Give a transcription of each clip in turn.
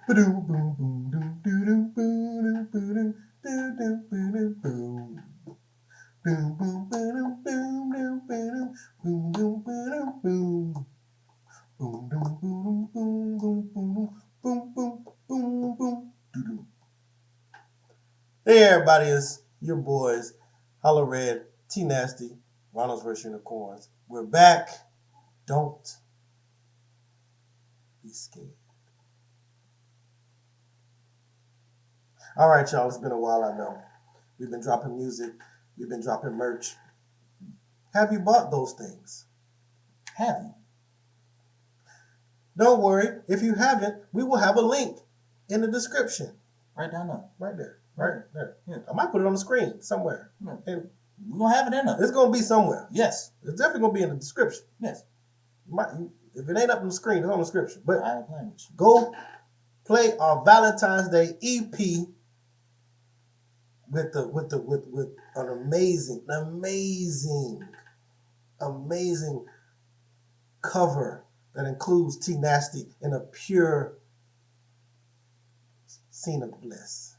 Boom, boom, boom, boom, boom, boom, boom, boom, boom, boom. Boom, boom, boom, boom, boom, boom, boom, boom, boom, boom. Boom, boom, boom, boom, boom, boom, boom, boom, boom, boom, boom. Hey everybody, it's your boys, Hollowred, T Nasty, Ronald's vs. Unicorns. We're back. Don't be scared. All right, y'all. It's been a while, I know. We've been dropping music. We've been dropping merch. Have you bought those things? Have you? Don't worry. If you haven't, we will have a link in the description. Right down there. Right there. Right there. Yeah. I might put it on the screen somewhere. Yeah. And We're going to have it in there. it's going to be somewhere. Yes. It's definitely going to be in the description. Yes. If it ain't up on the screen, it's on the description. But I ain't playing with you. go play our Valentine's Day EP with an amazing cover that includes T Nasty in a pure scene of bliss.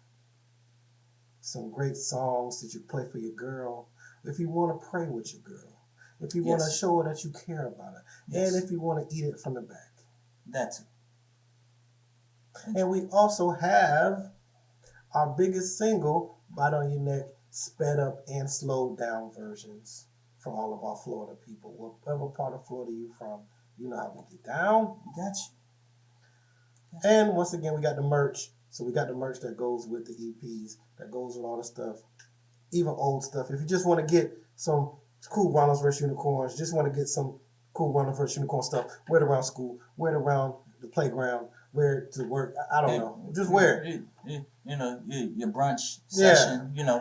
Some great songs that you play for your girl. If you want to pray with your girl. If you want to show her that you care about her. Yes. And if you want to eat it from the back. That's it. And we also have our biggest single, Bite on Your Neck, sped up and slowed down versions for all of our Florida people. Whatever part of Florida you're from, you know how we get down. We got you. And once again, we got the merch. So we got the merch that goes with the EPs, that goes with all the stuff, even old stuff. If you just want to get some cool Ronald's vs. Unicorns, just want to get some cool Ronald's vs. Unicorn stuff, wear it around school, wear it around the playground, wear it to work. I don't know. Just wear it. You know, your brunch session, you know,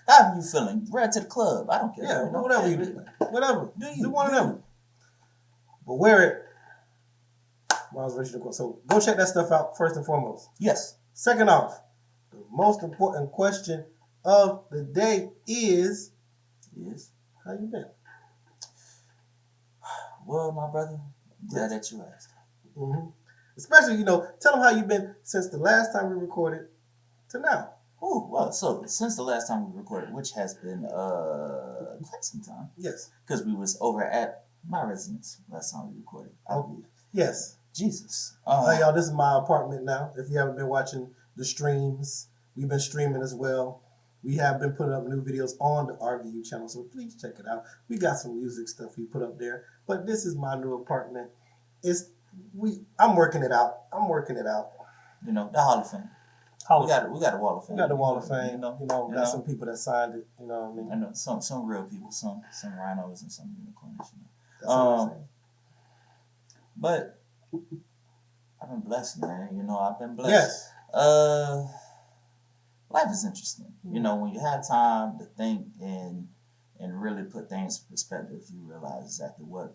how are you feeling? Wear it to the club. I don't care. Yeah, You know, whatever you do. Whatever. Do one of them. But wear it. Ronald's vs. Unicorn. So go check that stuff out first and foremost. Yes. Second off, the most important question of the day is how you been? Well, my brother, glad that you asked. Mm-hmm. Especially, tell them how you've been since the last time we recorded to now. Oh, well, so since the last time we recorded, which has been quite some time. Yes. Because we was over at my residence last time we recorded, I believe. Yes. Jesus. Hey, y'all, this is my apartment now. If you haven't been watching the streams, we've been streaming as well. We have been putting up new videos on the RVU channel, so please check it out. We got some music stuff we put up there. But this is my new apartment. I'm working it out. You know, the Hall of Fame. We got a Wall of Fame. We got the Wall of Fame. We got know? some people that signed it. You know what I mean? I know some real people, some rhinos and some unicorns. That's what I'm saying. But I've been blessed, man. You know, I've been blessed. Yes. Life is interesting. Mm-hmm. You know, when you have time to think and really put things in perspective, you realize exactly what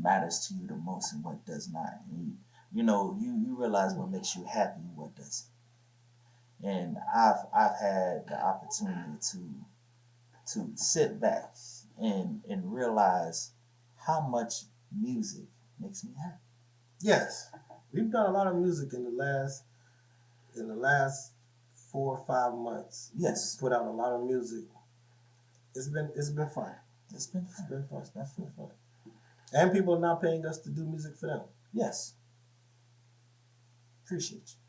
matters to you the most and what does not. And you realize what makes you happy and what doesn't. And I've had the opportunity to sit back and realize how much music makes me happy. Yes. We've done a lot of music in the last 4 or 5 months. Yes. Put out a lot of music. It's been fun. It's been fun. It's been fun. And people are now paying us to do music for them. Yes. Appreciate you.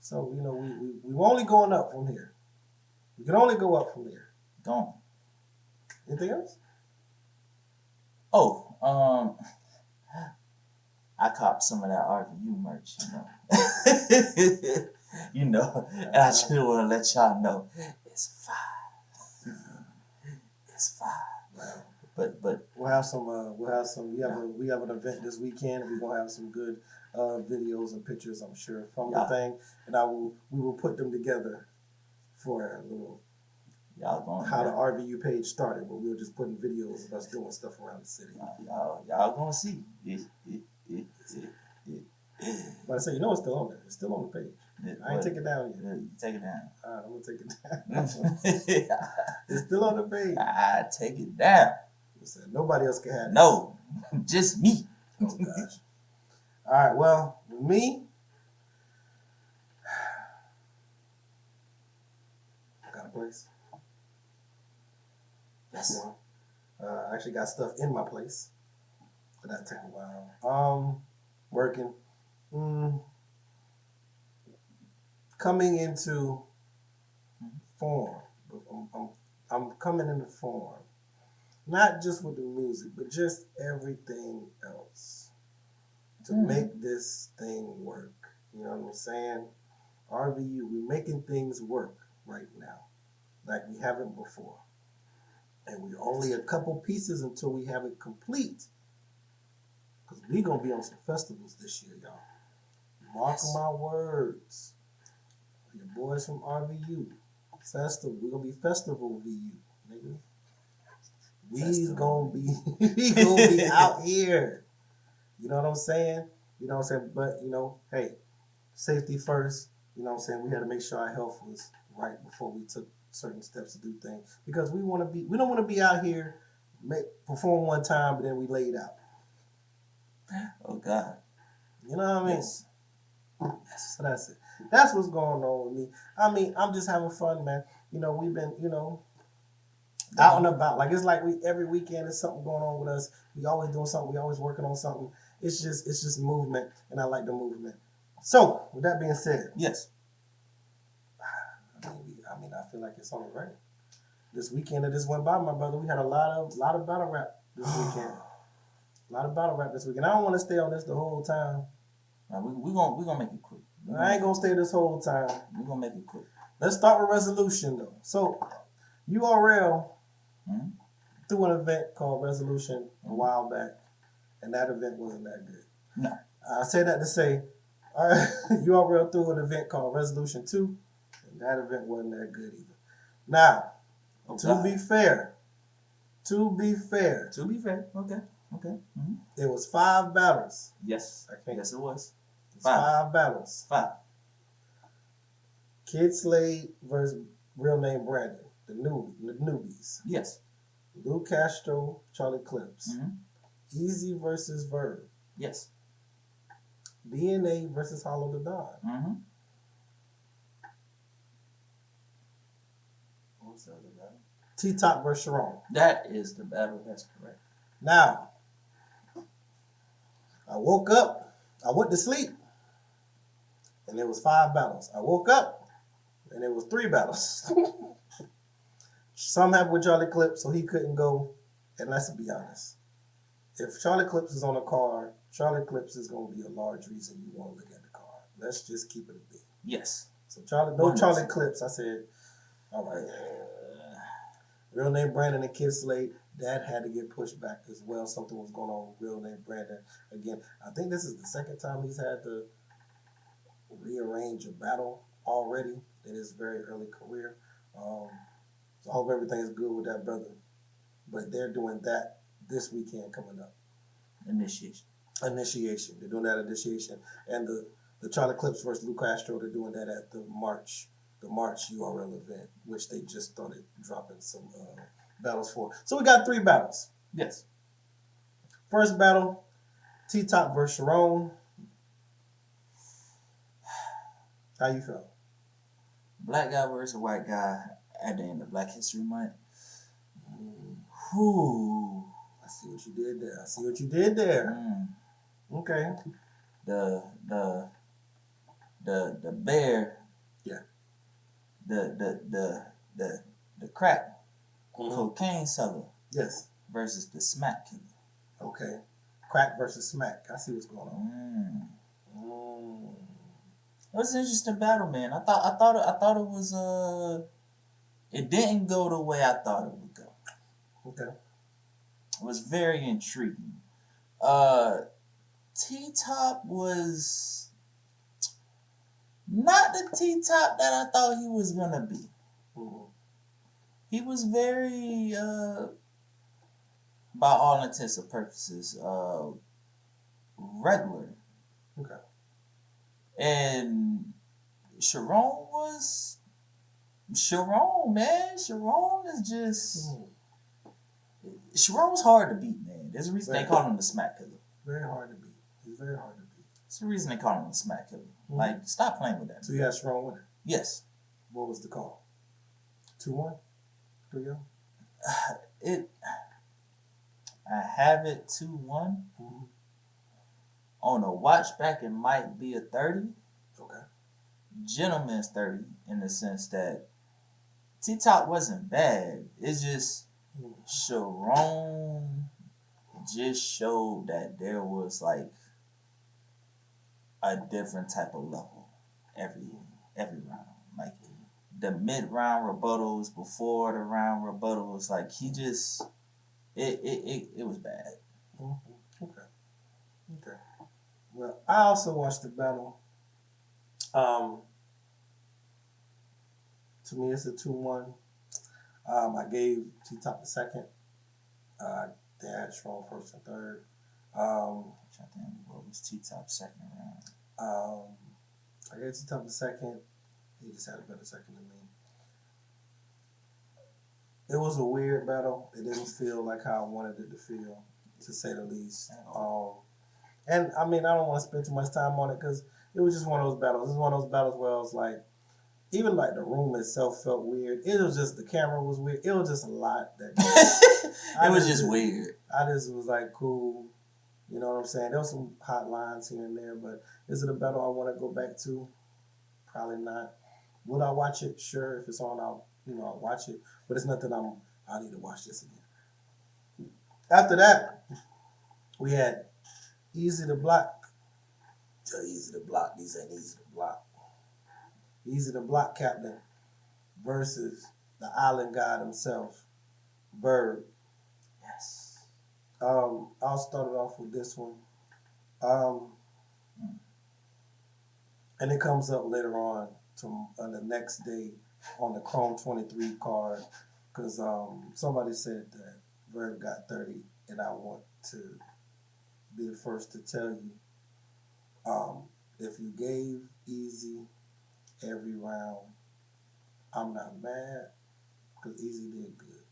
So, we're only going up from here. We can only go up from here. Gone. Anything else? Oh, I copped some of that RVU merch, and I just want to let y'all know it's fine. It's fine. But we'll have some. We have an event this weekend. We're gonna have some good videos and pictures, I'm sure, from the thing, and we will put them together for a little. How the RVU page started, but we were just putting videos of us doing stuff around the city. Y'all gonna see. But I say, it's still on there. It's still on the page. I ain't take it down yet. Take it down. All right, I'm gonna take it down. It's still on the page. I take it down. Nobody else can have it. No, just me. Oh gosh. All right. Well, Me, I got a place. Yes. I actually got stuff in my place, but that took a while. Working. Coming into form. I'm coming into form. Not just with the music, but just everything else to make this thing work. You know what I'm saying? RVU, we're making things work right now, like we haven't before. And we're only a couple pieces until we have it complete. Because we're going to be on some festivals this year, y'all. Mark my words. Your boys from RVU. Festival. We're going to be festival VU, nigga. We gonna be out here. You know what I'm saying? You know what I'm saying? But, hey, safety first. You know what I'm saying? We had to make sure our health was right before we took certain steps to do things. Because we don't want to be out here, perform one time, but then we laid out. Oh, God. You know what I mean? Yes. So that's it. That's what's going on with me. I mean, I'm just having fun, man. We've been, out and about. Like, it's like every weekend there's something going on with us. We always doing something. We always working on something. It's just movement, and I like the movement. So, with that being said, yes. I feel like it's only right. This weekend that just went by, my brother, we had a lot of battle rap this weekend. A lot of battle rap this weekend. I don't want to stay on this the whole time. We're gonna make it quick. I ain't gonna stay this whole time. We're gonna make it quick. Let's start with Resolution though. So, URL threw an event called Resolution a while back, and that event wasn't that good. No. I say that to say, URL threw an event called Resolution 2, and that event wasn't that good either. Now, to be fair, okay. Mm-hmm. It was 5 battles. Yes. Yes, it was. 5 battles. 5. Kid Slade versus Real Name Brandon, the newbies. Yes. Lou Castro, Charlie Clips. Mm-hmm. Easy versus Verb. Yes. DNA versus Hollow the Don. Mm-hmm. What was the other battle? T-Top versus Sharon. That is the battle. That's correct. Now, I woke up, I went to sleep, and there was 5 battles. I woke up, and there was 3 battles. Some happened with Charlie Clips, so he couldn't go. And let's be honest, if Charlie Clips is on a card, Charlie Clips is going to be a large reason you want to look at the card. Let's just keep it a bit. Yes. So Charlie Clips. I said, all right. Real Name Brandon and Kid Slade, that had to get pushed back as well. Something was going on with Real Name Brandon. Again, I think this is the second time he's had to rearrange a battle already in his very early career. So I hope everything is good with that brother. But they're doing that this weekend coming up. Initiation. They're doing that initiation. And the Charlie Clips versus Lou Castro, they're doing that at the March URL event, which they just started dropping some battles for. So we got 3 battles. Yes. First battle, T-Top versus Sharon. How you feel? Black guy versus white guy at the end of Black History Month. Whew. I see what you did there. Okay. The bear. Yeah. The crack cocaine seller. Yes. Versus the smack killer. Okay. Crack versus smack. I see what's going on. It was an interesting battle, man. I thought it was it didn't go the way I thought it would go. Okay. It was very intriguing. T-Top was not the T-Top that I thought he was gonna be. Mm-hmm. He was very, by all intents and purposes, regular. Okay. And Sharon, man. Sharon is just... Sharon's hard to beat, man. There's a reason they call him the smack killer. Very hard to beat. He's very hard to beat. It's the reason they call him a smack killer. Like, stop playing with that. So you had a strong winner. Yes. What was the call? 2-1, 3-0. I have it 2-1. On a watch back, it might be a 30. Okay. Gentleman's 30 in the sense that T-Top wasn't bad. It's just Sharon just showed that there was like a different type of level every round. Like the mid-round rebuttals, before the round rebuttals, like he just it was bad. Okay. Well, I also watched the battle. To me, it's a 2-1. I gave T-Top the second. They had strong first and third. What was T-Top's second round? I gave T-Top the second. He just had a better second than me. It was a weird battle. It didn't feel like how I wanted it to feel, to say the least. And I mean, I don't want to spend too much time on it because it was just one of those battles. It was one of those battles where I was like, even like the room itself felt weird. It was just, the camera was weird. It was just a lot that it was just weird. I just was like, cool. You know what I'm saying? There was some hot lines here and there, but is it a battle I want to go back to? Probably not. Would I watch it? Sure. If it's on, I'll watch it. But it's nothing I need to watch this again. After that, we had Easy to Block. Easy to Block. These ain't easy to block. Easy to Block Captain versus the Island God himself, Bird. Yes. I'll start it off with this one. And it comes up later on the next day on the Chrome 23 card because somebody said that Verb got 30, and I want to be the first to tell you, if you gave Easy every round, I'm not mad because Easy did good.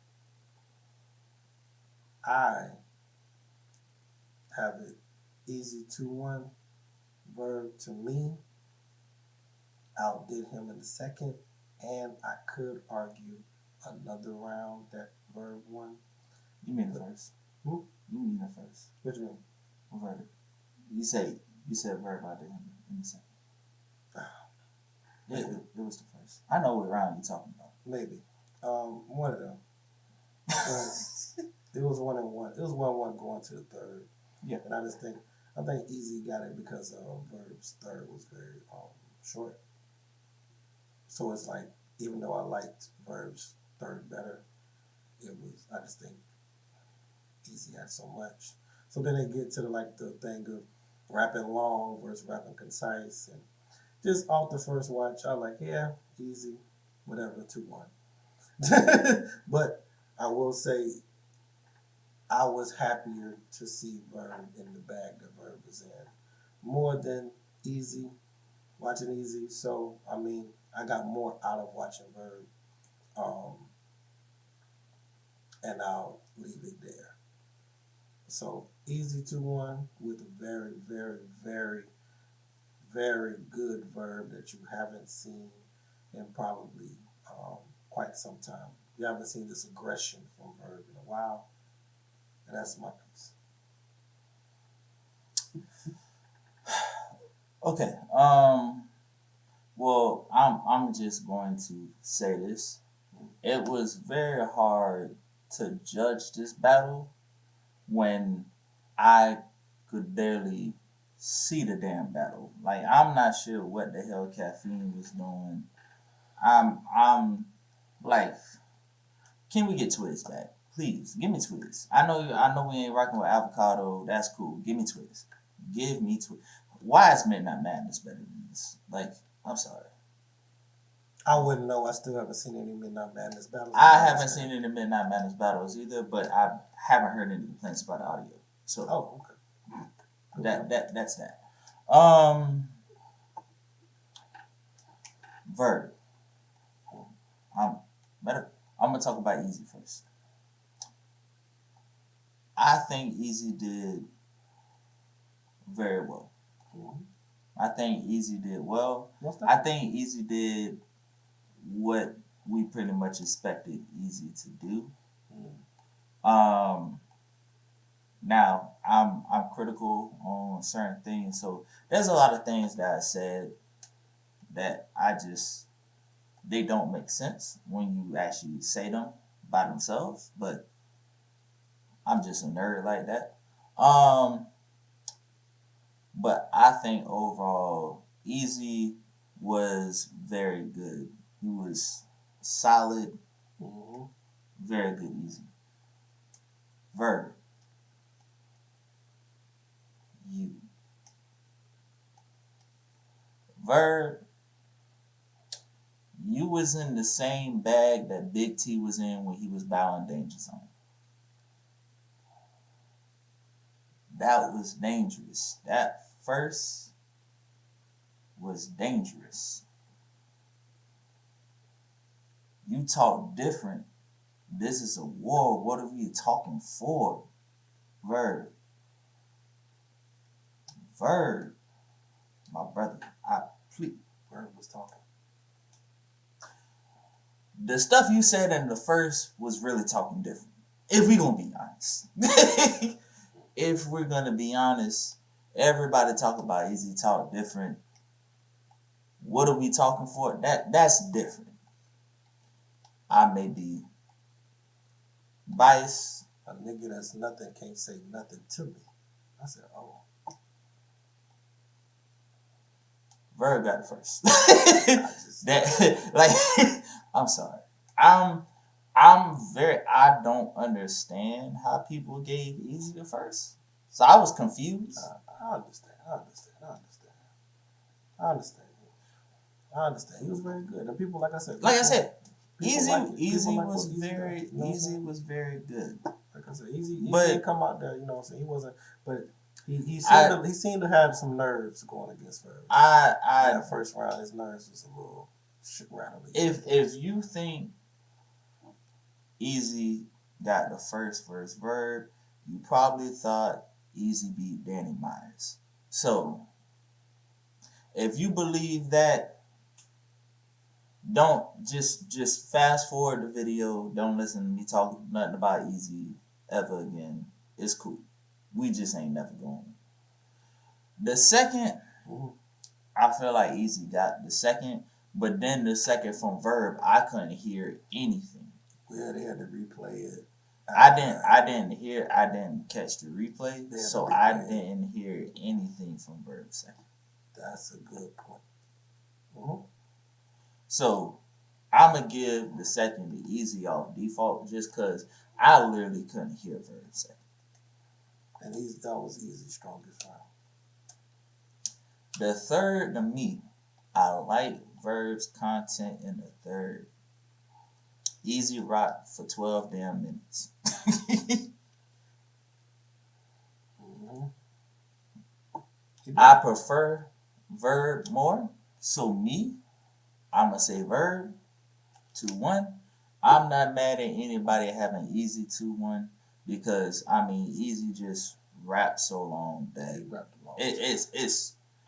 I have it Easy 2-1. Verb, to me, outdid him in the second, and I could argue another round that Verb won. You mean the first? You mean the first? Which one? Verb. You said Verb outdid him in the second. Maybe. It was the first. I know what round you're talking about. Maybe. One of them. It was 1-1. It was 1-1 going to the third. Yeah. And I think Easy got it because Verb's third was very short. So it's like, even though I liked Verb's third better, I just think Easy had so much. So then they get to the thing of rapping long versus rapping concise, and just off the first watch, I like, yeah, Easy, whatever, 2-1. But I will say, I was happier to see Verb in the bag that Verb is in, more than Easy, watching Easy. So, I mean, I got more out of watching Verb, and I'll leave it there. So, Easy 2-1 with a very, very, very, very good Verb that you haven't seen in probably quite some time. You haven't seen this aggression from Verb in a while. And that's my piece. Okay. Well, I'm just going to say this. It was very hard to judge this battle when I could barely see the damn battle. Like, I'm not sure what the hell Caffeine was doing. I'm like, can we get Twiz back? Please, give me Twiz. I know we ain't rocking with avocado. That's cool. Give me Twiz. Give me Twiz. Why is Midnight Madness better than this? Like, I'm sorry. I wouldn't know. I still haven't seen any Midnight Madness battles. I haven't seen any Midnight Madness battles either, but I haven't heard any complaints about the audio. So, okay. That's that. Verb. I'm gonna talk about Easy first. I think Easy did very well. I think Easy did well. What's that? I think Easy did what we pretty much expected Easy to do. Now I'm critical on certain things, so there's a lot of things that I said that they don't make sense when you actually say them by themselves. But I'm just a nerd like that. But I think overall, Easy was very good. He was solid, very good. Easy. Verb. You. Verb. You was in the same bag that Big T was in when he was battling Danger Zone. That was dangerous. That first was dangerous. You talk different. This is a war. What are we talking for? Verb. My brother, Verb was talking. The stuff you said in the first was really talking different. If we're going to be honest. If we're going to be honest, everybody talk about Easy talk different. What are we talking for? That's different. I may be biased. A nigga that's nothing can't say nothing to me. I said, oh. Verb got it first. I'm sorry. I don't understand how people gave Easy the first. So I was confused. I understand. He was very good. The people, like I said, Easy was very good. Like I said, Easy didn't come out there, you know what I'm saying? He wasn't, but he seemed to have some nerves going against Verb. That first round, his nerves was a little rattling. If you think Easy got the first verse Verb, you probably thought Easy beat Danny Myers. So if you believe that, don't just fast forward the video. Don't listen to me talk nothing about Easy ever again. It's cool. We just ain't never going. The second, I feel like Easy got the second, but then the second from Verb, I couldn't hear anything. Yeah, they had to replay it. I didn't catch the replay, so I didn't hear anything from Verb second. That's a good point. So I'm gonna give the second to Easy off default just because I literally couldn't hear Verb second. And that was Easy's strongest round. The third, to me, I like Verb's content in the third. Easy rock for 12 damn minutes. I prefer Verb more. So me, I'm going to say Verb 2-1. I'm not mad at anybody having Easy 2-1 because, Easy just rapped so long that he rapped a long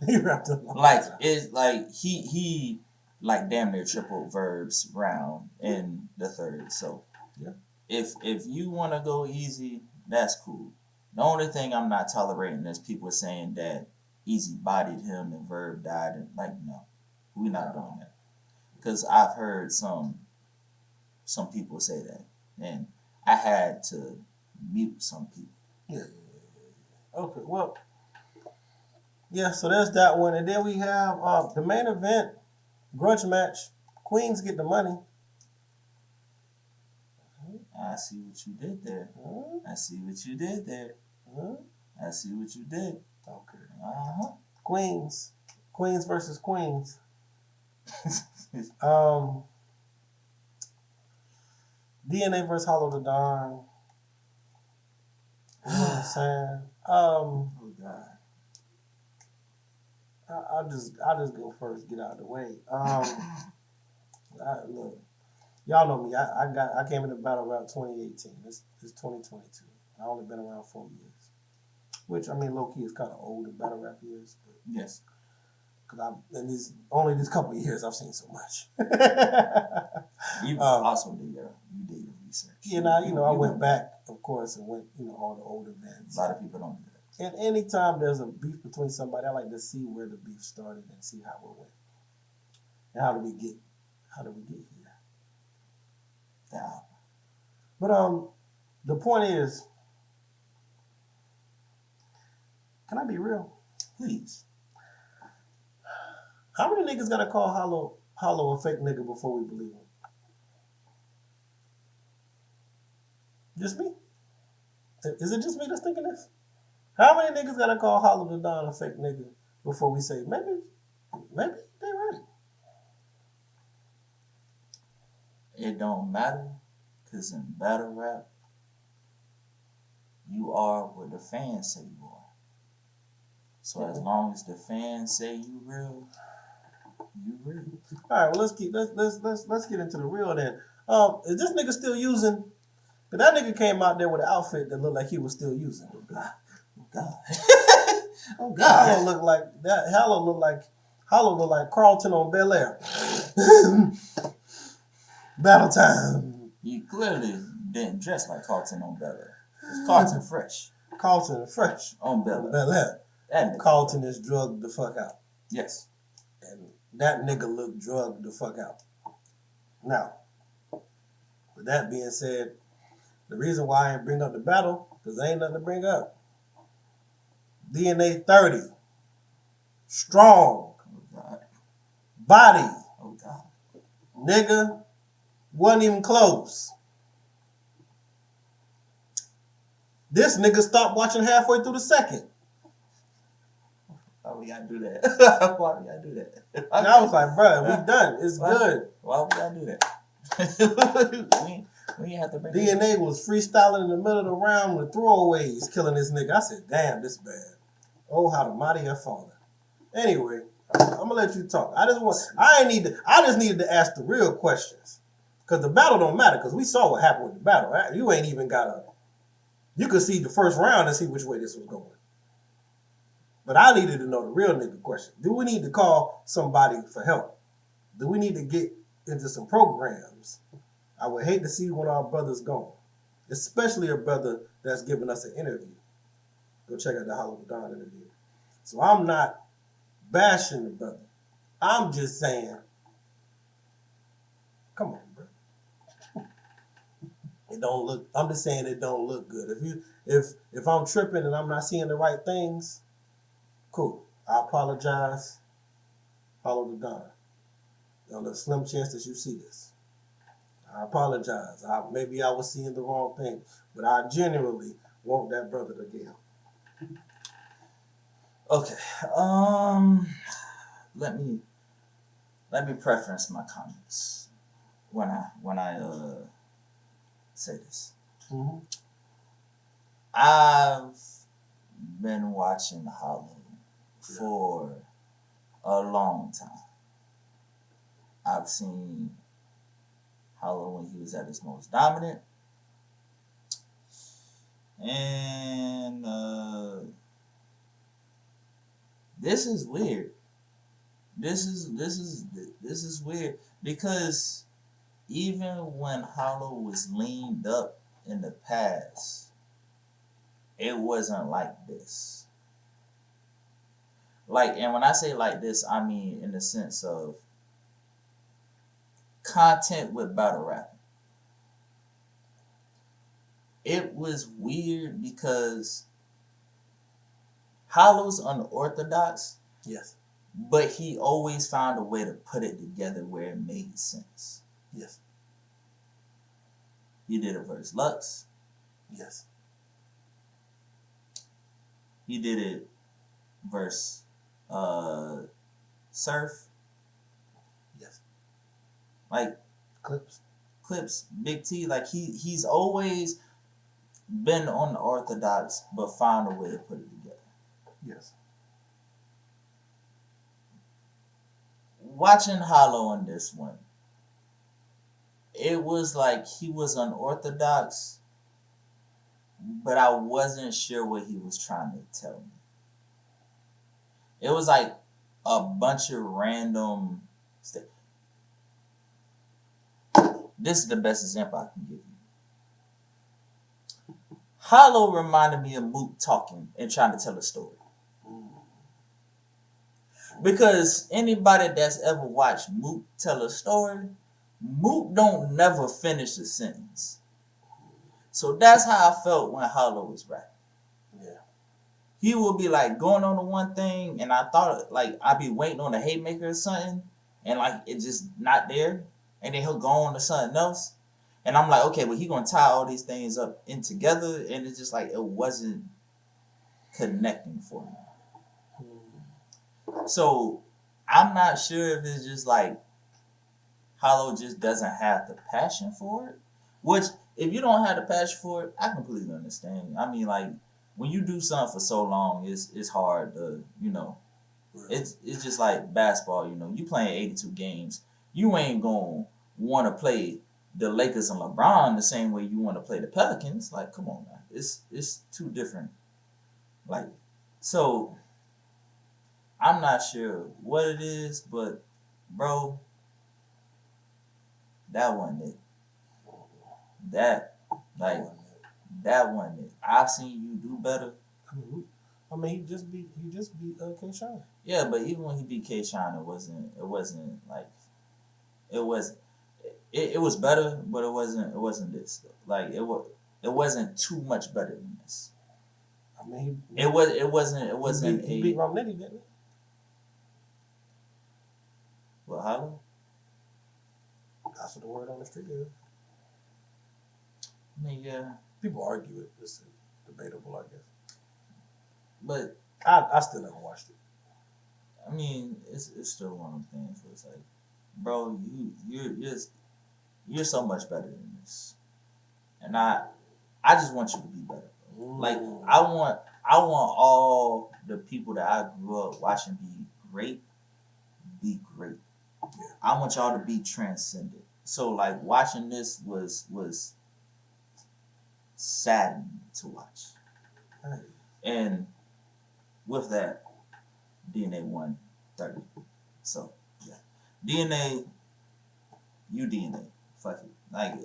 he rapped a long time. It's like he like damn near triple Verb's round in the third. So yeah, if you want to go Easy, that's cool. The only thing I'm not tolerating is people saying that Easy bodied him and Verb died. And no, we're not doing that. Because I've heard some people say that, and I had to mute some people. Yeah. Okay. Well. Yeah. So there's that one, and then we have the main event, grudge match. Queens get the money. I see what you did there. I see what you did there. I see what you did. Okay. Queens versus Queens. DNA versus Hollowred. You know what I'm saying? Oh God. I'll just go first. Get out of the way. Look, y'all know me. I came into battle rap 2018. It's 2022. I only been around 4 years, which low key is kind of old in battle rap years. But yes. because in these couple of years I've seen so much. You also did your research. I went back, of course, and went all the old events. A lot of people don't do that. And anytime there's a beef between somebody, I like to see where the beef started and see how it went. And how did we get here? Yeah. But the point is, can I be real? Please. How many niggas gotta call Hollow a fake nigga before we believe him? Just me? Is it just me that's thinking this? How many niggas gotta call Hollow the Don a fake nigga before we say maybe they right? It don't matter, because in battle rap, you are what the fans say you are. So as long as the fans say you real, you real. All right, well let's get into the real then. Is this nigga still using? Cause that nigga came out there with an outfit that looked like he was still using. Oh God. Oh God. Hollow looked like Carlton on Bel Air. Battle time. You clearly didn't dress like Carlton on Bel Air. It's Carlton fresh. Carlton fresh on Bel Air. That Carlton is drugged the fuck out. Yes. And that nigga looked drugged the fuck out. Now, with that being said, the reason why I ain't bring up the battle, because there ain't nothing to bring up. DNA 30. Strong. Oh God. Body. Oh God. Nigga. Wasn't even close. This nigga stopped watching halfway through the second. Why we gotta do that? Why we gotta do that? And I was like, bro, we done. It's good. Why we gotta do that? we have to bring DNA was freestyling in the middle of the round with throwaways, killing this nigga. I said, damn, this bad. Oh, how the Madea fallen. Anyway, I'm gonna let you talk. I just needed to ask the real questions. Because the battle don't matter, because we saw what happened with the battle. You ain't even you could see the first round and see which way this was going. But I needed to know the real nigga question. Do we need to call somebody for help? Do we need to get into some programs? I would hate to see one of our brothers gone, especially a brother that's giving us an interview. Go check out the Hollowred Don interview. So I'm not bashing the brother. I'm just saying, come on, bro. It don't look. I'm just saying it don't look good. If I'm tripping and I'm not seeing the right things, cool. I apologize. Hollowred Don. On the slim chance that you see this, I apologize. Maybe I was seeing the wrong thing, but I genuinely want that brother to get help. Okay. Let me preference my comments when I say this. Mm-hmm. I've been watching Hollow for a long time. I've seen Hollow when he was at his most dominant. And this is weird. This is weird because even when Hollow was leaned up in the past, it wasn't like this. And when I say like this, I mean in the sense of content with battle rapping. It was weird because Hollow's unorthodox. Yes. But he always found a way to put it together where it made sense. Yes. He did it versus Lux. Yes. He did it versus Surf. Yes. Like Clips, Big T. Like he's always been unorthodox, but found a way to put it together. Yes. Watching Hollow on this one, it was like he was unorthodox, but I wasn't sure what he was trying to tell me. It was like a bunch of random. This is the best example I can give you. Hollow reminded me of Mook talking and trying to tell a story. Because anybody that's ever watched Mook tell a story, Mook don't never finish a sentence. So that's how I felt when Hollow was rapping. Yeah. He would be like going on to one thing, and I thought like I'd be waiting on a haymaker or something, and like it's just not there, and then he'll go on to something else, and I'm like, okay, well he gonna tie all these things up in together, and it's just like it wasn't connecting for me. So I'm not sure if it's just like Hollow just doesn't have the passion for it. Which, if you don't have the passion for it, I completely understand. I mean, like when you do something for so long, it's hard to, it's just like basketball. You playing 82 games, you ain't gonna want to play the Lakers and LeBron the same way you want to play the Pelicans. Like, come on, man, it's two different. Like, so I'm not sure what it is, but bro, that wasn't it. That wasn't it. I've seen you do better. I mean, he just beat K-Shine. Yeah, but even when he beat K-Shine, it wasn't like it was. It was better, but it wasn't this. Like it wasn't too much better than this. I mean, it wasn't. He beat Romnetti, didn't he? Well, Hollow? That's what the word on the street is. I mean, yeah. People argue it. It's debatable, I guess. But I still never watched it. I mean, it's still one of them things where it's like, bro, you're so much better than this, and I just want you to be better. Bro. Like I want all the people that I grew up watching be great. Yeah. I want y'all to be transcendent. So like watching this was saddening to watch. Right. And with that, DNA won 30. So yeah, DNA, you DNA, fuck it. Like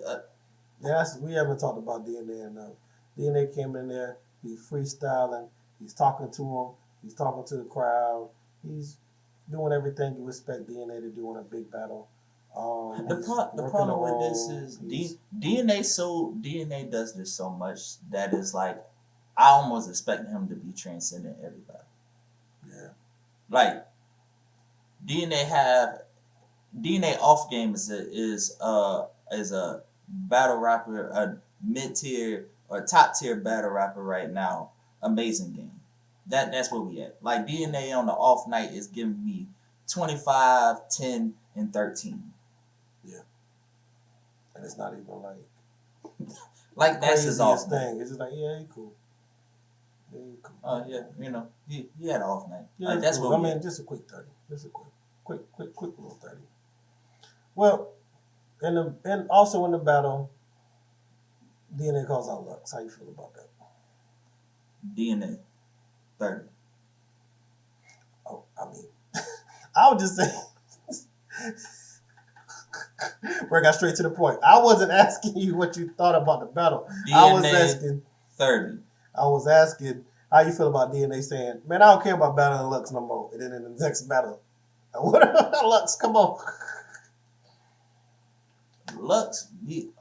yes, we haven't talked about DNA enough. DNA came in there. He's freestyling. He's talking to him. He's talking to the crowd. He's doing everything you expect DNA to do in a big battle. The problem with this is DNA does this so much that it's like I almost expect him to be transcendent everybody. Yeah. Like DNA off game is a battle rapper, a mid tier or top tier battle rapper right now. Amazing game. That's where we at. Like DNA on the off night is giving me 25, 10, and 13. Yeah. And it's not even like that's his off thing. It's just like, yeah, he cool. Yeah, he cool. Yeah, he had an off night. Yeah, like, that's cool. what I mean, just a quick 30. Just a quick little 30. Well, and also in the battle, DNA calls out Lux. How you feel about that? DNA 30. Oh, I mean, I would just say, where I got straight to the point. I wasn't asking you what you thought about the battle. DNA I was asking 30. I was asking how you feel about DNA saying, man, I don't care about battling Lux no more. And then in the next battle, what about Lux? Come on. Lux,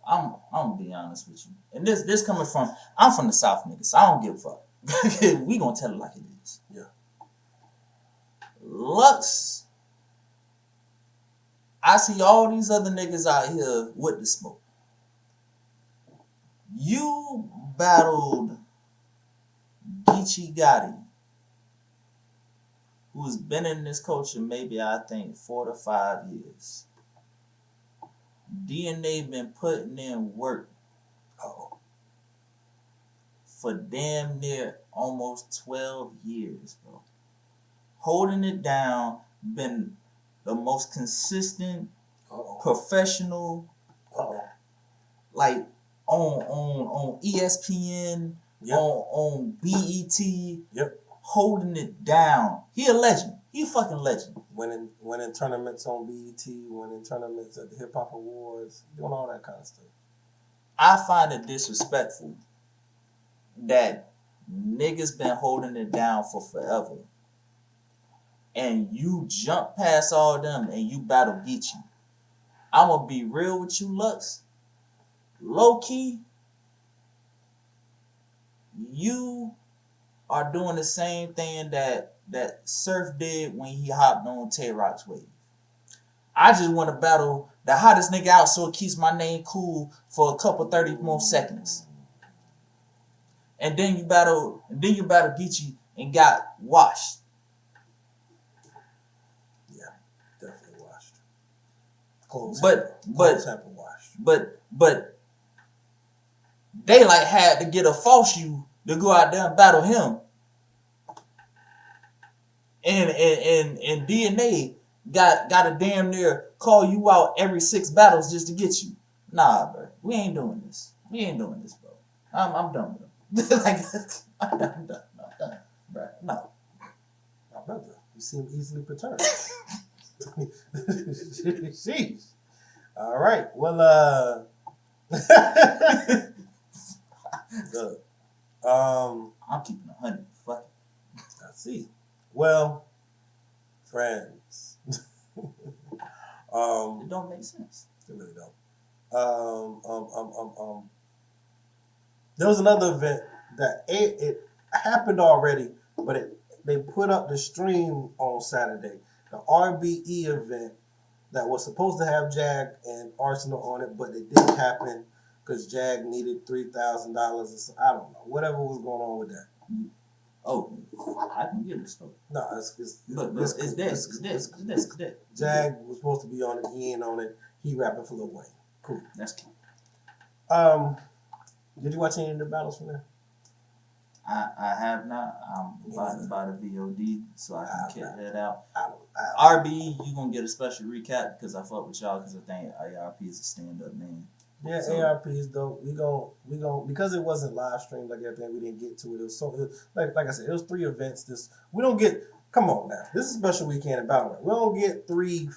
I'm gonna be honest with you. And this coming from, I'm from the South, nigga, so I don't give a fuck. We gonna tell it like it is. Yeah. Lux, I see all these other niggas out here with the smoke. You battled Geechee Gotti, who's been in this culture maybe I think 4 to 5 years. DNA been putting in work for damn near almost 12 years, bro. Holding it down, been the most consistent, professional, like on ESPN, yep. on BET, yep. holding it down. He a legend. He a fucking legend. Winning tournaments on BET, winning tournaments at the Hip Hop Awards, doing all that kind of stuff. I find it disrespectful that niggas been holding it down for forever, and you jump past all them and you battle Geechee. I'm gonna be real with you, Lux. Low key, you are doing the same thing that Surf did when he hopped on Tay Rock's wave. I just want to battle the hottest nigga out so it keeps my name cool for a couple 30 more seconds. And then you battle Geechee and got washed. Yeah, definitely washed. Cold sample washed. But Daylight had to get a false you to go out there and battle him. And DNA got to damn near call you out every 6 battles just to get you. Nah, bro. We ain't doing this, bro. I'm done with him. Like, I'm done, bro. No. My brother, you seem easily perturbed. Sheesh. All right. Well, good. I'm keeping 100. Fuck it. I see. Well, friends. It don't make sense. It really don't. There was another event that it happened already, but they put up the stream on Saturday. The RVE event that was supposed to have Jag and Arsenal on it, but it didn't happen because Jag needed $3,000 or something. I don't know. Whatever was going on with that. Oh, I can get the story. No, it's dead. Jag was supposed to be on it. He ain't on it. He rapping for Lil Wayne. Cool. That's cool. Did you watch any of the battles from there? I have not. I'm about to buy the VOD so I can check that out. I RB, you gonna get a special recap because I fuck with y'all because I think ARP is a stand-up man. Yeah, so, ARP is dope. We gon' because it wasn't live streamed like everything. We didn't get to it. It was like I said, it was 3 events. We don't get. Come on now, this is a special weekend in battle rap. We don't get 3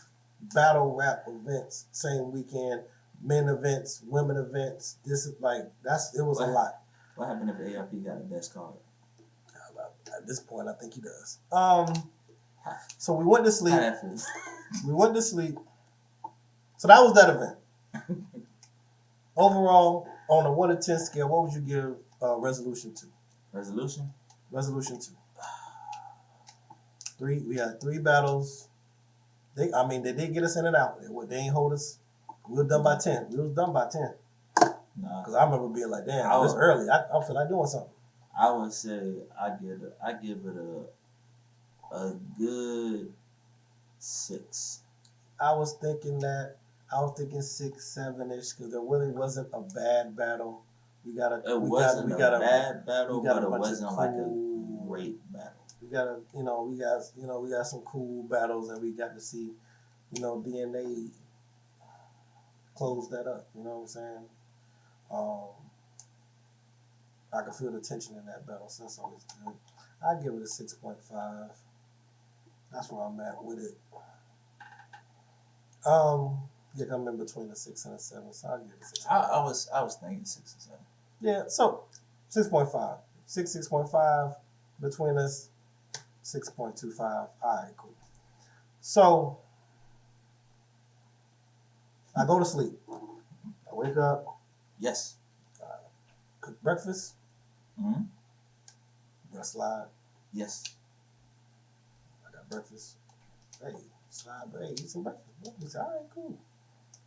battle rap events same weekend. Men events, women events. This is like it was a lot. What happened if ARP got the best card? At this point, I think he does. So we went to sleep. So that was that event. Overall, on a 1 to 10 scale, what would you give resolution to? Resolution 2. 3. We had 3 battles. They did get us in and out. They ain't hold us. We were done by 10. We was done by 10. Nah, because I remember being like, damn, it's early. I feel like doing something. I would say I give it a good 6. I was thinking 6, 7-ish because there really wasn't a bad battle. It wasn't a bad battle, but it wasn't like a great battle. We got some cool battles, and we got to see, DNA close that up. You know what I'm saying? I can feel the tension in that battle, so that's always good. I give it a 6.5. That's where I'm at with it. Yeah, I'm in between a 6 and a 7, so I'll give it a 6. I was thinking 6 or 7. Yeah, so 6.5. 6.5 between us, 6.25. All right, cool. So I go to sleep. I wake up. Yes. Cook breakfast. Mm-hmm. Breast slide. Yes. I got breakfast. Hey, slide, hey, eat some breakfast. He said, all right, cool.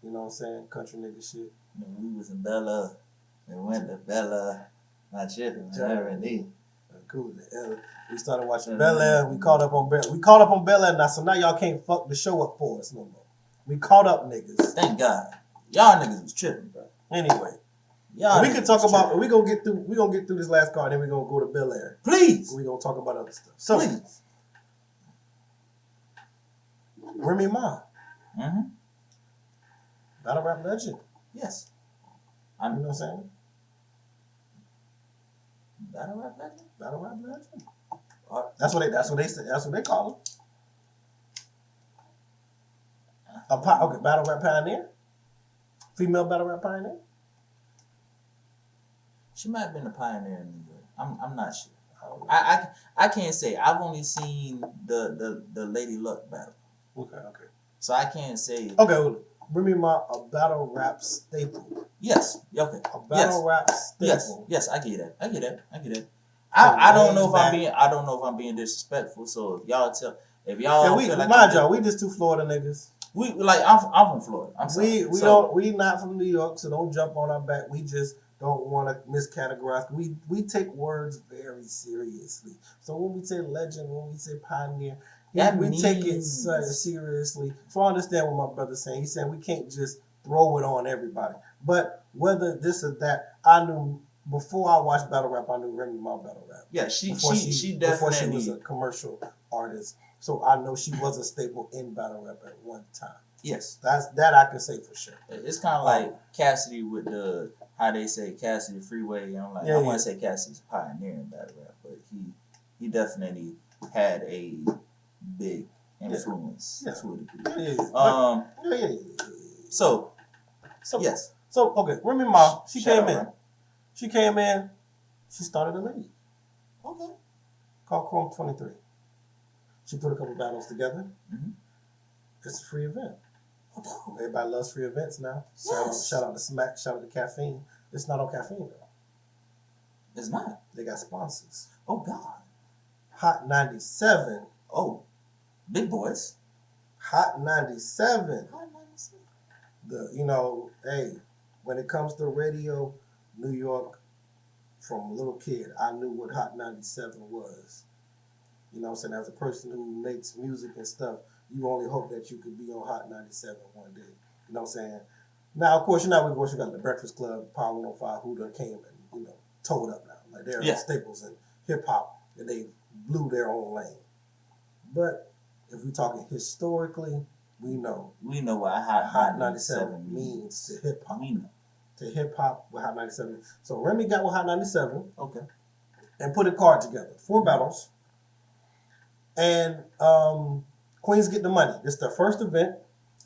You know what I'm saying? Country nigga shit. We was in Bella. We went to Bella. My chicken. Cool. We started watching Bel Air. We caught up on Bel Air now, so now y'all can't fuck the show up for us no more. We caught up, niggas. Thank God. Y'all niggas was tripping, bro. Anyway. We can talk about. We gonna get through this last card, then we gonna go to Bel Air. Please. We gonna talk about other stuff. So, please. Remy Ma. Mm-hmm. Battle rap legend. Yes. You know what I'm saying? Battle rap legend. Battle rap legend. That's what they say. That's what they call him. Okay, battle rap pioneer? Female battle rap pioneer? She might have been a pioneer in New York. I'm not sure. I can't say. I've only seen the Lady Luck battle. Okay. So I can't say. Okay, well, bring me a battle rap staple. Yes. Okay. A battle rap staple. Yes. I get that. I don't know if I'm being disrespectful. So if y'all feel like mind y'all, we just two Florida niggas. I'm from Florida. I'm sorry. We not from New York, so don't jump on our back. We just don't want to miscategorize. We take words very seriously. So when we say legend, when we say pioneer, we take it seriously. So I understand what my brother's saying. He's saying we can't just throw it on everybody. But whether this or that, I knew before I watched battle rap, I knew Remy Ma battle rap. Yeah, she definitely before she was a commercial artist. So I know she was a staple in battle rap at one time. Yes, that I can say for sure. It's kind of like Cassidy with how they say Cassidy Freeway. I'm like, I want to say Cassidy's a pioneer in battle rap, but he definitely had a big influence to a degree. So yes. So okay, Remy Ma, she came in. She came in. She started a league. Okay. Called Chrome 23. She put a couple battles together. Mm-hmm. It's a free event. Oh, everybody loves free events now. Yes. Shout out to Smack. Shout out to Caffeine. It's not on Caffeine though. It's not. They got sponsors. Oh God. Hot 97. Oh, big boys. Hot 97. Hot 97. Hey, when it comes to radio, New York, from a little kid, I knew what Hot 97 was. You know what I'm saying? As a person who makes music and stuff, you only hope that you could be on Hot 97 one day. You know what I'm saying? Now, of course, you got the Breakfast Club, Power 105, who done came and, told up now. Like, they're staples in hip-hop, and they blew their own lane. But if we're talking historically, we know what Hot 97 means to hip-hop. We know. To hip-hop with Hot 97. So Remy got with Hot 97. Okay. And put a card together. 4 battles. And Queens get the money. It's their first event.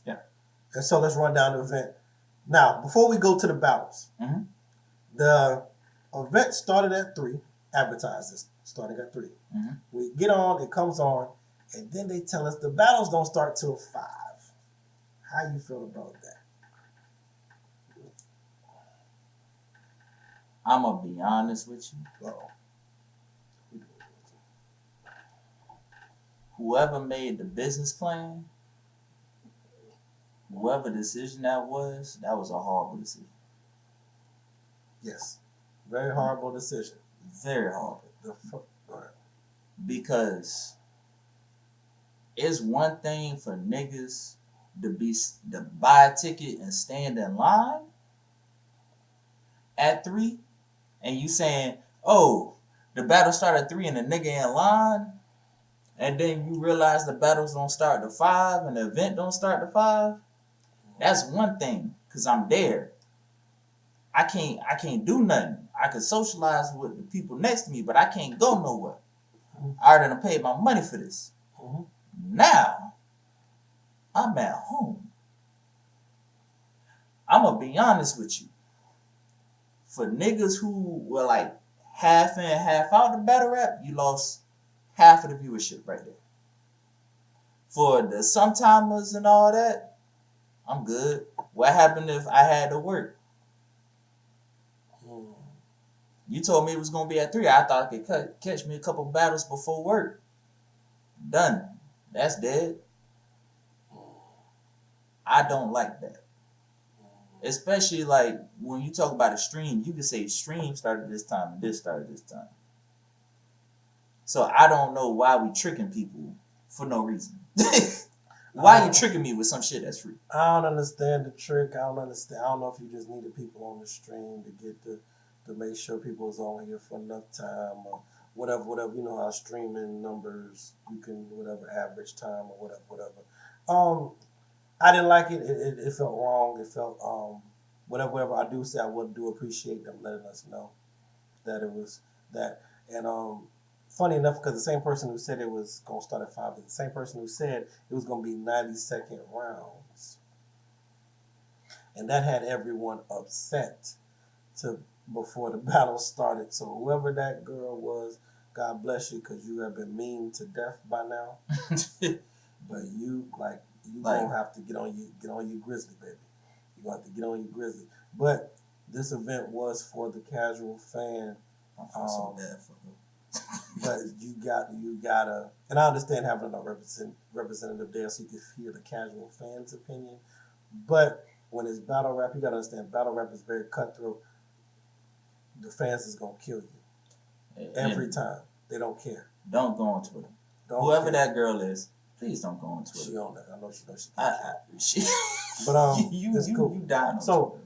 Yeah. And so let's run down the event. Now, before we go to the battles, the event started at 3. Advertised starting at 3. Mm-hmm. We get on, it comes on, and then they tell us the battles don't start till 5. How you feel about that? I'm going to be honest with you. Uh-oh. Whoever made the business plan, whoever decision that was a horrible decision. Yes. Very horrible decision. Very horrible. Go ahead. Because it's one thing for niggas to buy a ticket and stand in line at 3, and you saying, oh, the battle started at 3 and the nigga in line, and then you realize the battles don't start to 5 and the event don't start to 5. That's one thing, cause I'm there. I can't do nothing. I can socialize with the people next to me, but I can't go nowhere. I already paid my money for this. Now, I'm at home. I'm gonna be honest with you. For niggas who were like half in, half out the battle rap, you lost half of the viewership right there. For the sometimers and all that, I'm good. What happened if I had to work? You told me it was going to be at 3. I thought I could catch me a couple battles before work. Done. That's dead. I don't like that. Especially like when you talk about a stream, you can say stream started this time and this started this time. So I don't know why we tricking people for no reason. Why are you tricking me with some shit that's free? I don't understand the trick. I don't know if you just needed people on the stream to make sure people was on here for enough time or whatever. You know how streaming numbers, you can average time or whatever. I didn't like it. It felt wrong. It felt whatever I do say, I do appreciate them letting us know that it was that. And funny enough, because the same person who said it was going to start at 5 is the same person who said it was going to be 90-second rounds. And that had everyone upset before the battle started. So whoever that girl was, God bless you, because you have been mean to death by now. But you gonna have to get on your grizzly, baby. You gonna have to get on your grizzly. But this event was for the casual fan. I feel so bad for her. But you gotta, and I understand having a representative there so you can hear the casual fan's opinion. But when it's battle rap, you gotta understand battle rap is very cutthroat. The fans is gonna kill you every time. They don't care. Don't go on Twitter. Whoever that girl is, please don't go on Twitter. She on that. I know she knows she. But you dying on so,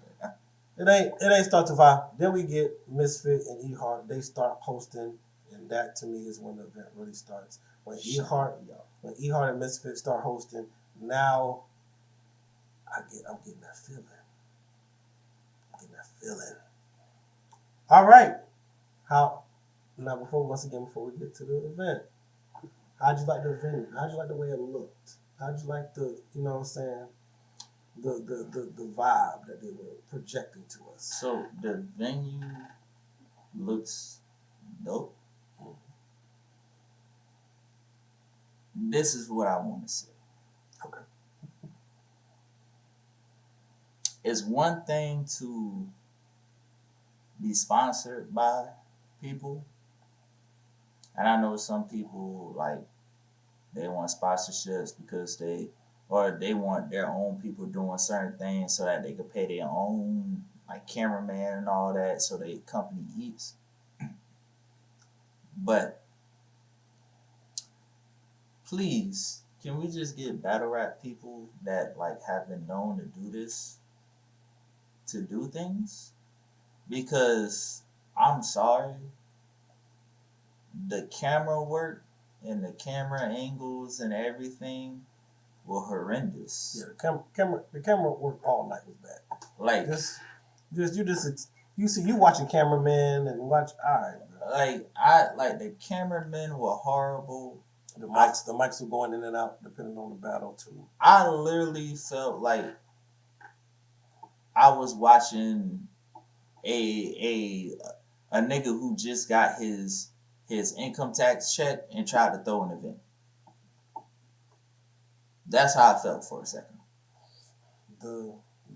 Twitter. It ain't start to vibe. Then we get Misfit and E-Heart. They start hosting, and that to me is when the event really starts. When E-Heart and Misfit start hosting, now I'm getting that feeling. All right. Before we get to the event, how'd you like the venue? How'd you like the way it looked? How'd you like the, you know what I'm saying, the vibe that they were projecting to us? So the venue looks dope. This is what I want to say. Okay. It's one thing to be sponsored by people, and I know some people like they want sponsorships because they want their own people doing certain things so that they could pay their own like cameraman and all that so the company eats. But please, can we just get battle rap people that like have been known to do this to do things? Because I'm sorry, the camera work and the camera angles and everything were horrendous. Yeah, the camera work all night was bad. Like you watching cameramen and watch. All right, like the cameramen were horrible. The mics were going in and out depending on the battle too. I literally felt like I was watching a nigga who just got his income tax check and tried to throw an event. That's how I felt for a second. The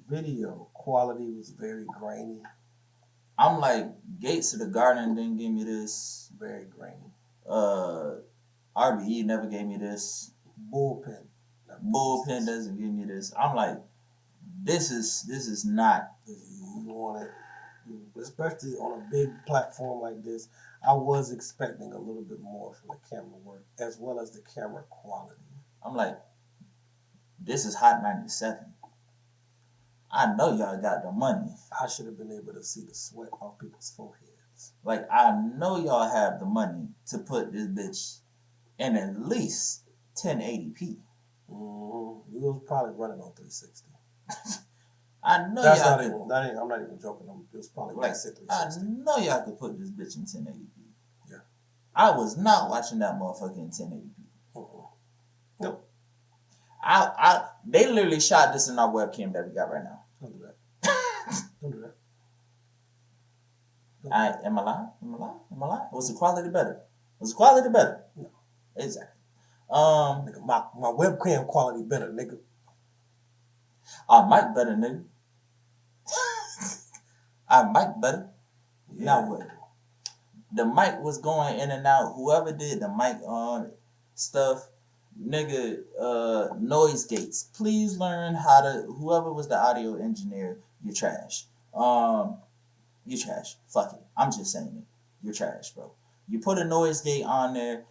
video quality was very grainy. I'm like, Gates of the Garden didn't give me this. Very grainy. RVU never gave me this. Bullpen doesn't give me this. I'm like, this is not. You want it, especially on a big platform like this. I was expecting a little bit more from the camera work as well as the camera quality. I'm like, this is Hot 97. I know y'all got the money. I should have been able to see the sweat off people's foreheads. Like, I know y'all have the money to put this bitch in at least 1080p. Mm-hmm. You was probably running on 360. I know That's y'all. I'm not even joking. It was probably like 360. I know y'all could put this bitch in 1080p. Yeah. I was not watching that motherfucker in 1080p. Nope. They literally shot this in our webcam that we got right now. Don't do that. Don't do that. Am I lying? Was the quality better? No. Exactly. Nigga, my webcam quality better, nigga. Our mic better, nigga. Our mic better. Yeah. Now what? The mic was going in and out. Whoever did the mic on stuff, nigga, noise gates. Please learn how to. Whoever was the audio engineer, you're trash. You're trash. Fuck it. I'm just saying it. You're trash, bro. You put a noise gate on there.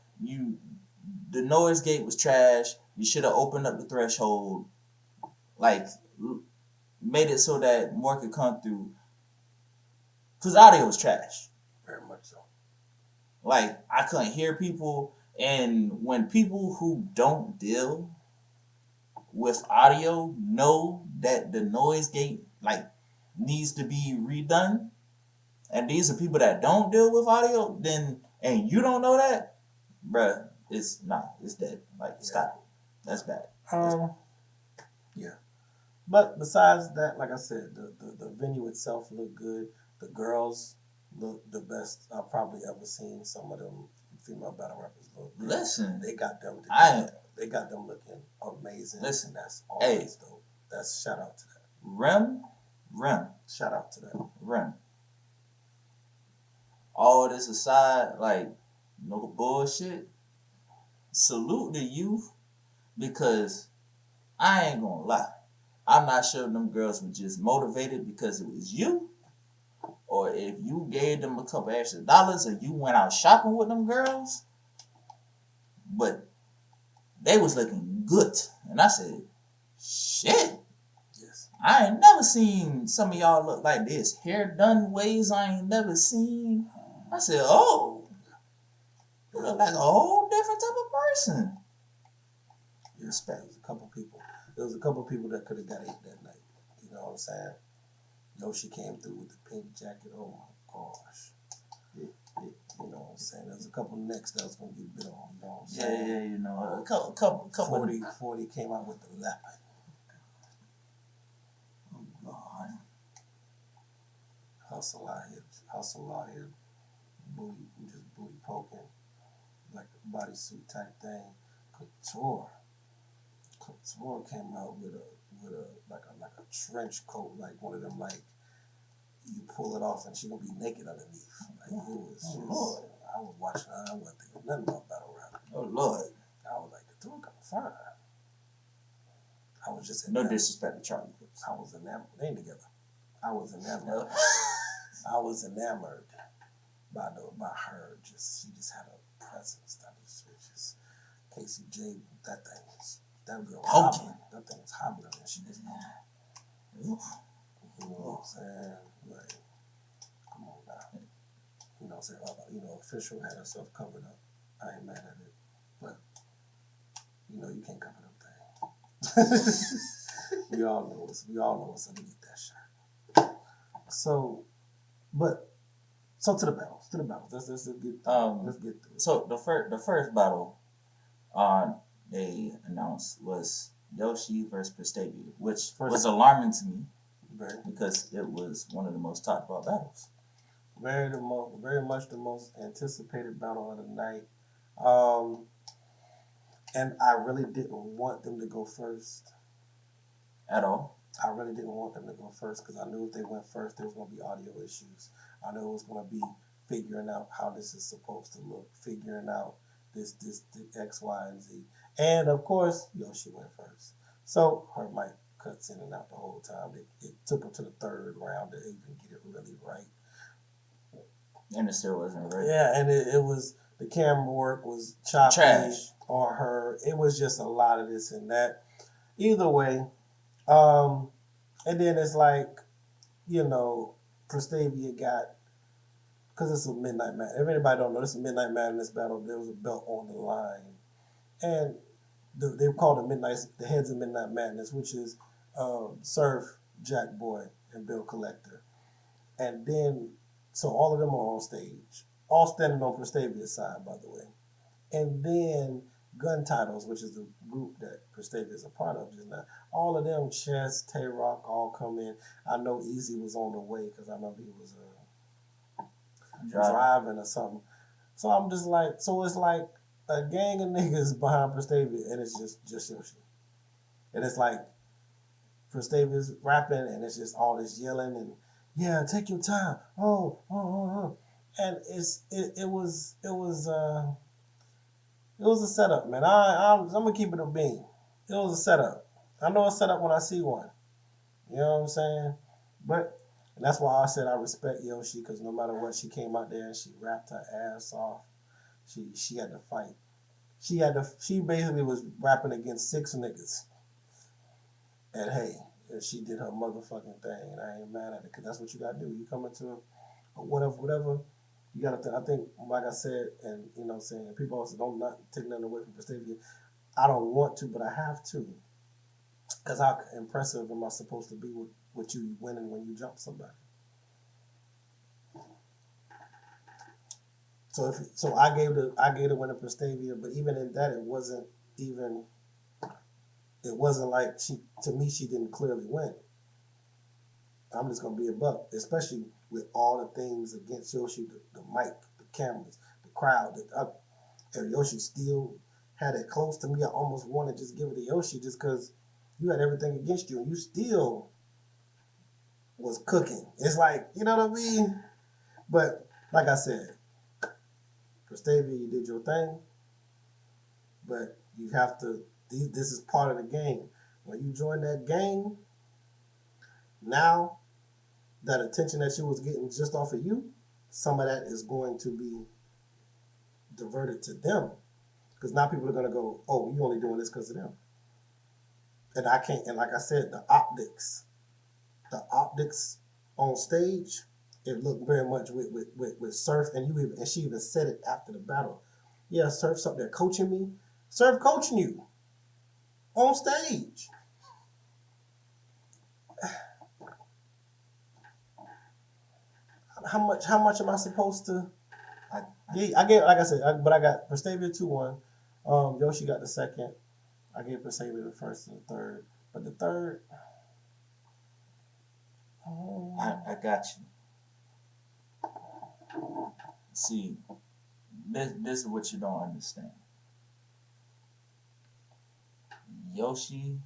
The noise gate was trash. You should have opened up the threshold. Like, made it so that more could come through. Because audio was trash. Very much so. Like, I couldn't hear people. And when people who don't deal with audio know that the noise gate, like, needs to be redone, and these are people that don't deal with audio, then, and you don't know that, bruh, it's dead. Like, stop it. That's bad. Yeah. But besides that, like I said, the venue itself looked good. The girls look the best I've probably ever seen. Some of them female battle rappers look. Listen, they got them. They got them looking amazing. Listen, that's always dope. That's shout out to that. Rem. Shout out to that. Rem. All this aside, like, no bullshit. Salute to you, because I ain't gonna lie. I'm not sure them girls were just motivated because it was you, or if you gave them a couple extra dollars or you went out shopping with them girls, but they was looking good. And I said, shit. Yes. I ain't never seen some of y'all look like this. Hair done ways I ain't never seen. I said, oh, you look like a whole different type of person. Respect. There was a couple people that could have got ate that night. You know what I'm saying? Yoshi came through with the pink jacket. Oh my gosh. You know what I'm saying? There's a couple necks that was gonna get bit on. You know what I'm saying? Yeah, you know, a couple. 40 came out with the lap. Oh God. Hustle out here, booty poking, like a bodysuit type thing. Couture came out with a trench coat, like one of them, like you pull it off and she gonna be naked underneath. Like it was just, Lord. I was watching her, I wasn't thinking nothing about battle rap. Oh Lord. I was like, Couture kind of fine. I was just no disrespect to Charlie. I was enamored. They ain't together. I was enamored. I was enamored by her. She just had a presence that was just Casey J. That girl was hobbling. That thing was hobbling, and she was. You know what I'm saying? Like, come on now. You know what I'm saying? Official had herself covered up. I ain't mad at it, but you can't cover them things. we all know what's underneath that shirt. So to the battles. Let's get through it. So the first battle they announced was Yoshi versus Prestavia, which was alarming to me because it was one of the most talked about battles. Very much the most anticipated battle of the night. And I really didn't want them to go first. At all? I really didn't want them to go first because I knew if they went first, there was going to be audio issues. I knew it was going to be figuring out how this is supposed to look, figuring out this X, Y, and Z. And, of course, Yoshi went first. So her mic cuts in and out the whole time. It took her to the third round to even get it really right. And it still wasn't right. Yeah, and it was, the camera work was choppy. Trash. On her. It was just a lot of this and that. Either way, and then it's like, Prestavia got, because it's a Midnight Madness. If anybody don't know, this is a Midnight Madness battle. There was a belt on the line. And they called it the heads of Midnight Madness, which is Surf, Jack Boy, and Bill Collector. And then, so all of them are on stage. All standing on Prestavia's side, by the way. And then Gun Titles, which is the group that Prestavia is a part of just now. All of them, Chess, Tay-Rock, all come in. I know Easy was on the way because I remember he was driving or something. So I'm just like, so it's like a gang of niggas behind Prestavia, and it's just Yoshi. And it's like Prestavia's rapping, and it's just all this yelling and yeah, take your time. Oh. And it was a setup, man. I'm gonna keep it a bean. It was a setup. I know a setup when I see one. You know what I'm saying? And that's why I said I respect Yoshi, because no matter what, she came out there and she rapped her ass off. She had to fight. She basically was rapping against 6 niggas. And hey, she did her motherfucking thing, and I ain't mad at it, because that's what you gotta do. You come into whatever. You gotta. I think, like I said, and what I'm saying, people also don't not take nothing away from Prestavia. I don't want to, but I have to, because how impressive am I supposed to be with you winning when you jump somebody? So I gave the winner Prestavia, but even in that, it wasn't like she didn't clearly win. I'm just gonna be a buck, especially with all the things against Yoshi, the mic, the cameras, the crowd. And Yoshi still had it close to me. I almost wanted to just give it to Yoshi just because you had everything against you and you still was cooking. It's like, you know what I mean? But like I said, Prestavia, you did your thing, but you have to. This is part of the game. When you join that game, now that attention that she was getting just off of you, some of that is going to be diverted to them. Because now people are going to go, oh, you only doing this because of them. And I can't, and like I said, the optics on stage, it looked very much with Surf, and she even said it after the battle. Yeah, Surf's up there coaching me. Surf coaching you on stage. How much am I supposed to? I gave, like I said, but I got Prestavia 2-1. Yoshi got the second. I gave Prestavia the first and the third, but the third. I got you. See, this is what you don't understand. Yoshi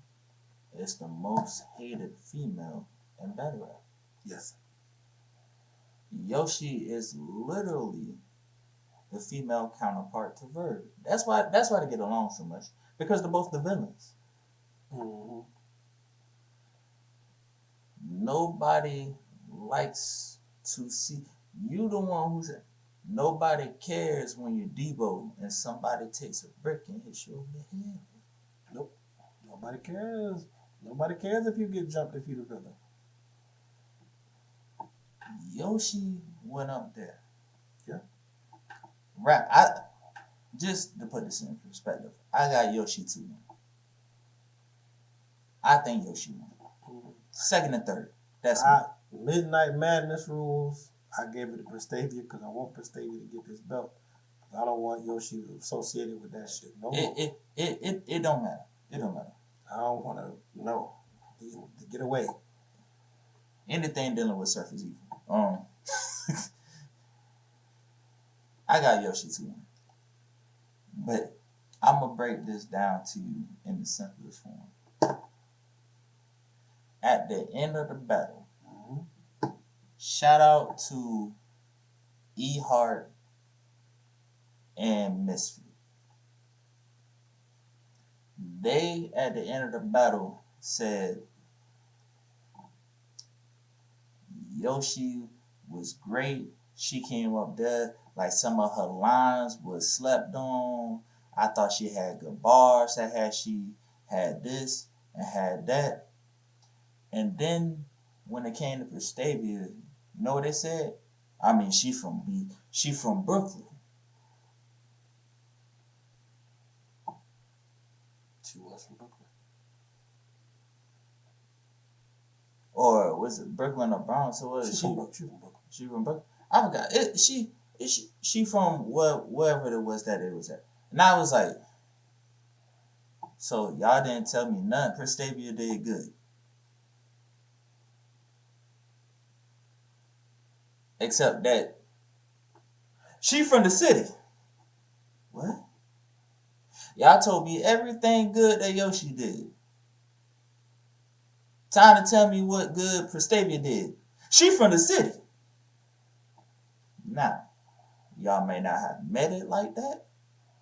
is the most hated female in battle rap. Yes. Yoshi is literally the female counterpart to Verb. That's why they get along so much, because they're both the villains. Mm-hmm. Nobody likes to see you the one who's. Nobody cares when you're Debo and somebody takes a brick and hits you over the head. Nope. Nobody cares. Nobody cares if you get jumped if you're the villain. Yoshi went up there. Yeah. Rap. Just to put this in perspective, I got Yoshi 2. I think Yoshi won. Mm-hmm. Second and third. That's Midnight Madness rules. I gave it to Prestavia because I want Prestavia to get this belt. I don't want Yoshi associated with that shit. No more. It don't matter. It don't matter. I don't want to. No. Get away. Anything dealing with Surf is evil. I got Yoshi 2. But I'm going to break this down to you in the simplest form. At the end of the battle, shout out to E Hart and Misfit. They, at the end of the battle, said Yoshi was great. She came up there, like some of her lines was slept on. I thought she had good bars. She had this and had that. And then when it came to Prestavia, you know what they said? I mean, she from Brooklyn. She was from Brooklyn. Or was it Brooklyn or Bronx? Or was she from Brooklyn. She from Brooklyn. I forgot. She from wherever it was that it was at. And I was like, so y'all didn't tell me nothing. Prestavia did good. Except that she from the city. What? Y'all told me everything good that Yoshi did. Time to tell me what good Prestavia did. She from the city. Now, y'all may not have met it like that,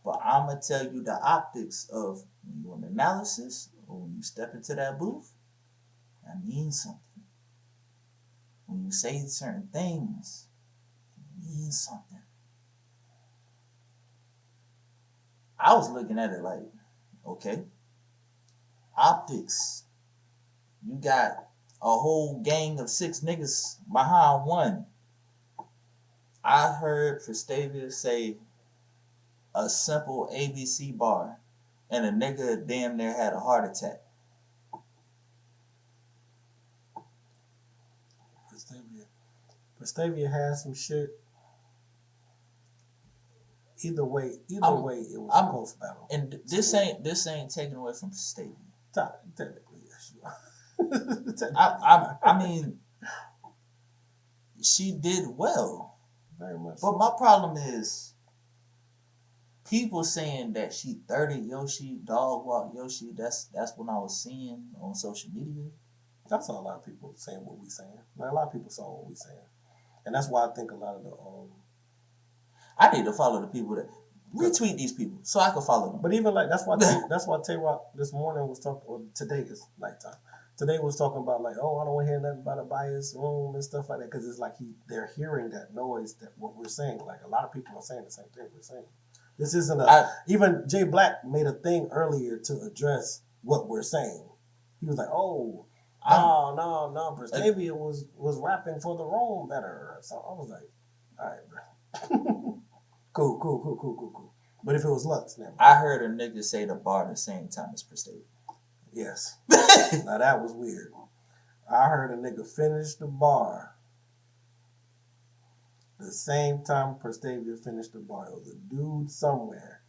but I'm going to tell you the optics of when you're an analysis or when you step into that booth, that means something. When you say certain things, it means something. I was looking at it like, okay, optics. You got a whole gang of 6 niggas behind one. I heard Prestavia say a simple ABC bar, and a nigga damn near had a heart attack. Prestavia has some shit. Either way, it was a close battle. And this ain't taken away from Stadium. Technically, yes, you are. I mean, she did well. Very much. But my problem is people saying that she 30 Yoshi, dog walk Yoshi. That's what I was seeing on social media. I saw a lot of people saying what we saying. Like, a lot of people saw what we saying, and that's why I think a lot of the I need to follow the people that retweet these people so I can follow them. But even like that's why Tay-Rock this morning was talking, or today is nighttime. Today was talking about like, oh, I don't want to hear nothing about a biased room and stuff like that, because it's like they're hearing that noise, that what we're saying. Like a lot of people are saying the same thing we're saying. This isn't even Jay Black made a thing earlier to address what we're saying. He was like, oh, no, Prestavia was rapping for the room better. So I was like, all right, bro. Cool. But if it was Lux, never. I heard a nigga say the bar the same time as Prestavia. Yes. Now that was weird. I heard a nigga finish the bar the same time Prestavia finished the bar. It was a dude somewhere,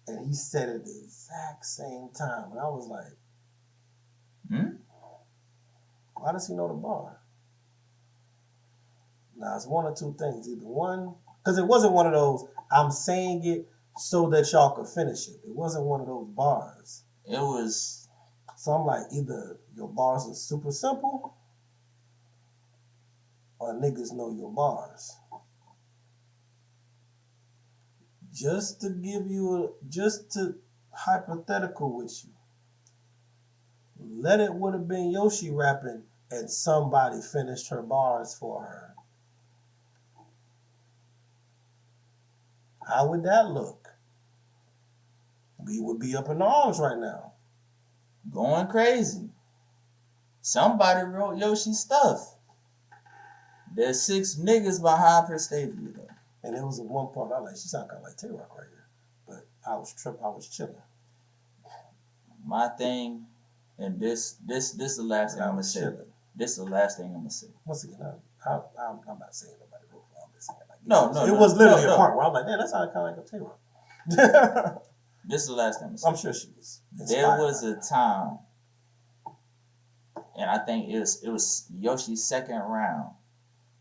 and he said it the exact same time. And I was like, why does he know the bar? Now, it's one or two things. Either one, because it wasn't one of those, I'm saying it so that y'all could finish it. It wasn't one of those bars. It was. So I'm like, either your bars are super simple or niggas know your bars. Just to hypothetical with you. Let it would have been Yoshi rapping and somebody finished her bars for her. How would that look? We would be up in arms right now. Going crazy. Somebody wrote Yoshi's stuff. There's 6 niggas behind Prestavia though. And there was one part I was like, she sounded kind of like Tay-Rock right here. But I was chilling. My thing, and this is the last thing I'm gonna say. This is the last thing I'm gonna say. Once again, I'm not saying nobody wrote for. I'm just saying like it was literally a part where I'm like, damn, that sounded kind of like a Tay-Rock. This is the last thing I'm saying. I'm sure she was. There was a time, and I think it was Yoshi's second round.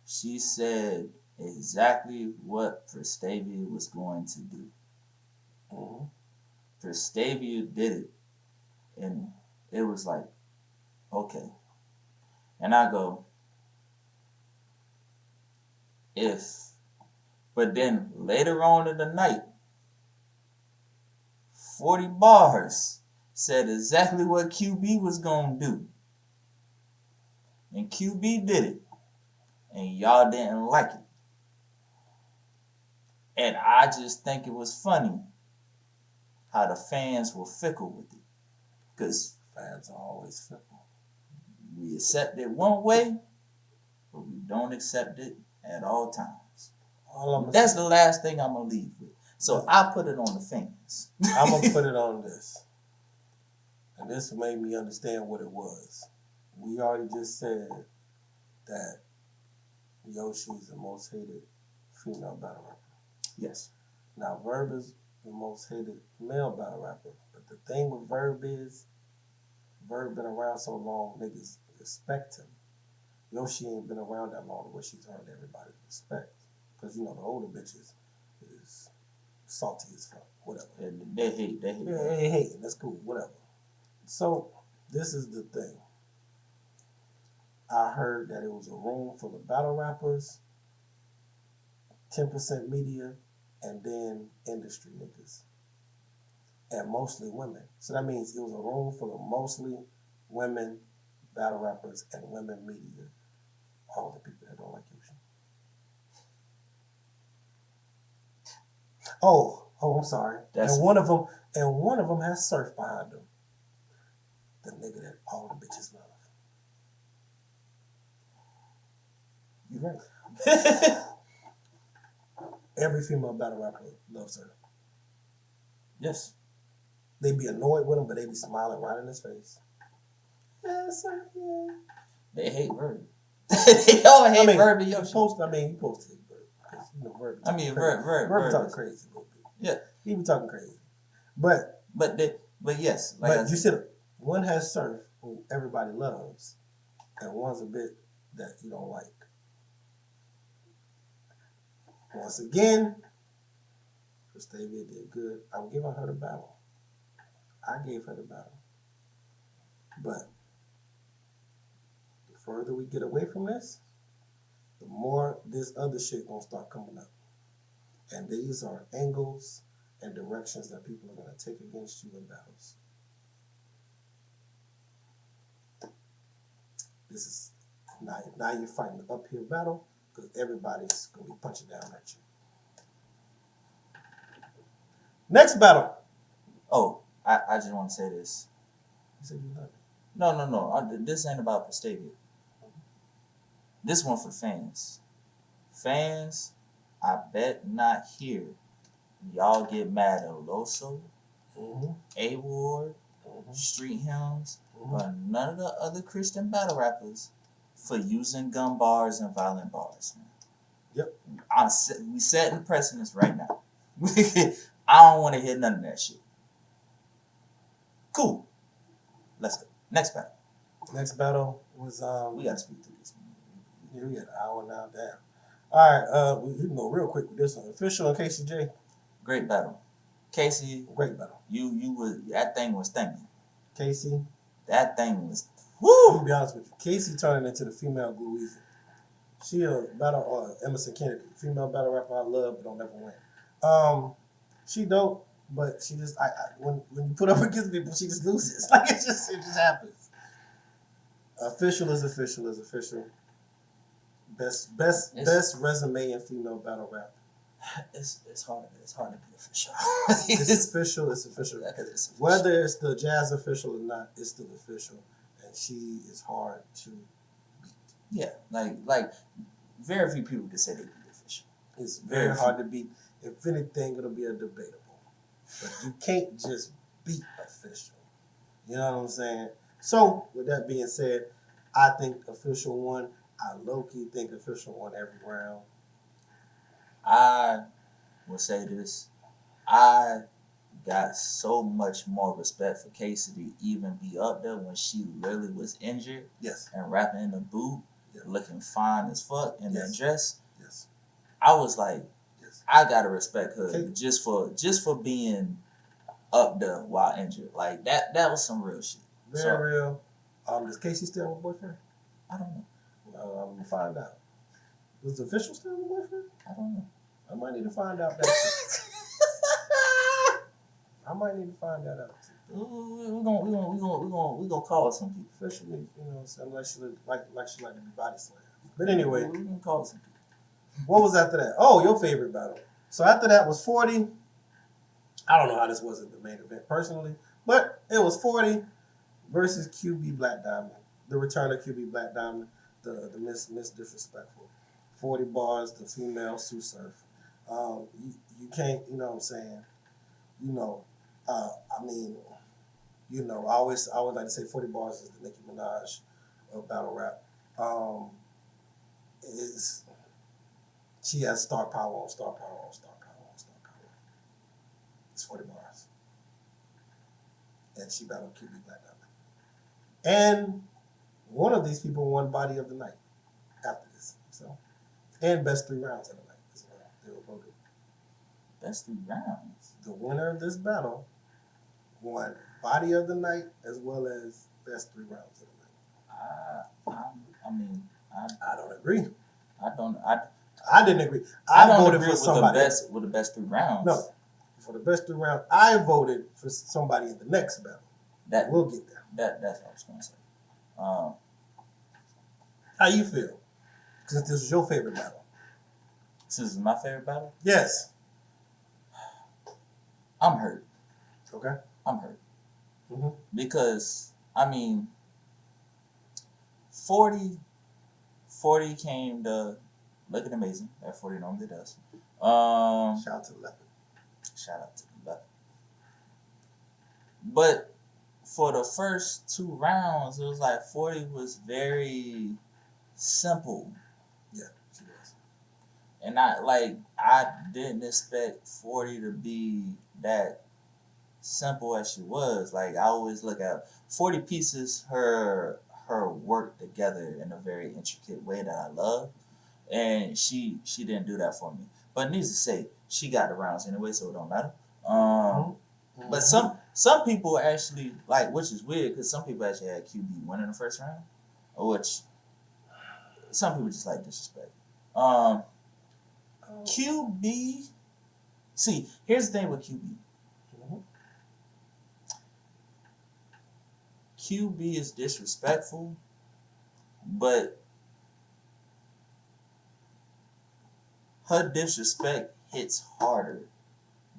She said exactly what Prestavia was going to do. Mm-hmm. Prestavia did it, and it was like, okay. And I go, but then later on in the night, 40 bars said exactly what QB was going to do. And QB did it. And y'all didn't like it. And I just think it was funny how the fans were fickle with it. Because fans are always fickle. We accept it one way, but we don't accept it at all times. That's the last thing I'm going to leave with. So I put it on the fans. I'm going to put it on this. And this made me understand what it was. We already just said that Yoshi is the most hated female battle rapper. Yes. Now, Verb is the most hated male battle rapper. But the thing with Verb is, Verb been around so long, niggas respect him. Yoshi ain't been around that long where she's earned everybody's respect. Because, the older bitches is salty as fuck, whatever. They hate. Yeah, they hate. That's cool, whatever. So, this is the thing. I heard that it was a room full of battle rappers, 10% media, and then industry niggas. And mostly women. So that means it was a room full of mostly women, battle rappers, and women media. All the people that don't like Yoshi. Oh, I'm sorry. And one of them has Surf behind him. The nigga that all the bitches love. You right. Every female battle rapper loves her. Yes. They be annoyed with him, but they be smiling right in his face. Yes, sir. They hate Verb. They all hate Verb and Yoshi. He posted hate Verb. Verb. Verb talking crazy a little bit. Yeah, he be talking crazy, but yes, but you said one has Surf, who everybody loves, and one's a bit that you don't like. Once again, Vestavia did good. I'm giving her the battle. I gave her the battle. But the further we get away from this, the more this other shit gonna start coming up. And these are angles and directions that people are gonna take against you in battles. This is now you're fighting an uphill battle because everybody's gonna be punching down at you. Next battle. Oh, I just want to say this. You said you love it. No. This ain't about Vestavia. This one for fans. Fans, I bet not here. Y'all get mad at Loso, A-Ward, Street Hymns, or none of the other Christian battle rappers for using gun bars and violent bars. Man. Yep. We setting precedence right now. I don't want to hear none of that shit. Cool. Let's go. Next battle. Next battle was we gotta speak through this. Yeah, we got an hour now. Damn. All right, we can go real quick with this one. Official and Casey J. Great battle. Casey. Great battle. You was that thing was thinking. Casey. That thing was I'm gonna be honest with you. Casey turning into the female Blue Easy. She a battle Emerson Kennedy, female battle rapper I love but don't ever win. She dope, but she just when you put up against people, she just loses. Like it just happens. Official is official. Best resume in female battle rap. It's hard to be official. It's official. It's official. Whether it's the jazz official or not, it's still official, and she is hard to beat. Yeah, like very few people can say they beat official. It's very hard to beat. If anything, it'll be a debatable. But you can't just beat official. You know what I'm saying? So, with that being said, I think official won. I low-key think official won every round. I will say this. I got so much more respect for Casey to even be up there when she literally was injured. Yes. And rapping in the boot, looking fine as fuck in that dress. Yes. I was like, I gotta respect her just for being up there while injured. Like that was some real shit. Very real. Does Casey still have a boyfriend? I don't know. I'm gonna find out. Was the official still have a boyfriend? I don't know. I might need to find out that. I might need to find that out too. We're gonna call some people. Officially, unless she like to be body slammed. But anyway, we're gonna call some people. What was after that? Oh, your favorite battle. So after that was 40. I don't know how this wasn't the main event personally, but it was 40 versus QB Black Diamond. The return of QB Black Diamond, the Miss Disrespectful. 40 bars, the female Sue Surf. You can't, you know what I'm saying? I always like to say 40 bars is the Nicki Minaj of battle rap. She has star power on star power on star power on star power. It's 40 bars. And she battled QB Black Diamond. And one of these people won Body of the Night after this. So, and best 3 rounds of the night as well. They were voted. Best 3 rounds? The winner of this battle won Body of the Night as well as best 3 rounds of the night. I don't agree. I didn't agree. I don't voted agree for somebody with the best 3 rounds. No, for the best 3 rounds, I voted for somebody in the next battle. We'll get there. That's what I was gonna say. How you feel? Because this was your favorite battle. This is my favorite battle? Yes. I'm hurt. Okay. I'm hurt. Mm-hmm. Because 40 came to looking amazing. That 40 normally does. Shout out to the Leopard. Shout out to the Leopard. But for the first 2 rounds, it was like 40 was very simple. Yeah, she was. And I didn't expect 40 to be that simple as she was. Like I always look at 40 pieces her work together in a very intricate way that I love. And she didn't do that for me. But needless to say, she got the rounds anyway, so it don't matter. But some people actually like, which is weird because some people actually had QB winning the first round, which some people just like disrespect. QB. See, here's the thing with QB. QB is disrespectful, but her disrespect hits harder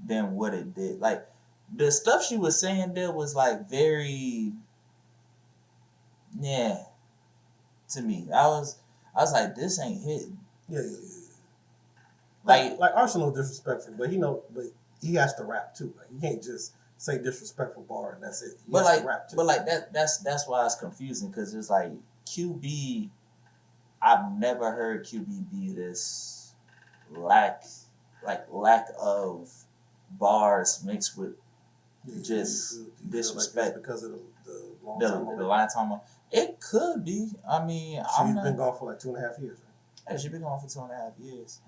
than what it did. Like the stuff she was saying there was like very, yeah, to me. I was like, this ain't hitting. Yeah. Like Arsenal disrespectful, but he has to rap too. Like he can't just say disrespectful bar and that's it. He has to rap too. But like that's why it's confusing because it's like QB. I've never heard QB be this lack of bars mixed with just disrespect like because of the long the line time. It could be. I mean, she's been gone for like 2.5 years. Right? Yeah, she's been gone for 2.5 years.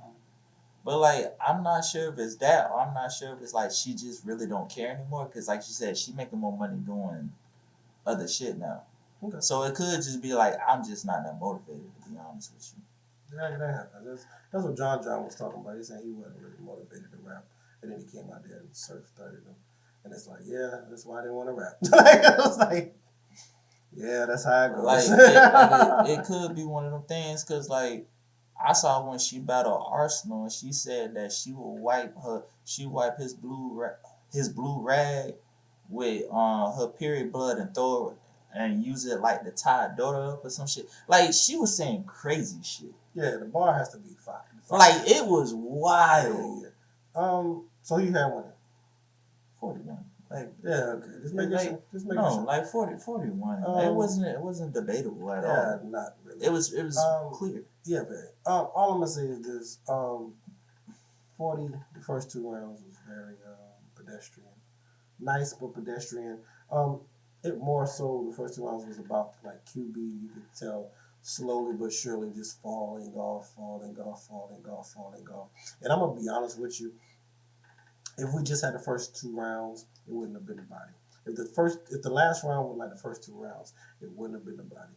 But like, I'm not sure if it's that, or I'm not sure if it's like she just really don't care anymore. Because like she said, she making more money doing other shit now. Okay. So it could just be like I'm just not that motivated, to be honest with you. Yeah, that happens. That's what John was talking about. He said he wasn't really motivated to rap, and then he came out there and Surf started him, and it's like, yeah, that's why I didn't want to rap. Like I was like, yeah, that's how it goes. Like it could be one of them things because like I saw when she battled Arsenal, and she said that she wipe his blue rag with her period blood and throw it and use it like to tie a daughter up or some shit. Like she was saying crazy shit. Yeah, the bar has to be fire. Like it was wild. Yeah. So you had one. 41. Like yeah, okay. Just make sure. Like 41. It wasn't debatable at all. Yeah, not really. It was clear. Yeah, very. All I'm gonna say is this: 40. The first 2 rounds was very pedestrian, nice but pedestrian. It more so the first 2 rounds was about like QB. You could tell slowly but surely just falling off. And I'm gonna be honest with you. If we just had the first 2 rounds, it wouldn't have been a body. If the last round was like the first 2 rounds, it wouldn't have been a body.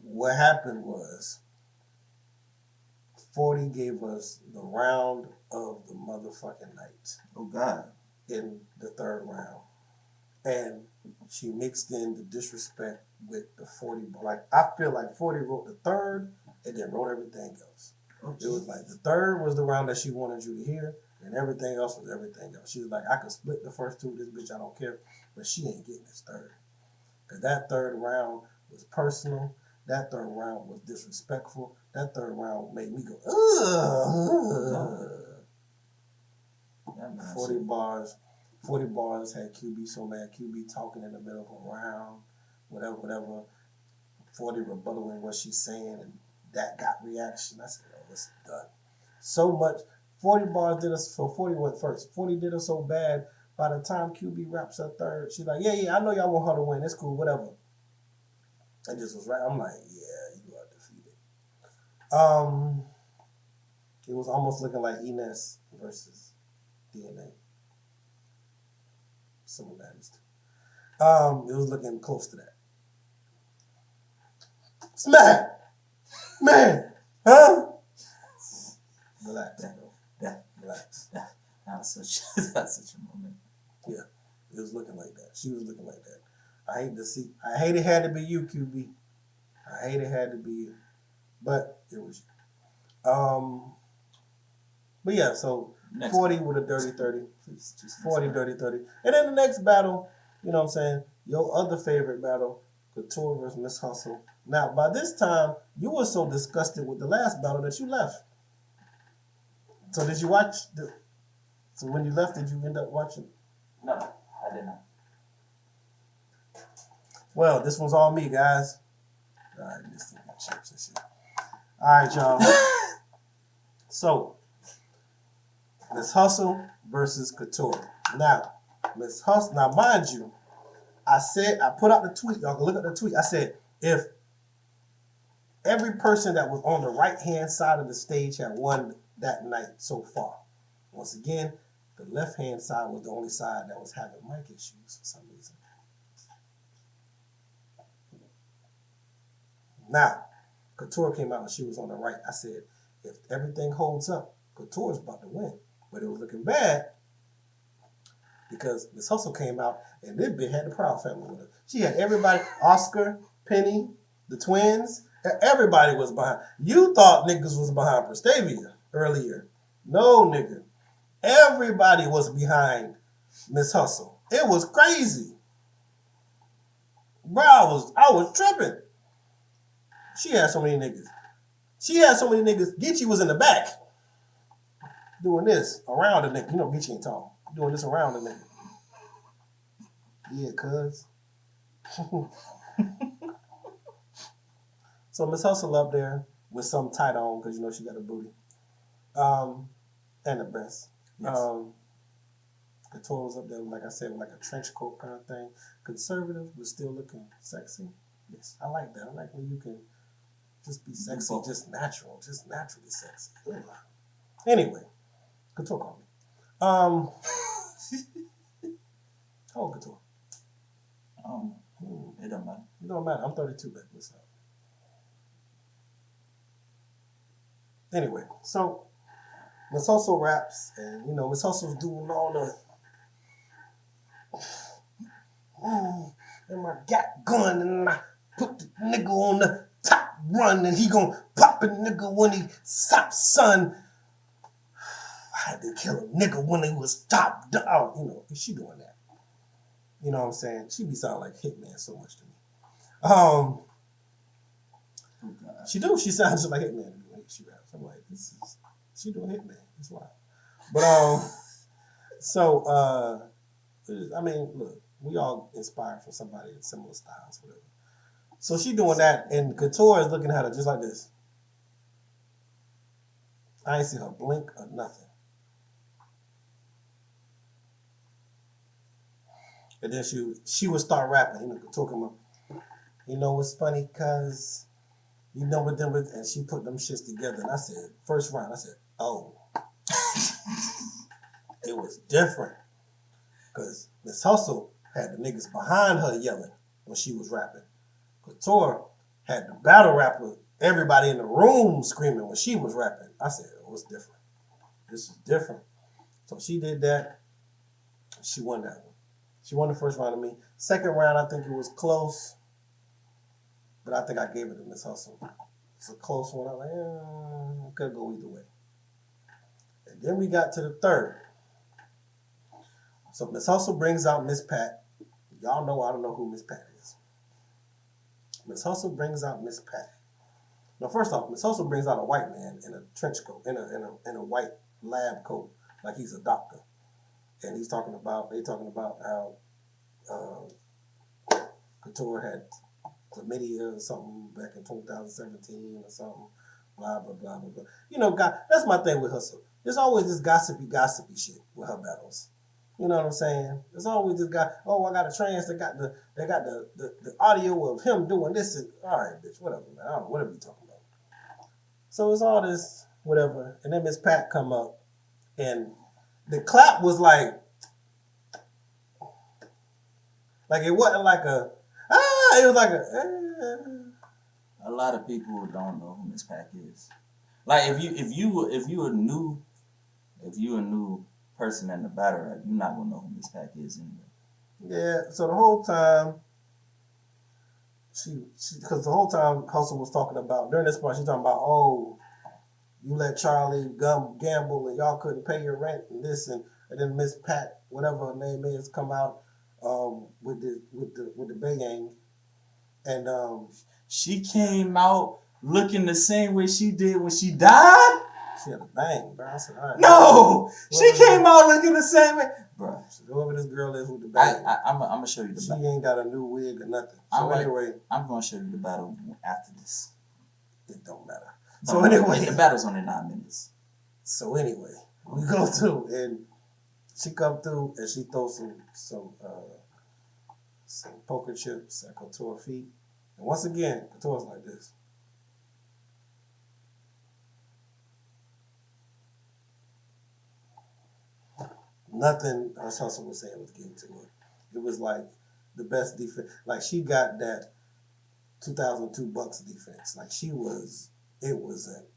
What happened was 40 gave us the round of the motherfucking night. Oh God. In the 3rd round. And she mixed in the disrespect with the 40. Like I feel like 40 wrote the 3rd and then wrote everything else. Oh, it was like the 3rd was the round that she wanted you to hear. And everything else was everything else. She was like, I could split the first 2 with this bitch, I don't care. But she ain't getting this 3rd. Because that 3rd round was personal. That 3rd round was disrespectful. That 3rd round made me go, ugh. 40 bars. 40 bars had QB so mad. QB talking in the middle of a round. Whatever. 40 rebuttaling what she's saying. And that got reaction. I said, oh, it's done. So much. 40 bars did us, so 40 went first. 40 did us so bad, by the time QB wraps her 3rd, she's like, yeah, I know y'all want her to win. It's cool, whatever. I just was right. I'm like, yeah, you are defeated. It was almost looking like Ines versus DNA. Similarities. It was looking close to that. Smack! Man! Huh? Relax, bro. Relax. That's such a moment. Yeah, it was looking like that. She was looking like that. I hate it had to be you, QB. I hate it had to be you. But it was you. But yeah, so next 40 battle. With a dirty 30. 40, dirty 30. And then the next battle, you know what I'm saying? Your other favorite battle, Couture versus Miss Hustle. Now, by this time, you were so disgusted with the last battle that you left. So did you watch so when you left, did you end up watching? No, I did not. Well, this one's all me, guys. All right, this thing got chips and shit. All right, y'all. So, Miss Hustle versus Couture. Now, Miss Hustle. Now, mind you, I put out the tweet. Y'all can look at the tweet. I said, if every person that was on the right-hand side of the stage had won that night so far. Once again, the left-hand side was the only side that was having mic issues for some reason. Now, Couture came out and she was on the right. I said, if everything holds up, Couture's about to win. But it was looking bad because Miss Hustle came out and this bitch had the Proud family with her. She had everybody, Oscar, Penny, the twins, everybody was behind. You thought niggas was behind Prestavia earlier. No, nigga. Everybody was behind Miss Hustle. It was crazy. Bro, I was tripping. She had so many niggas. Geechee was in the back doing this around the nigga. You know Geechee ain't tall. Doing this around the nigga. Yeah, cuz. So Miss Hustle up there with some tight on because you know she got a booty. And the breasts. Yes. Couture was up there, like I said, with like a trench coat kind of thing. Conservative, but still looking sexy. Yes, I like that. I like when you can just be sexy, just naturally sexy. Anyway, Couture called me. How old Couture? It don't matter. It don't matter. I'm 32, back this up. Anyway, so Miss Hustle raps, and you know Miss Hustle's doing all the and I got gun and I put the nigga on the top run and he gon' pop a nigga when he stops, son. I had to kill a nigga when he was top down. You know, she doing that. You know what I'm saying? She be sounding like Hitman so much to me. She sounds just like Hitman to me when she raps. I'm like, she doing Hitman. It's wild. But I mean, look, we all inspired from somebody in similar styles, whatever. So she doing that, and Couture is looking at her just like this. I ain't see her blink or nothing. And then she would start rapping. You know, Couture come up. You know what's funny, cuz you know what them with, and she put them shits together. And I said, first round, I said, oh. It was different. Because Miss Hustle had the niggas behind her yelling when she was rapping. Couture had the battle rapper, everybody in the room screaming when she was rapping. I said, oh, it's different. This is different. So she did that. She won that one. She won the first round of me. Second round, I think it was close. But I think I gave it to Miss Hustle. It's a close one. I'm like, it could go either way. And then we got to the third. So Miss Hustle brings out Miss Pat. Y'all know I don't know who Miss Pat is. Miss Hustle brings out Miss Pat. Now, first off, Miss Hustle brings out a white man in a trench coat, in a white lab coat, like he's a doctor. And they talking about how Couture had chlamydia or something back in 2017 or something. Blah, blah, blah, blah, blah. You know, God, that's my thing with Hustle. There's always this gossipy shit with her battles. You know what I'm saying? There's always this guy, oh, I got a trance, they got the audio of him doing this. And, all right, bitch, whatever, man. I don't know, whatever you talking about. So it's all this, whatever. And then Miss Pat come up, and the clap was like it wasn't like it was like A lot of people don't know who Miss Pat is. Like if you a new person in the battle rap, you're not gonna know who Miss Pat is anyway. Yeah. So the whole time, because the whole time Hustle was talking about during this part, she's talking about, oh, you let Charlie gamble and y'all couldn't pay your rent and this and then Miss Pat, whatever her name is, come out with the Bay Gang, and she came out looking the same way she did when she died. She had a bang, bro. I said, all right. No, she came out looking the same way, bro. Whoever this girl is with the bang, I'm gonna show you the battle. She ain't got a new wig or nothing. So anyway, I'm gonna show you the battle after this. It don't matter. So anyway, the battle's only 9 minutes. So anyway, We go through, and she come through, and she throws some poker chips at Couture feet. And once again, Couture's like this. Nothing us hustle was saying was getting to her. It was like the best defense. Like she got that 2002 Bucks defense. Like it was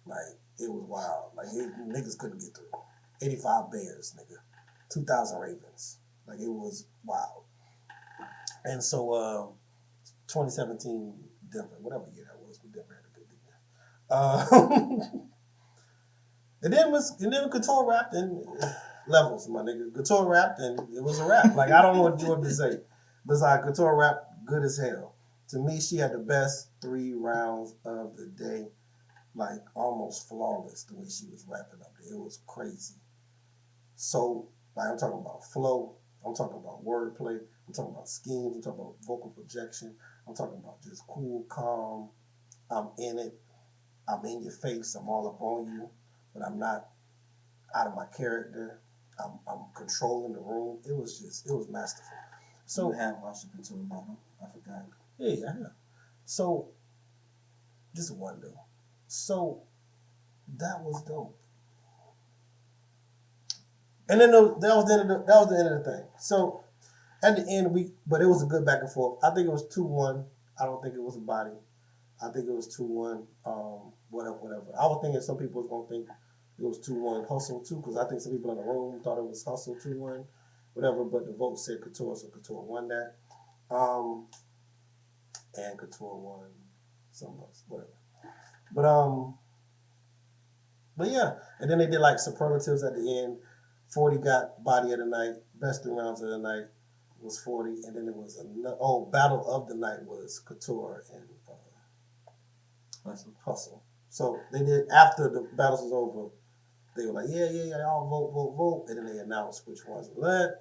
wild. Like niggas couldn't get through. 85 Bears, nigga. 2000 Ravens. Like it was wild. And so 2017 Denver, whatever year that was, Denver had a good year. And then Couture rapped and levels, my nigga. Couture rapped and it was a rap. Like I don't know what you want to say. Besides, Couture rapped good as hell. To me, she had the best 3 rounds of the day. Like almost flawless the way she was rapping up there. It was crazy. So, like I'm talking about flow, I'm talking about wordplay, I'm talking about schemes, I'm talking about vocal projection, I'm talking about just cool, calm, I'm in it, I'm in your face, I'm all up on you, but I'm not out of my character, I'm controlling the room. It was masterful. So you have watched the Couture battle? I forgot. Yeah, I have. So, just one though. So, that was dope. And then that was the end of the thing. So at the end but it was a good back and forth. I think it was 2-1. I don't think it was a body. I think it was 2-1. Whatever. I was thinking some people was gonna think it was 2-1 hustle too, because I think some people in the room thought it was hustle 2-1, whatever. But the vote said Couture, so Couture won that. And Couture won something else, whatever. But yeah, and then they did like superlatives at the end. 40 got body of the night. Best 3 rounds of the night was 40, and then it was battle of the night was Couture and Hustle. So they did after the battles was over. They were like, yeah, all vote, and then they announced which ones were led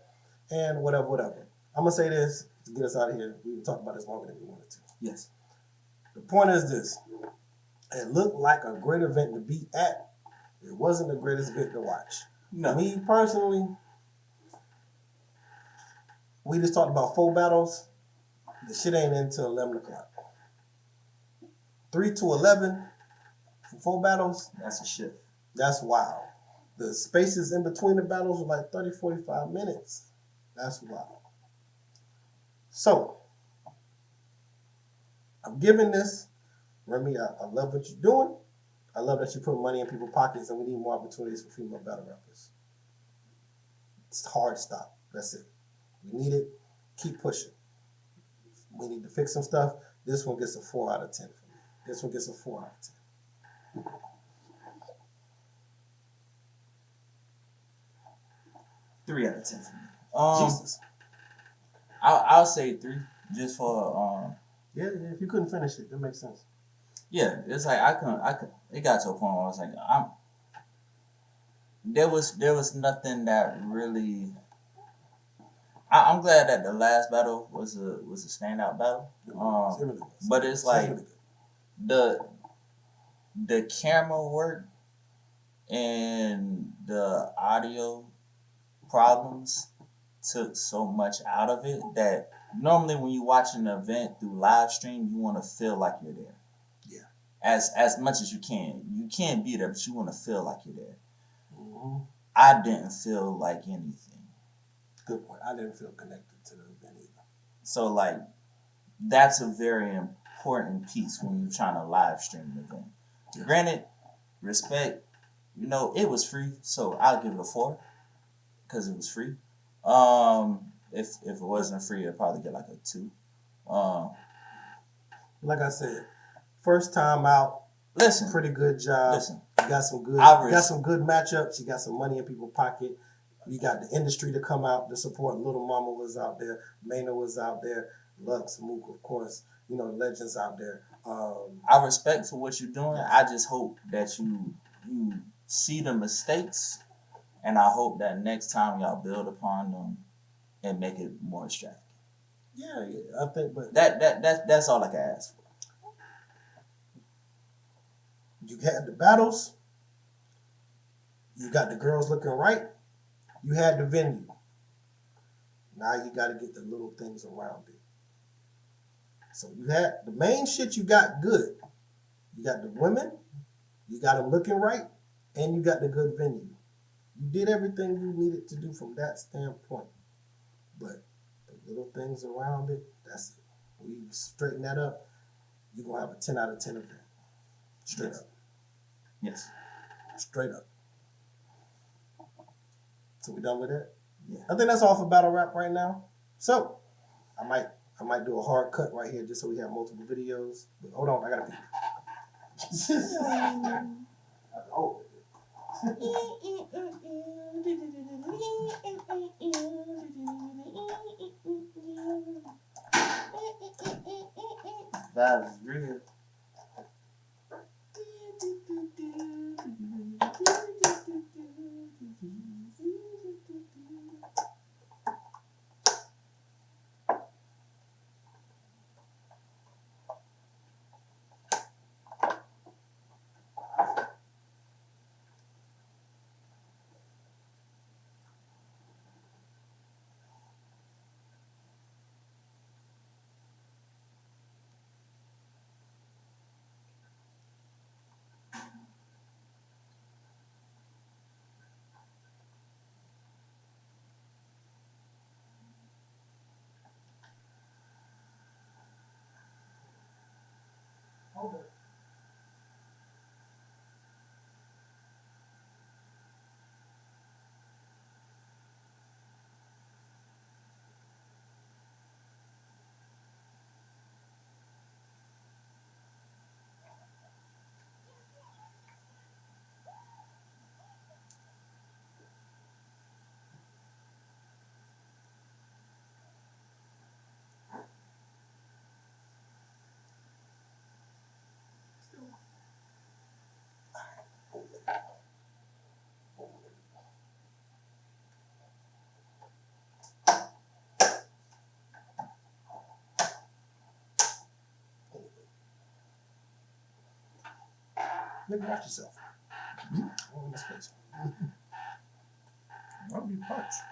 and whatever. I'm gonna say this to get us out of here. We can talk about this longer than we wanted to. Yes. The point is this: it looked like a great event to be at. It wasn't the greatest event to watch. No. Me personally, we just talked about 4 battles. The shit ain't until 11 o'clock. 3 to 11 for 4 battles. That's a shift. That's wild. The spaces in between the battles were like 30, 45 minutes. That's wild. So, I'm giving this. Remy, I love what you're doing. I love that you put money in people's pockets, and we need more opportunities for female battle rappers. It's hard stop. That's it. We need it. Keep pushing. We need to fix some stuff. This one gets a 4 out of 10 for me. This one gets a 4 out of 10. 3 out of 10 for me. Jesus. I'll say 3 just for Yeah, if you couldn't finish it, that makes sense. Yeah, it's like I could. It got to a point where I was like, there was nothing that really. I'm glad that the last battle was a standout battle. But it's like the camera work and the audio problems took so much out of it that normally when you watch an event through live stream, you want to feel like you're there. As much as you can. You can't be there, but you want to feel like you're there. Mm-hmm. I didn't feel like anything. Good point. I didn't feel connected to the event either. So, like, that's a very important piece when you're trying to live stream an event. Yeah. Granted, respect, it was free, so I'll give it a 4 because it was free. If it wasn't free, I'd probably get like a 2. Like I said, first time out. Listen, pretty good job. Listen, you got some good matchups. You got some money in people's pocket. You got the industry to come out to support. Little Mama was out there. Maynard was out there. Lux, Mook, of course. Legends out there. I respect for what you're doing. I just hope that you see the mistakes, and I hope that next time y'all build upon them and make it more extravagant. Yeah, I think, but that's all I can ask for. You had the battles. You got the girls looking right. You had the venue. Now you got to get the little things around it. So you had the main shit you got good. You got the women, you got them looking right, and you got the good venue. You did everything you needed to do from that standpoint. But the little things around it, that's it. When you straighten that up, you're going to have a 10 out of 10 event. Straight up. Yes. Straight up. So we done with that? Yeah. I think that's all for battle rap right now. So I might do a hard cut right here just so we have multiple videos. But hold on, I gotta pee. Oh. That is real. Maybe watch yourself. Oh, in this place. I'll be parched.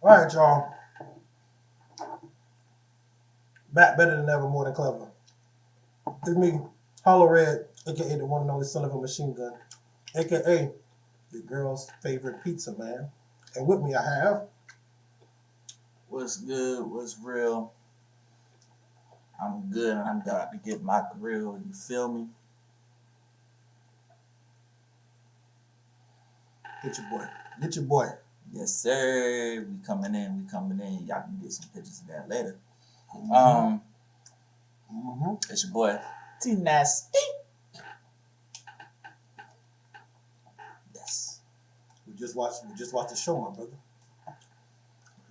All right, y'all. Back better than ever, more than clever. It's me, Hollowred, aka the one and only son of a machine gun, aka your girl's favorite pizza man. And with me, I have. What's good? What's real? I'm good and I'm about to get my grill. You feel me? Get your boy. Get your boy. Yes, sir. We coming in. We coming in. Y'all can get some pictures of that later. It's your boy T Nasty. Yes. We just watched the show, my brother.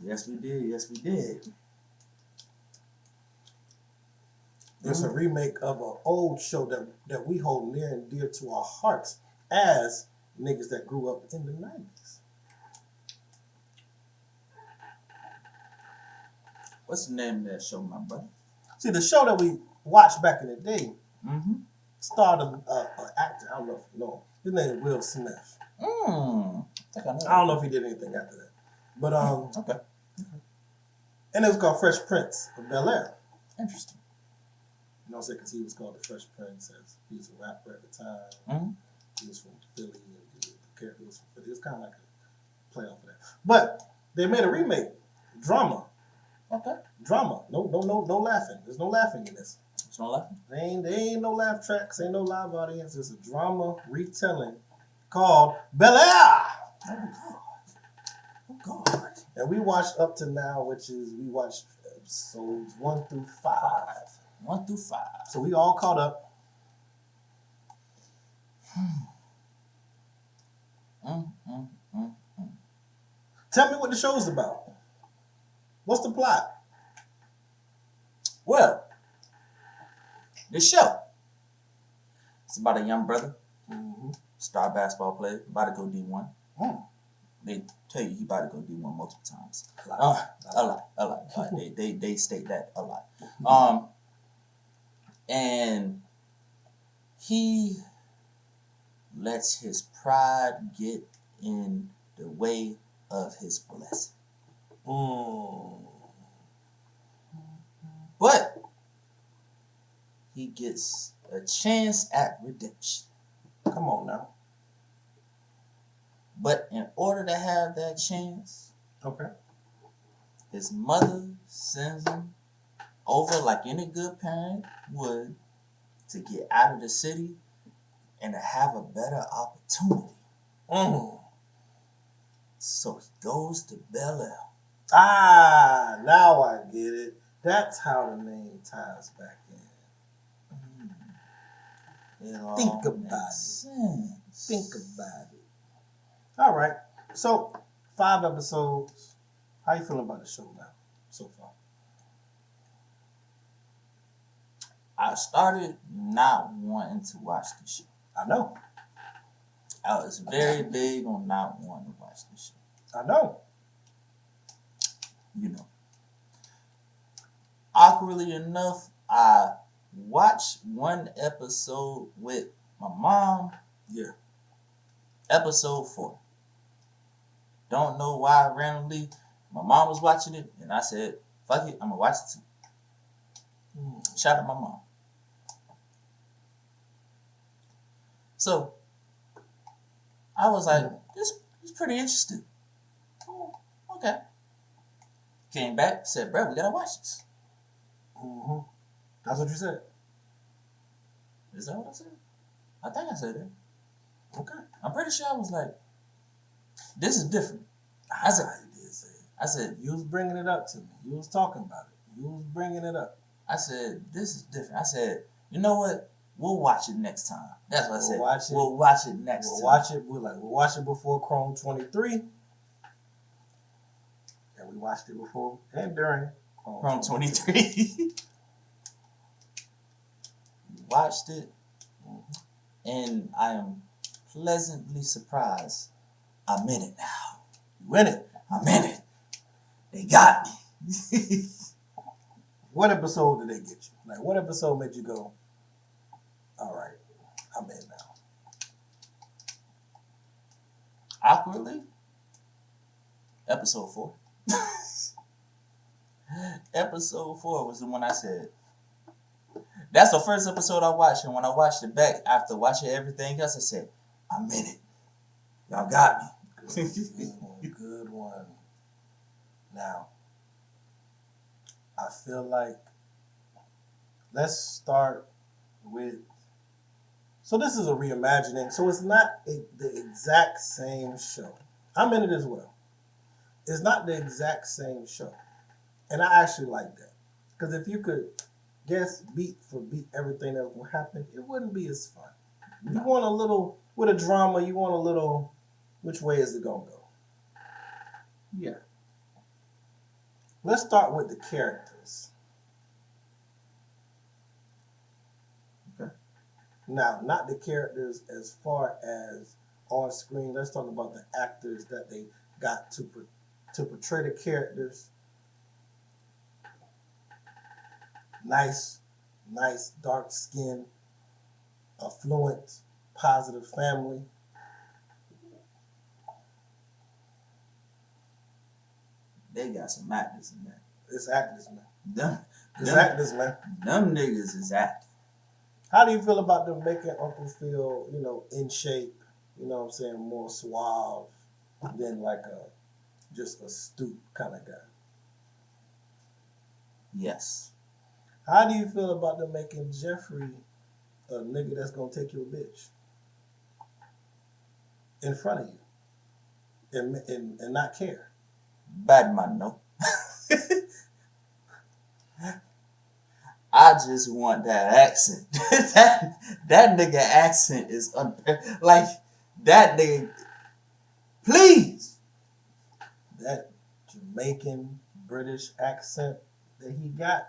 Yes, we did. Yes, we did. It's a remake of an old show that we hold near and dear to our hearts as niggas that grew up in the 90s. What's the name of that show, my brother? See, the show that we watched back in the day starred an actor. I don't know if you know him. His name is Will Smith. I don't know if he did anything after that. But okay. And it was called Fresh Prince of Bel-Air. Interesting. You know what I'm saying? Because he was called the Fresh Prince as he was a rapper at the time. He was from Philly and the character was from Philly. It was kind of like a play off of that. But they made a remake. Drama. Okay. Drama. No laughing. There's no laughing in this. There's no laughing? There ain't no laugh tracks. Ain't no live audience. It's a drama retelling called Bel-Air. Oh God. And we watched up to now, we watched episodes 1 through 5. 1 through 5. So we all caught up. Tell me what the show's about. What's the plot? Well, the show. It's about a young brother, star basketball player, about to go D1. They tell you he about to go D1 multiple times. A lot. They state that a lot. And he lets his pride get in the way of his blessing. But he gets a chance at redemption. Come on now. But in order to have that chance, Okay. his mother sends him over like any good parent would to get out of the city and to have a better opportunity. So he goes to Bel Air. Ah, now I get it. That's how the name ties back in. Think about it. Think about it. All right. So, 5 episodes. How you feeling about the show now, so far? I started not wanting to watch the show. I know. I was very big on not wanting to watch the show. I know. You know. Awkwardly enough, I watched one episode with my mom. Yeah. Episode 4. Don't know why randomly my mom was watching it, and I said, fuck it, I'm gonna watch it too. Shout out my mom. So I was like, this is pretty interesting. Oh, okay. Came back, said, bro, we gotta watch this. That's what you said. Is that what I said? I think I said that. Okay. I'm pretty sure I was like, this is different. I said, you did say it. I said, You was bringing it up to me. You was talking about it. You was bringing it up. I said, this is different. I said, you know what? We'll watch it next time. That's what I said. We'll watch it next time. We'll watch it before Chrome 23. And we watched it before and during Chrome 23. Watched it. And I am pleasantly surprised. I'm in it now. You in it. I'm in it. They got me. What episode did they get you? Like, what episode made you go, all right, I'm in now? Awkwardly, episode 4. Episode 4 was the one I said. That's the first episode I watched, and when I watched it back after watching everything else, I said, I'm in it. Y'all got me. Good one. Now, I feel like let's start with. So this is a reimagining. So it's not the exact same show. I'm in it as well. It's not the exact same show, and I actually like that because if you could guess beat for beat everything that will happen, it wouldn't be as fun. You want a little with a drama. You want a little. Which way is it gonna go? Yeah. Let's start with the characters. Okay. Now, not the characters as far as on screen. Let's talk about the actors that they got to portray the characters. Nice, dark skin, affluent, positive family. They got some actors in there. It's actors, man. Them Actors, man. Them niggas is acting. How do you feel about them making Uncle Phil, in shape, you know what I'm saying, more suave than like just a stoop kind of guy? Yes. How do you feel about them making Jeffrey a nigga that's gonna take your bitch in front of you and not care? Bad man, no. I just want that accent. that nigga accent is like that nigga. Please, that Jamaican British accent that he got.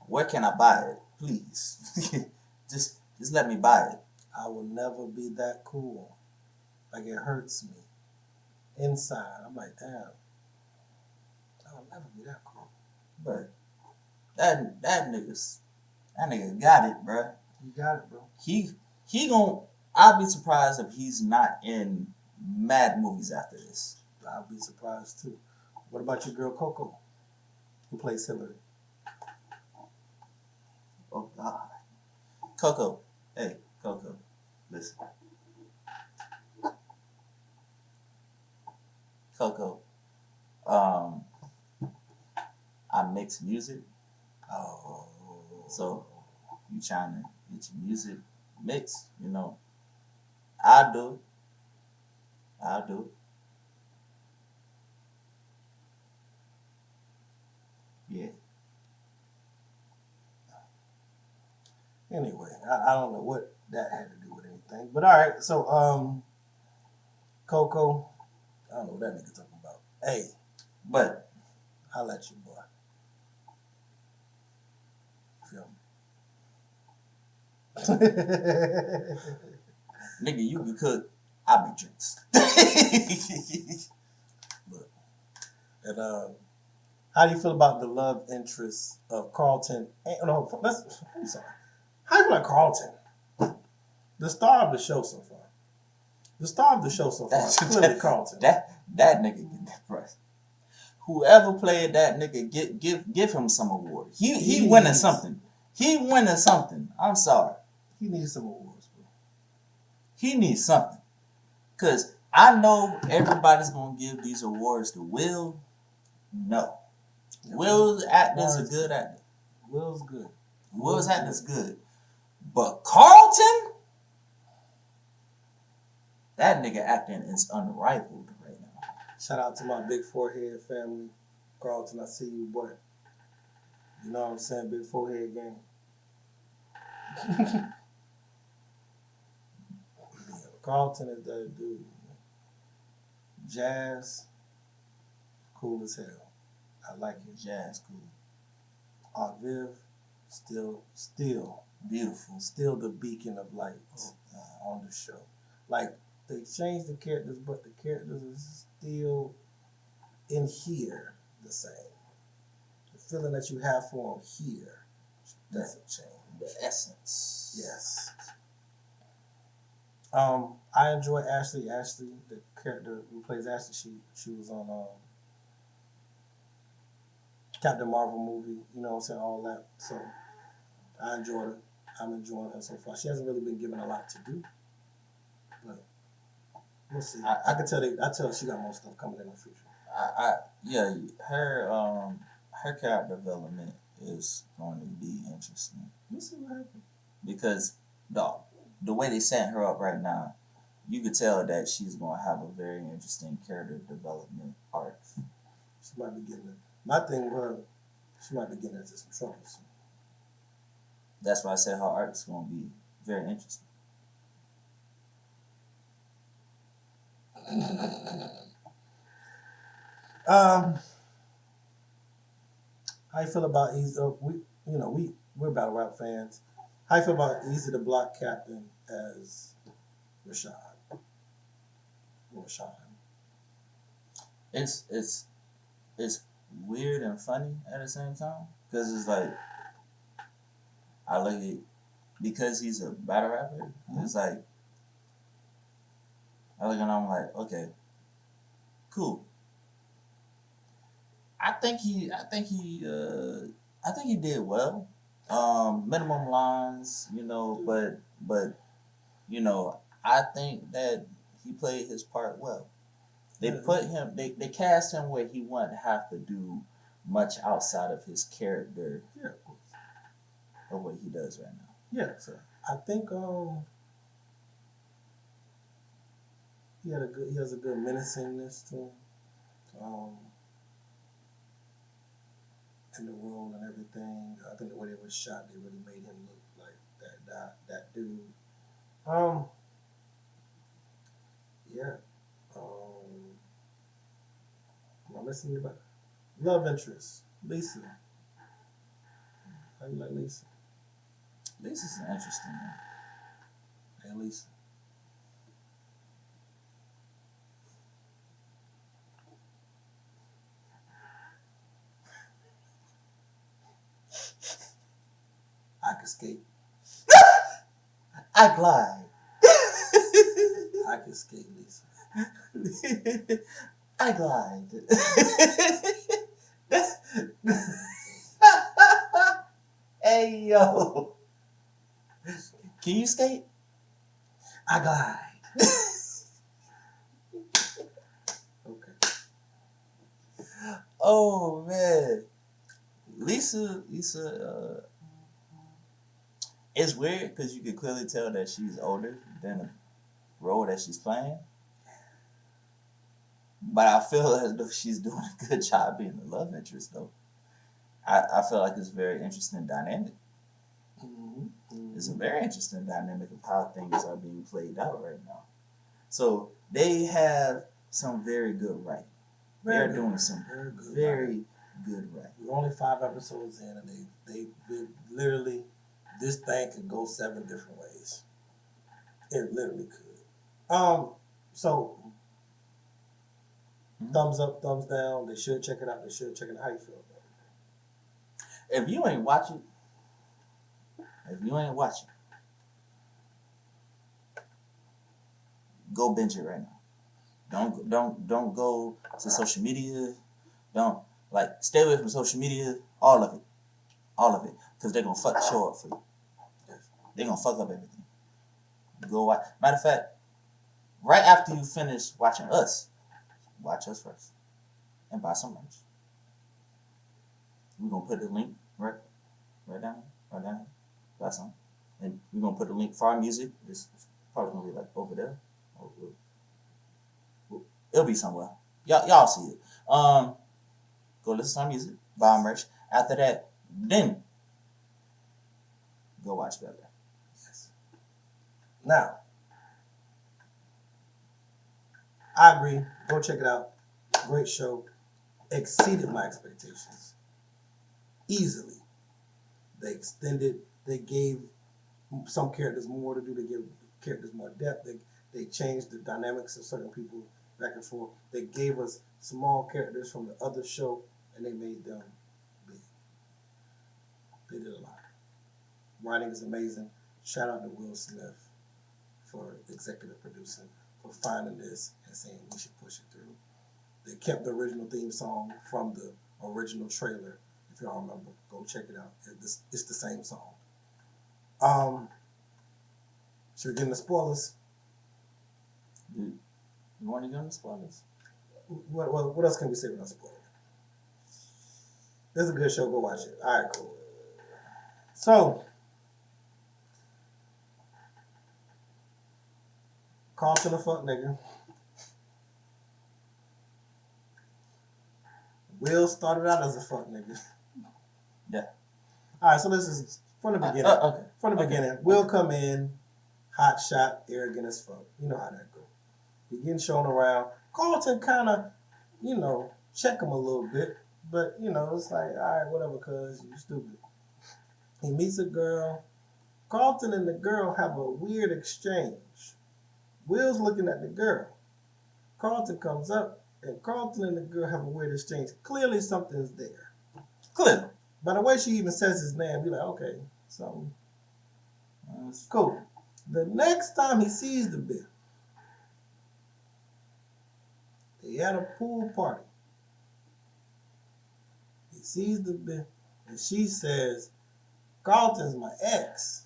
Where can I buy it? Please, just let me buy it. I will never be that cool. Like it hurts me inside. I'm like, damn. I'll never be that cool. But that nigga got it, bro. You got it, bro. He gon' I'll be surprised if he's not in mad movies after this. I'll be surprised too. What about your girl Coco, who plays Hillary? Oh God, Coco, hey Coco, listen, Coco. I mix music, Oh, so you trying to get your music mixed, you know? I'll do it. I'll do it. Yeah. anyway, I don't know what that had to do with anything, but all right. So, Coco, I don't know what that nigga talking about. Hey, But I'll let you, boy. Feel me? nigga, you can cook. I make drinks. Look, and how do you feel about the love interest of Carlton? No, I'm sorry. How do you feel like Carlton, the star of the show so far? The star of the show so far is clearly Carlton. That nigga get that price. Whoever played that nigga, give him some award. He winning something. He winning something. I'm sorry. He needs some awards, bro. He needs something. Cause I know everybody's gonna give these awards to Will. No. Yeah, Will's acting is a good actor. Will's good. Will's acting is good. But Carlton? That nigga acting is unrivaled right now. Shout out to my big forehead family. Carlton, I see you, boy. You know what I'm saying? Big forehead gang. Yeah, Carlton is that dude. Jazz, cool as hell. I like it. Jazz cool. Viv, still Beautiful. still the beacon of light on the show. Like, they changed the characters, but the characters is still in here the same. The feeling that you have for them here doesn't change. The essence. Yes. I enjoy Ashley. Ashley, the character who plays Ashley, she was on Captain Marvel movie, you know what I'm saying, all that. So I enjoyed her. I'm enjoying her so far. She hasn't really been given a lot to do, but we'll see. I can tell I tell she got more stuff coming in the future. Yeah, her character development is going to be interesting. We'll see what happens. Because the way they set her up right now, you could tell that she's going to have a very interesting character development arc. She might be getting it. My thing with her, she might be getting into some trouble soon. That's why I said her arc is going to be very interesting. How you feel about Easy? We're battle rap fans. How you feel about Easy the Block Captain as Rashad? It's weird and funny at the same time because it's like I look at because he's a battle rapper. Mm-hmm. It's like I look and I'm like, okay, cool. I think he did well. Minimum lines, but I think that he played his part well. They put him, they cast him where he wouldn't have to do much outside of his character of what he does right now. Yeah, so I think he has a good menacingness to him. In the role and everything. I think the way they were shot, they really made him look like that dude. Yeah. Am I missing anybody? Love interest. Lisa. How you like Lisa? Lisa's interesting, man. Hey, Lisa. can skate. I glide. I can skate, Lisa. I glide. Hey, yo. Can you skate? I glide. Okay. Oh, man. Lisa, it's weird because you can clearly tell that she's older than the role that she's playing. But I feel as though she's doing a good job being the love interest, though. I feel like it's a very interesting dynamic. It's a very interesting dynamic of how things are being played out right now. So they have some very good writing. They're doing some very good writing. We're only 5 episodes in, and they literally, this thing could go 7 different ways. It literally could. So thumbs up, thumbs down. They should check it out. How you feel about it? If you ain't watching, go binge it right now. Don't go to social media. Don't stay away from social media. All of it, because they're gonna fuck the show up for you. They're gonna fuck up everything. Go watch. Matter of fact, right after you finish watching us, watch us first and buy some merch. We're gonna put the link right down here. Buy some, and we're gonna put the link for our music. It's probably gonna be over there. It'll be somewhere. Y'all see it. Go listen to our music, buy our merch. After that, then go watch Bel Air. Yes. Now, I agree. Go check it out. Great show. Exceeded my expectations. Easily. They gave some characters more to do. They gave characters more depth. They changed the dynamics of certain people back and forth. They gave us small characters from the other show, and they made them big. They did a lot. Writing is amazing. Shout out to Will Smith for executive producing, for finding this and saying we should push it through. They kept the original theme song from the original trailer. If y'all remember, go check it out. It's the same song. Should we get into spoilers? You want to go into spoilers? What else can we say without spoilers? It's a good show. Go watch it. All right, cool. So, Carlton a fuck nigga. Will started out as a fuck nigga. Yeah. All right, so this is from the beginning. Okay. From the beginning, Will come in, hot shot, arrogant as fuck. You know how that go. He getting shown around. Carlton kind of, check him a little bit, but it's like, all right, whatever, cuz you stupid. He meets a girl. Carlton and the girl have a weird exchange. Will's looking at the girl. Carlton comes up, and Carlton and the girl have a weird exchange. Clearly something's there. Clearly. By the way she even says his name, you're like, okay, something. Cool. The next time he sees the bitch, they had a pool party. He sees the bitch, and she says, Carlton's my ex.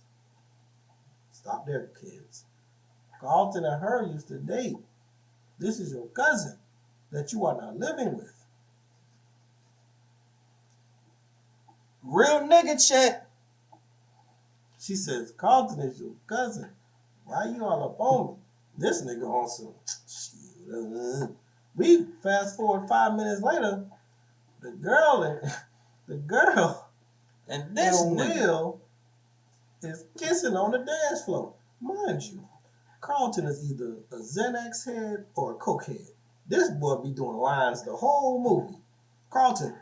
Stop there, kids. Carlton and her used to date. This is your cousin that you are now living with. Real nigga check. She says, Carlton is your cousin. Why you all up on me? This nigga on some shit. We fast forward 5 minutes later, the girl And this and nigga. Will is kissing on the dance floor. Mind you, Carlton is either a Xanax head or a coke head. This boy be doing lines the whole movie. Carlton.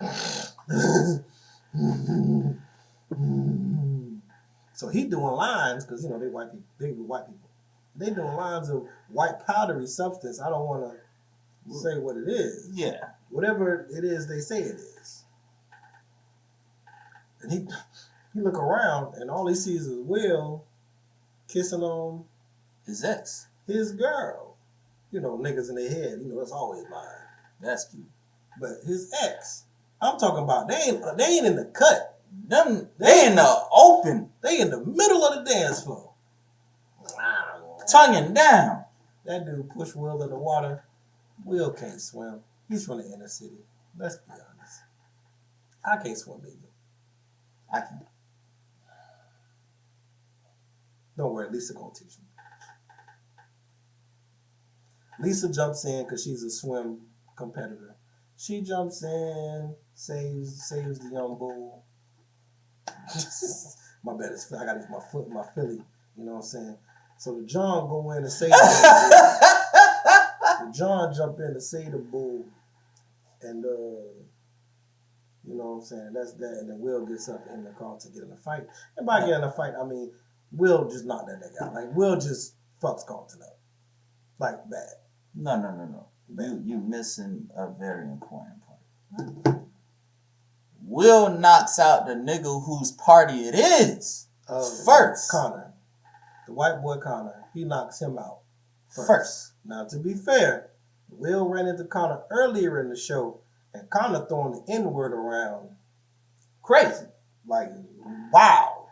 So he doing lines because they white people. They be white people. They doing lines of white powdery substance. I don't want to say what it is. Yeah. Whatever it is, they say it is. And he look around and all he sees is Will kissing on his ex. His girl. You know, niggas in their head, you know, that's always lying. That's cute. But his ex, I'm talking about, they ain't in the cut. They in the open. They in the middle of the dance floor. Tonguing down. That dude pushed Will in the water. Will can't swim. He's from the inner city. Let's be honest. I can't swim either. I can. Don't worry, Lisa gonna teach me. Lisa jumps in because she's a swim competitor. She jumps in, saves the young bull. My bad, I gotta use my foot, my Philly. You know what I'm saying? So the John go in and save the bull. The John jump in to save the bull, and you know what I'm saying? That's that. And then Will gets up in the car to get in a fight. And by getting in a fight, I mean Will just knocked that nigga out. Like Will just fucks Carlton up, like bad. No. You missing a very important part. Will knocks out the nigga whose party it is first. Connor. The white boy Connor. He knocks him out first. Now, to be fair, Will ran into Connor earlier in the show, and Connor throwing the N-word around. Crazy. Like, wild.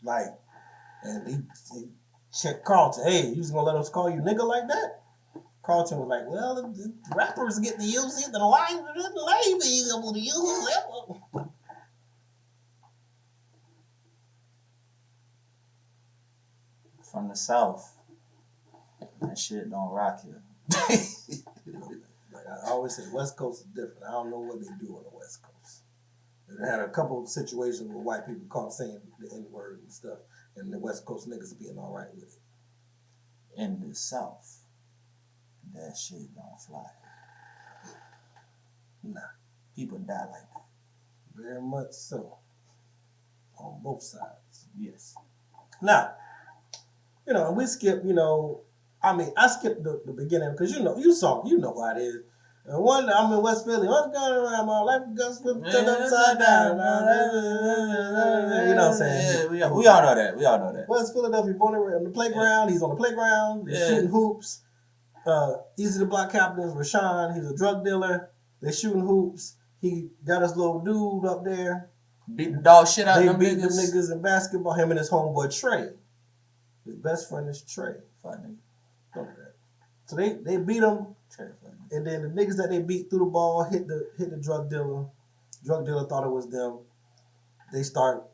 Like, and he checked Carlton. Hey, you just gonna let us call you nigga like that? Carlton was like, well, the rappers get to use it, the label be able to use it. From the South, that shit don't rock here. Like I always say, West Coast is different. I don't know what they do on the West Coast. They had a couple of situations where white people caught saying the N-word and stuff, and the West Coast niggas being all right with it. In the South, that shit don't fly. Nah. People die like that. Very much so. On both sides. Yes. Now, you know, we skip, you know, I mean, I skipped the beginning because you know how it is. And one day I'm in West Philly, what's going around my life? Just turned upside down. You know what I'm saying? Yeah, we all know that. West Philadelphia, born on the playground. He's on the playground. They're shooting hoops. Easy to Block Captain is Rashawn. He's a drug dealer. They're shooting hoops. He got his little dude up there. Beat the dog shit out of them They beat them niggas in basketball. Him and his homeboy Trey. His best friend is Trey. Funny. Don't do that. So they beat him. Trey funny. And then the niggas that they beat through the ball hit the drug dealer. Drug dealer thought it was them. They start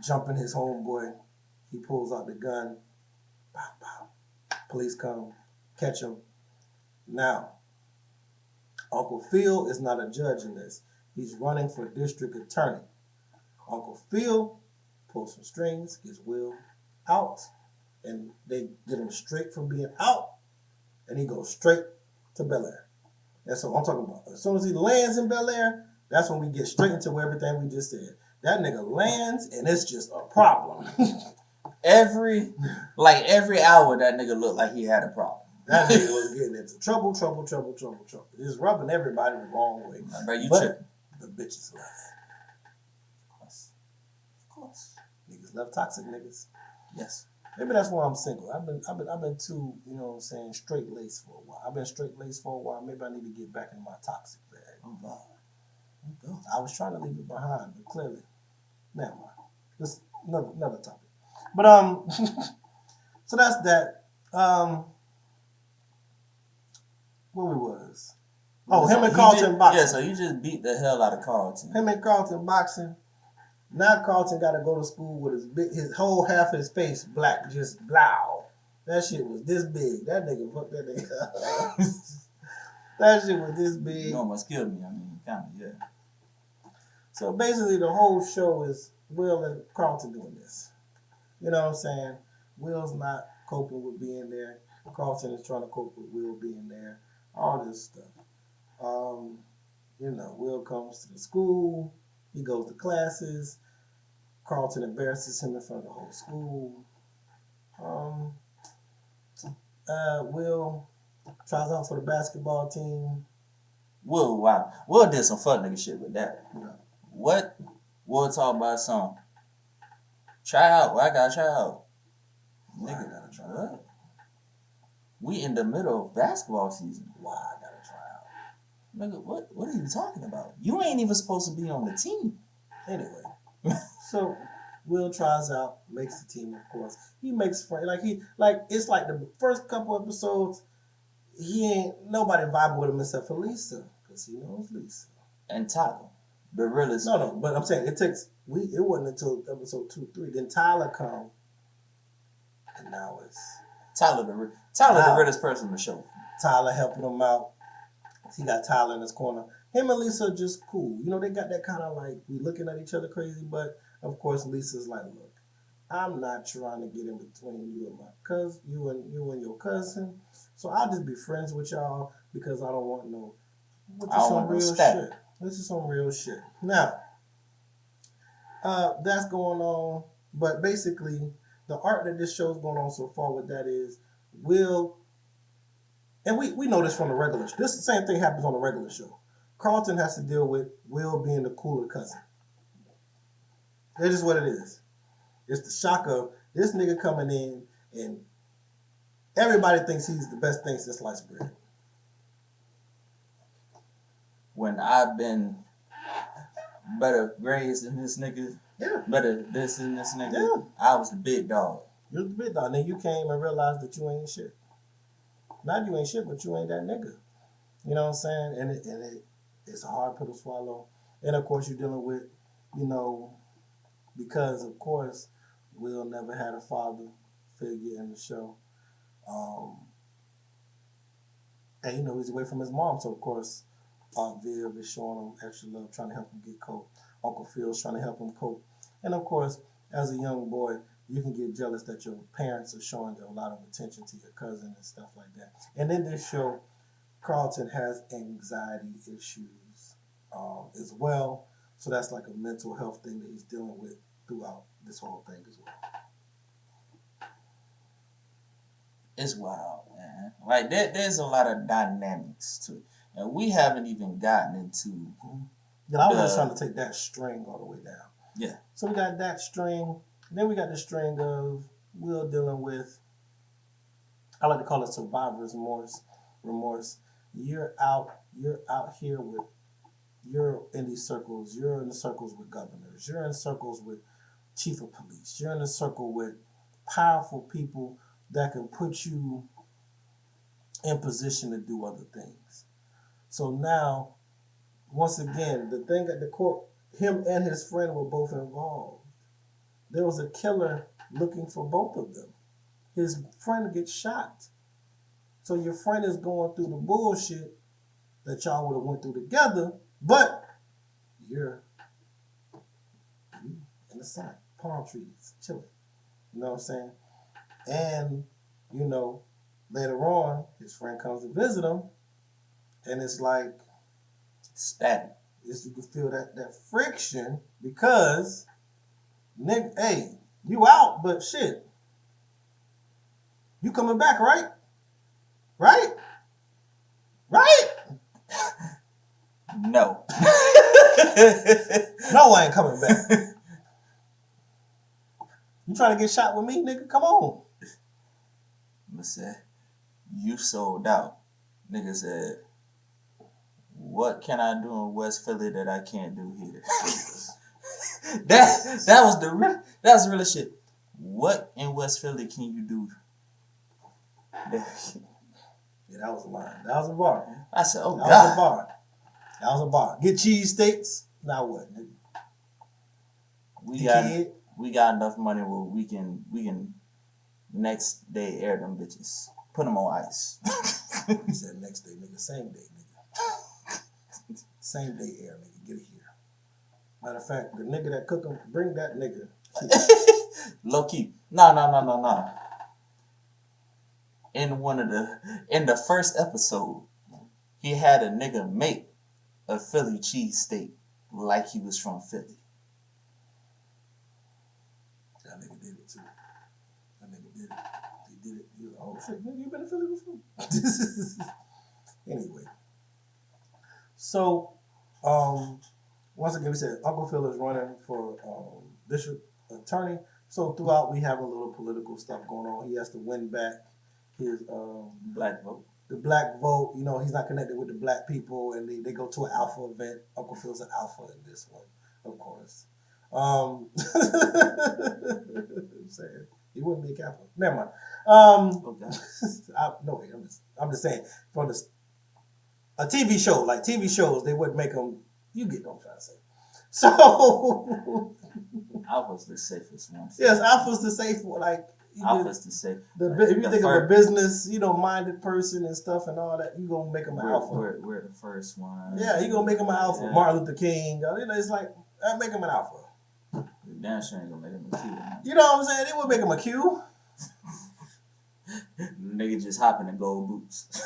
jumping his homeboy. He pulls out the gun. Pow, pow. Police come, catch him. Now, Uncle Phil is not a judge in this. He's running for district attorney. Uncle Phil pulls some strings, gets Will out, and they get him straight from being out, and he goes straight to Bel Air. That's what I'm talking about. As soon as he lands in Bel Air, that's when we get straight into everything we just said. That nigga lands, and it's just a problem. Every hour, that nigga looked like he had a problem. That nigga was getting into trouble. Just rubbing everybody the wrong way. Bro, you but tripping. The bitches left. Of course. Niggas love toxic niggas. Yes. Maybe that's why I'm single. I've been too, you know what I'm saying, straight laced for a while. I've been straight laced for a while. Maybe I need to get back in my toxic bag. Oh God. I was trying to leave it behind, but clearly, never mind. Just another topic. But so that's that. Where we was? Oh, him and Carlton boxing. Yeah, so you just beat the hell out of Carlton. Him and Carlton boxing. Now Carlton got to go to school with his whole half of his face black, just blow. That shit was this big. That nigga fucked that nigga up. That shit was this big. You almost killed me. I mean, kind of, yeah. So basically, the whole show is Will and Carlton doing this. You know what I'm saying? Will's not coping with being there. Carlton is trying to cope with Will being there. All this stuff. You know, Will comes to the school. He goes to classes. Carlton embarrasses him in front of the whole school. Will tries out for the basketball team. We'll did some fuck nigga shit with that. Yeah. What? We'll talk about some. Try out. Well, I gotta try out. Why Nigga, I gotta try what? out? We in the middle of basketball season. Why I gotta try out? Nigga, what are you talking about? You ain't even supposed to be on the team. Anyway, so Will tries out, makes the team. Of course, he makes friends. It's like the first couple episodes. He ain't nobody vibing with him except for Lisa, because he knows Lisa And Tyler, the realest. No, but I'm saying it wasn't until episode 2, 3. Then Tyler come, and now it's Tyler, the realest person in the show. Tyler helping him out. He got Tyler in his corner. Him and Lisa are just cool. You know, they got that kind of like, we looking at each other crazy, but of course Lisa's like, look, I'm not trying to get in between you and my cousin, you and your cousin. So I'll just be friends with y'all because I don't want no. Which is some real shit. This is some real shit. Now, that's going on, but basically the art that this show's going on so far with that is Will, and we know this from the regular show. This the same thing happens on the regular show. Carlton has to deal with Will being the cooler cousin. That's just what it is. It's the shock of this nigga coming in and everybody thinks he's the best thing since sliced bread. When I've been better grades than this nigga, better this than this nigga, I was the big dog. You're the big dog. And then you came and realized that you ain't shit. Not you ain't shit, but you ain't that nigga. You know what I'm saying? And it's a hard pill to swallow. And of course you're dealing with, because of course Will never had a father figure in the show. And he's away from his mom, so of course Aunt Viv is showing him extra love, trying to help him get cope. Uncle Phil's trying to help him cope. And of course, as a young boy, you can get jealous that your parents are showing a lot of attention to your cousin and stuff like that. And in this show, Carlton has anxiety issues as well. So that's like a mental health thing that he's dealing with throughout this whole thing as well. It's wild, man. Like there's a lot of dynamics to it. And we haven't even gotten into. Yeah, I was just trying to take that string all the way down. Yeah. So we got that string. Then we got the string of Will dealing with, I like to call it survivor's remorse. You're out here you're in these circles. You're in the circles with governors. You're in circles with chief of police. You're in a circle with powerful people that can put you in position to do other things. So now, once again, the thing at the court, him and his friend were both involved. There was a killer looking for both of them. His friend gets shot. So your friend is going through the bullshit that y'all would have went through together, but you're in the sun, palm trees, chilling. You know what I'm saying? And, later on, his friend comes to visit him, and it's like static. You can feel that friction because, nigga, hey, you out, but shit, you coming back, right? Right? Right? No. No, I ain't coming back. You trying to get shot with me, nigga? Come on. Listen, you sold out. Nigga said, what can I do in West Philly that I can't do here? that was the real shit. What in West Philly can you do? Yeah, that was a line. That was a bar. I said, oh, that God. That was a bar. Get cheese steaks. Now what, nigga? We got enough money where we can next day air them bitches. Put them on ice. He said next day, nigga. Same day, nigga. Same day air, nigga. Get it here. Matter of fact, the nigga that cook them, bring that nigga. Low key. No. In the first episode, he had a nigga make a Philly cheesesteak like he was from Philly. That nigga did it too. That nigga did it. He did it. He was like, oh shit, nigga, you been to Philly before? Anyway. So, once again, we said Uncle Phil is running for district attorney. So throughout, we have a little political stuff going on. He has to win back his black vote. The black vote. You know, he's not connected with the black people, and they go to an alpha event. Uncle Phil's an alpha in this one, of course. I'm saying he wouldn't be a Catholic. Never mind. Okay. I'm just saying for a TV show, like TV shows, they would make them. You get what I'm trying to say. So Alpha's the safest one. Yes, Alpha's the safe one. Like Alpha's the safe. If you think of a business, minded person and stuff and all that, you gonna make them an alpha. We're the first one. Yeah, you gonna make them an alpha. Yeah. Martin Luther King. It's like make them an alpha. Damn sure ain't gonna make him a Q. You know what I'm saying? They would make him a Q. Nigga just hopping in gold boots.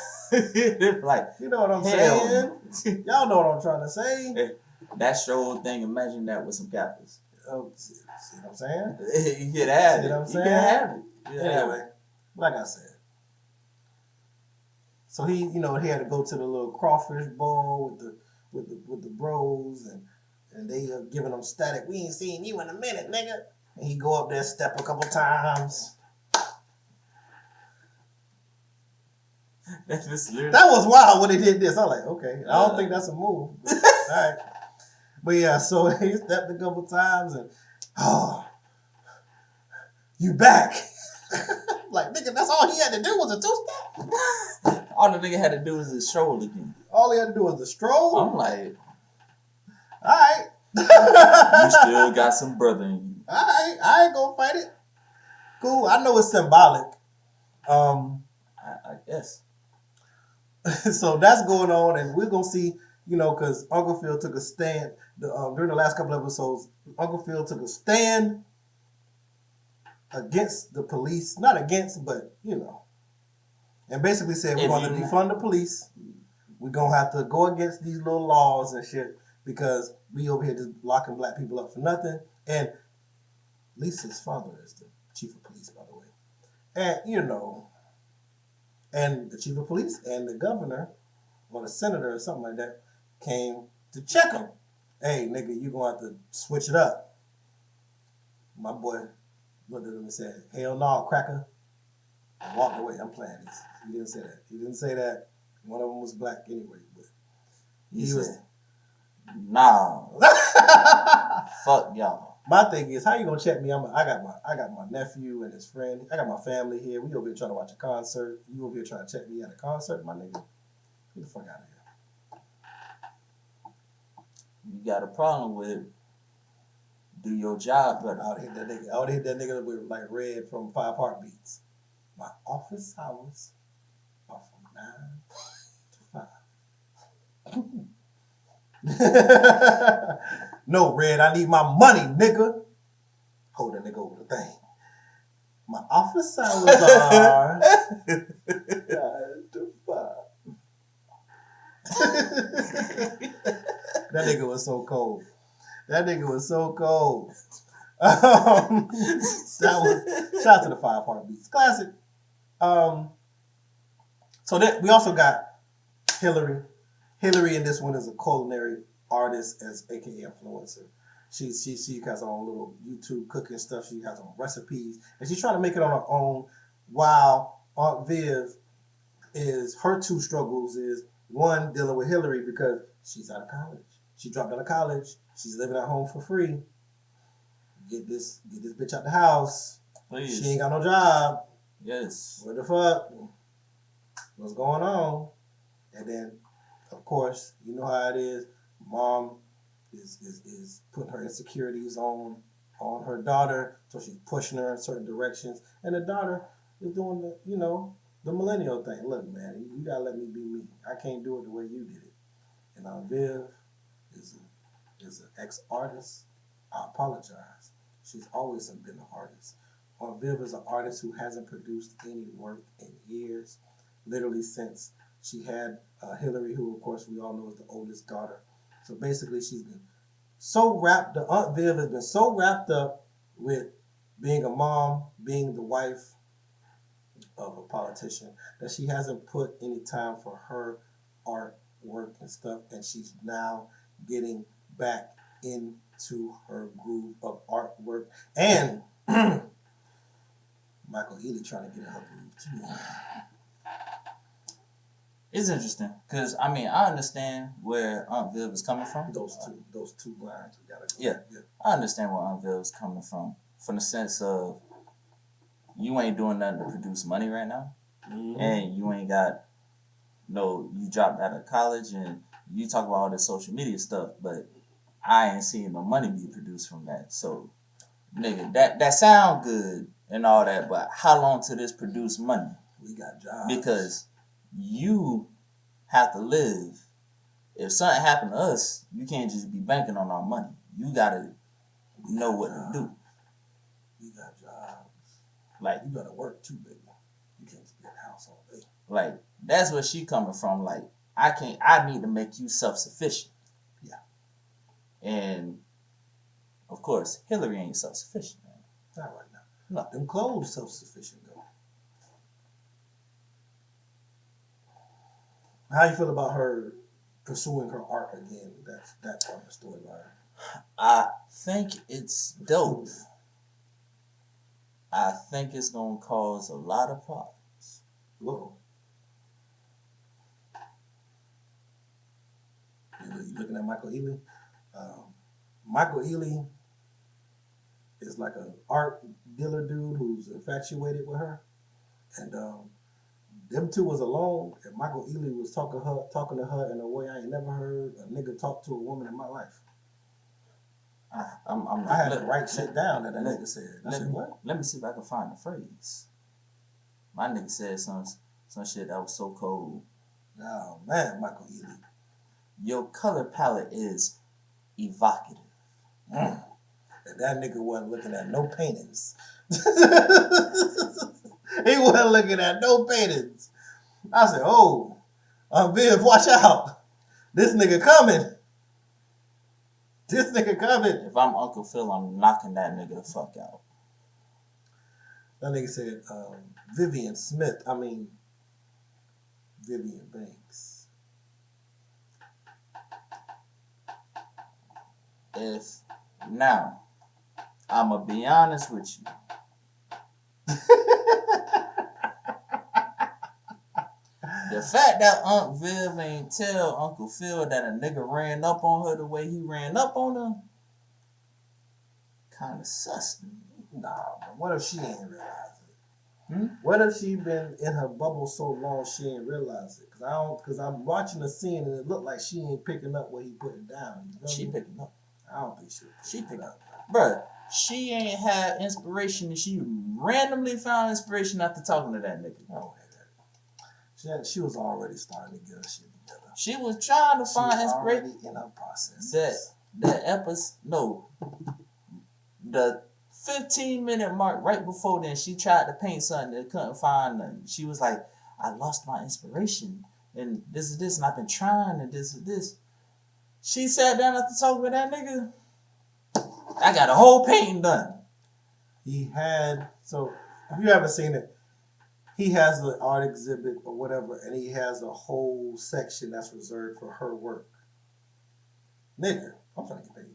Like, you know what I'm saying? Y'all know what I'm trying to say. That stroll thing, imagine that with some capitals. See what I'm saying? You get at it. See what I'm saying? You can have it. Anyway, like I said. So he had to go to the little crawfish bowl with the bros and they are giving him static. We ain't seen you in a minute, nigga. And he go up there, step a couple times. That was wild when he did this. I was like, okay, I don't think that's a move. But, all right. But yeah, so he stepped a couple times and, you back. Like, nigga, that's all he had to do was a two-step. All the nigga had to do was a stroll again. All he had to do was a stroll? I'm like, all right. You still got some brother in you. All right, I ain't gonna fight it. Cool, I know it's symbolic. I guess. So that's going on, and we're gonna see, because Uncle Phil took a stand during the last couple episodes. Uncle Phil took a stand against the police, not against, but and basically said we're going to defund the police. We're gonna have to go against these little laws and shit because we over here just locking black people up for nothing. And Lisa's father is the chief of police, by the way, and and the chief of police and the governor or the senator or something like that came to check him. Hey, nigga, you gonna have to switch it up. My boy looked at him and said, hell no, cracker. And walked away. I'm playing this. He didn't say that. He didn't say that. One of them was black anyway. But he was, nah. Fuck y'all. My thing is, how you gonna check me? I got my nephew and his friend. I got my family here. We over here trying to watch a concert. You over here trying to check me at a concert, my nigga? Get the fuck out of here. You got a problem with do your job, but I would hit that nigga with like Red from 5 Heartbeats. My office hours are from 9 to 5. No, Red, I need my money, nigga. Hold that nigga over the thing. My office hours are 9 to 5. That nigga was so cold. That nigga was so cold. That was shout out to the 5 Heartbeats. Classic. So that we also got Hillary. Hillary in this one is a culinary artist as aka influencer. She has her own little YouTube cooking stuff. She has her own recipes. And she's trying to make it on her own while Aunt Viv is her two struggles is one dealing with Hillary because she's out of college. She dropped out of college. She's living at home for free. Get this bitch out the house. Please. She ain't got no job. Yes. What the fuck? What's going on? And then, of course, you know how it is. Mom is putting her insecurities on her daughter, so she's pushing her in certain directions. And the daughter is doing the millennial thing. Look, man, you gotta let me be me. I can't do it the way you did it. And Viv is an ex-artist. I apologize. She's always been an artist. Viv is an artist who hasn't produced any work in years, literally since she had Hillary, who of course we all know is the oldest daughter. So basically she's been so wrapped up, Aunt Viv has been so wrapped up with being a mom, being the wife of a politician, that she hasn't put any time for her art work and stuff, and she's now getting back into her groove of artwork. And Michael Ealy trying to get in her groove too. It's interesting because I understand where Aunt Viv is coming from. Those two lines we gotta go. Yeah. I understand where Aunt Viv is coming from the sense of you ain't doing nothing to produce money right now, and you ain't got you dropped out of college and you talk about all this social media stuff, but I ain't seeing no money be produced from that. So, nigga, that sound good and all that, but how long till this produce money? We got jobs because you have to live. If something happened to us, you can't just be banking on our money. You gotta know what to do. We got jobs. Like, you gotta work too, baby. You can't just be at the house all day. Like, that's where she coming from. Like, I need to make you self-sufficient. Yeah. And of course, Hillary ain't self-sufficient, man. Not right now. No. Them clothes self-sufficient though. How you feel about her pursuing her art again? That part of the storyline. I think it's dope. I think it's gonna cause a lot of problems. Whoa. You looking at Michael Ealy? Michael Ealy is like an art dealer dude who's infatuated with her, and them two was alone, and Michael Ealy was talking to her in a way I ain't never heard a nigga talk to a woman in my life. I had to write shit down that nigga said. I said, what? Let me see if I can find the phrase. My nigga said some shit that was so cold. Oh man, Michael Ealy. Your color palette is evocative. And that nigga wasn't looking at no paintings. He wasn't looking at no paintings. I said, oh, Viv, watch out. This nigga coming. This nigga coming. If I'm Uncle Phil, I'm knocking that nigga the fuck out. That nigga said, Vivian Banks. If now, I'ma be honest with you. The fact that Aunt Viv ain't tell Uncle Phil that a nigga ran up on her the way he ran up on her, kind of sus to me. Nah, but what if she ain't realized it? What if she been in her bubble so long she ain't realized it? Cause I'm watching the scene and it looked like she ain't picking up what he putting down. You know She picking up. I don't think she picking up. Bruh, she ain't had inspiration and she randomly found inspiration after talking to that nigga. I don't hate that. She was already starting to get her shit together. She was trying to find inspiration in her process. The 15-minute mark right before then, she tried to paint something that couldn't find nothing. She was like, I lost my inspiration and this is this and I've been trying and this is this. She sat down after talking with that nigga. I got a whole painting done. So if you haven't seen it, he has an art exhibit or whatever, and he has a whole section that's reserved for her work. Nigga, I'm trying to get paid.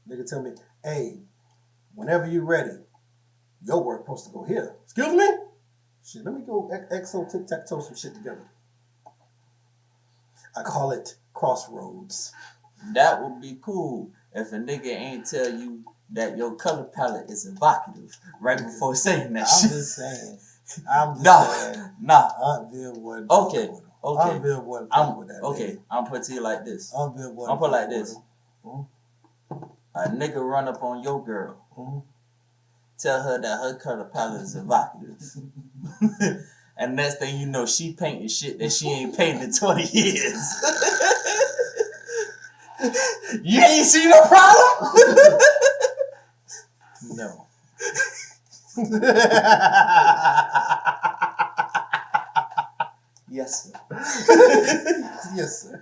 Nigga tell me, hey, whenever you're ready, your work supposed to go here. Excuse me? Shit, let me go exo tic-tac-toe some shit together. I call it Crossroads. That would be cool if a nigga ain't tell you that your color palette is evocative right before saying that shit. I'm just saying. Aunt Viv wasn't okay. Aunt Viv wasn't with that. Okay, I'm put to you like this. Aunt Viv wasn't. I'm put like this. A nigga run up on your girl. Tell her that her color palette is evocative. And next thing you know, she painting shit that she ain't painted in 20 years. You ain't see no problem? No. Yes, sir. Yes, sir.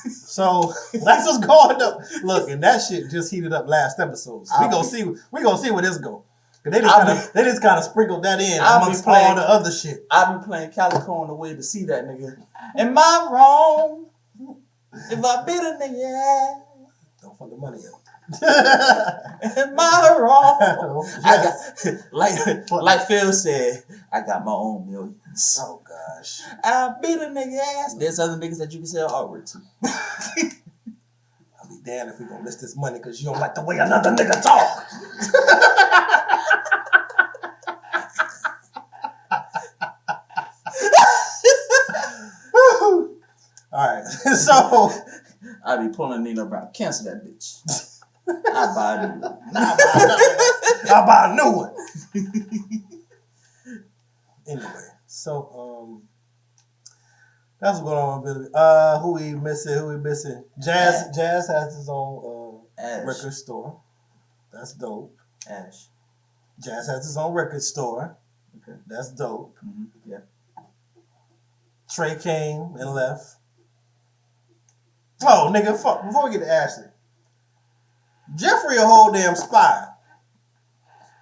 So that's what's going up. Look, and that shit just heated up last episode. So we gonna see where this go. They just kind of sprinkled that in amongst all the other shit. I've been playing Calico on the way to see that nigga. Am I wrong if I beat a nigga ass? Don't fuck the money up. Am I wrong? Yes. like Phil said, I got my own millions. Oh gosh. I beat a nigga ass. There's other niggas that you can sell artwork to. I'll be damned if we gonna list this money because you don't like the way another nigga talk. Alright, so I be pulling Nina Brown. Cancel that bitch. I buy a new one. I'll buy a new one. Anyway, so that's what's going on with Billy. Who we missing? Jazz has his own record store. That's dope. Ash. Jazz has his own record store. Okay. That's dope. Mm-hmm. Yeah. Trey came and left. Oh, nigga, fuck. Before we get to Ashley. Jeffrey a whole damn spy.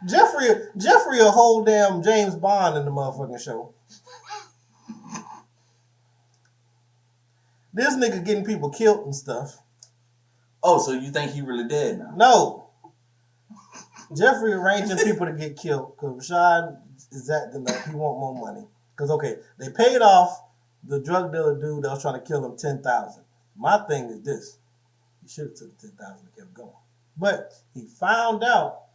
Jeffrey a whole damn James Bond in the motherfucking show. This nigga getting people killed and stuff. Oh, so you think he really dead now? No. Jeffrey arranging people to get killed because Rashad is acting like he want more money. Because, okay, they paid off the drug dealer dude that was trying to kill him $10,000. My thing is this. He should have took the $10,000 and kept going. But he found out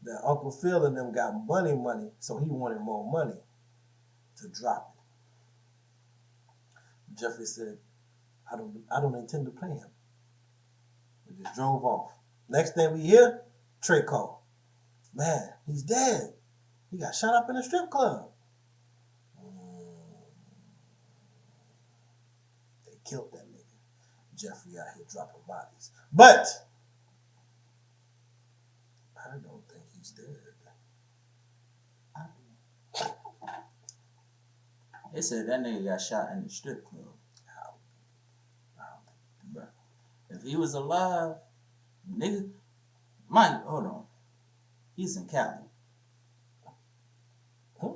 that Uncle Phil and them got money, so he wanted more money to drop it. Jeffrey said, I don't intend to pay him. We just drove off. Next thing we hear, Trey called. Man, he's dead. He got shot up in a strip club. They killed that nigga. Jeffrey out here dropping bodies. But I don't think he's dead. They said that nigga got shot in the strip club. Bro, if he was alive, nigga, mind, hold on. He's in Cali. Huh?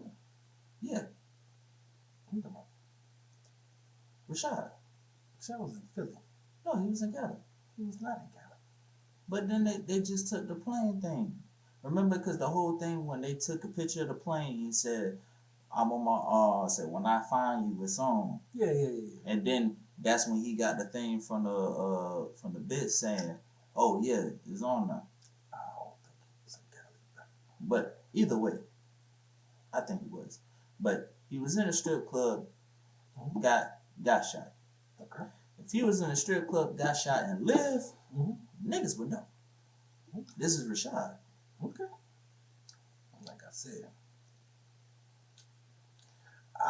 Yeah. Rashad. Rashad was in Philly. No, he was in Cali. He was not in Cali. But then they just took the plane thing. Remember, because the whole thing, when they took a picture of the plane, he said, I'm on my, said, when I find you, it's on. Yeah. And then that's when he got the thing from the bit saying, oh, yeah, it's on now. I don't think he was in Cali. But either way, I think he was. But he was in a strip club, got shot. Okay. If he was in a strip club, got shot, and lived, niggas would know. This is Rashad. Okay. Like I said,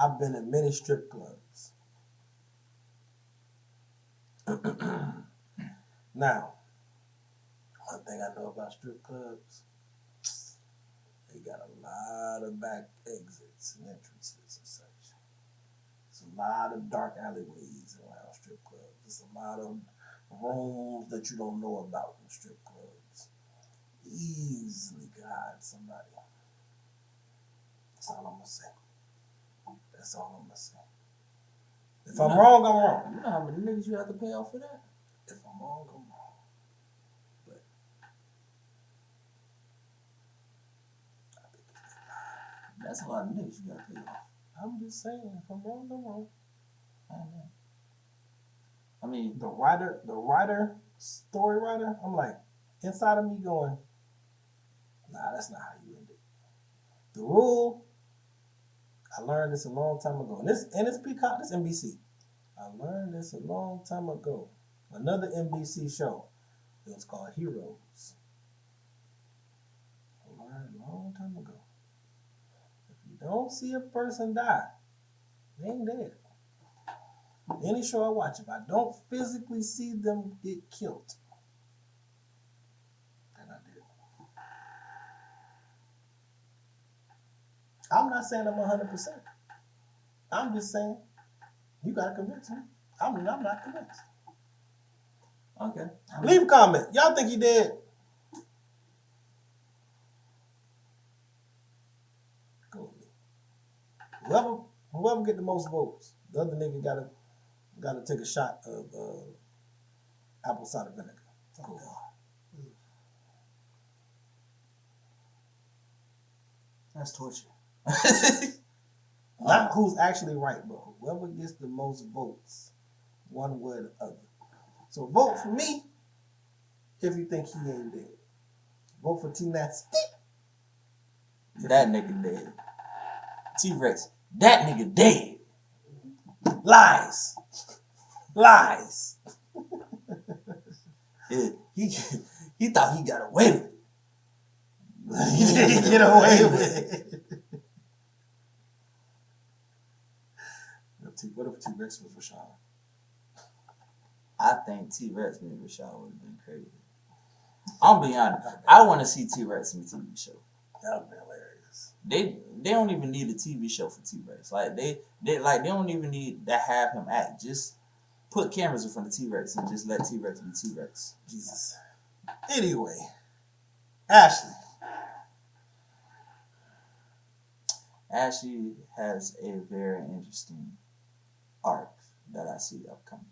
I've been in many strip clubs. Now, one thing I know about strip clubs, they got a lot of back exits and entrances and such. There's a lot of dark alleyways around strip clubs. There's a lot of rooms that you don't know about in strip clubs. Easily could hide somebody. That's all I'm gonna say. That's all I'm gonna say. If I'm wrong, I'm wrong. You know how many niggas you have to pay off for that? If I'm wrong, I'm wrong. But I think that's a lot of niggas you gotta pay off. I'm just saying, if I'm wrong, I'm wrong. I mean, the story writer, I'm like, inside of me going, nah, that's not how you end it. The rule, I learned this a long time ago. And it's Peacock, this NBC. I learned this a long time ago. Another NBC show. It was called Heroes. I learned a long time ago. If you don't see a person die, they ain't dead. Any show I watch, if I don't physically see them get killed, then I did. I'm not saying I'm 100%. I'm just saying, you gotta convince me. I'm not convinced. okay. Leave a comment. Y'all think he dead? Whoever get the most votes, the other nigga gotta take a shot of apple cider vinegar. Cool. That's torture. Not who's actually right, but whoever gets the most votes, one way or the other. So vote for me if you think he ain't dead. Vote for T Nasty. That nigga dead. T-Rex. That nigga dead. Lies. Yeah, he thought he got away with it. He didn't get away with it. What if T-Rex was Rashad? I think T-Rex being Rashad would have been crazy. I'm being honest. I want to see T-Rex in a TV show. That would be hilarious. They don't even need a TV show for T-Rex. Like they don't even need to have him act. Just put cameras in front of T-Rex and just let T-Rex be T-Rex. Jesus. Anyway, Ashley has a very interesting arc that I see upcoming.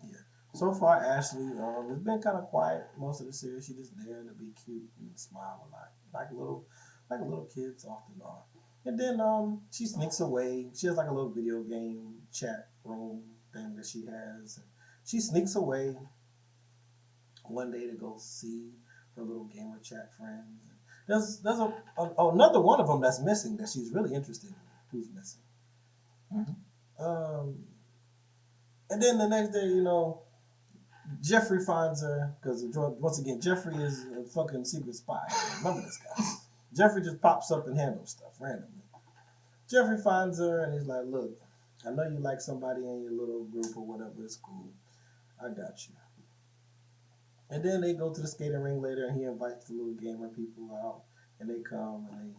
Yeah. So far, Ashley has been kind of quiet most of the series. She just there to be cute and smile a lot, like little kids often are. And then she sneaks away. She has like a little video game chat room thing that she has. She sneaks away one day to go see her little gamer chat friends. There's another one of them that's missing that she's really interested in. Who's missing? Mm-hmm. And then the next day, Jeffrey finds her because once again, Jeffrey is a fucking secret spy. Remember this guy? Jeffrey just pops up and handles stuff randomly. Jeffrey finds her and he's like, "Look, I know you like somebody in your little group or whatever. It's cool. I got you." And then they go to the skating ring later, and he invites the little gamer people out, and they come and they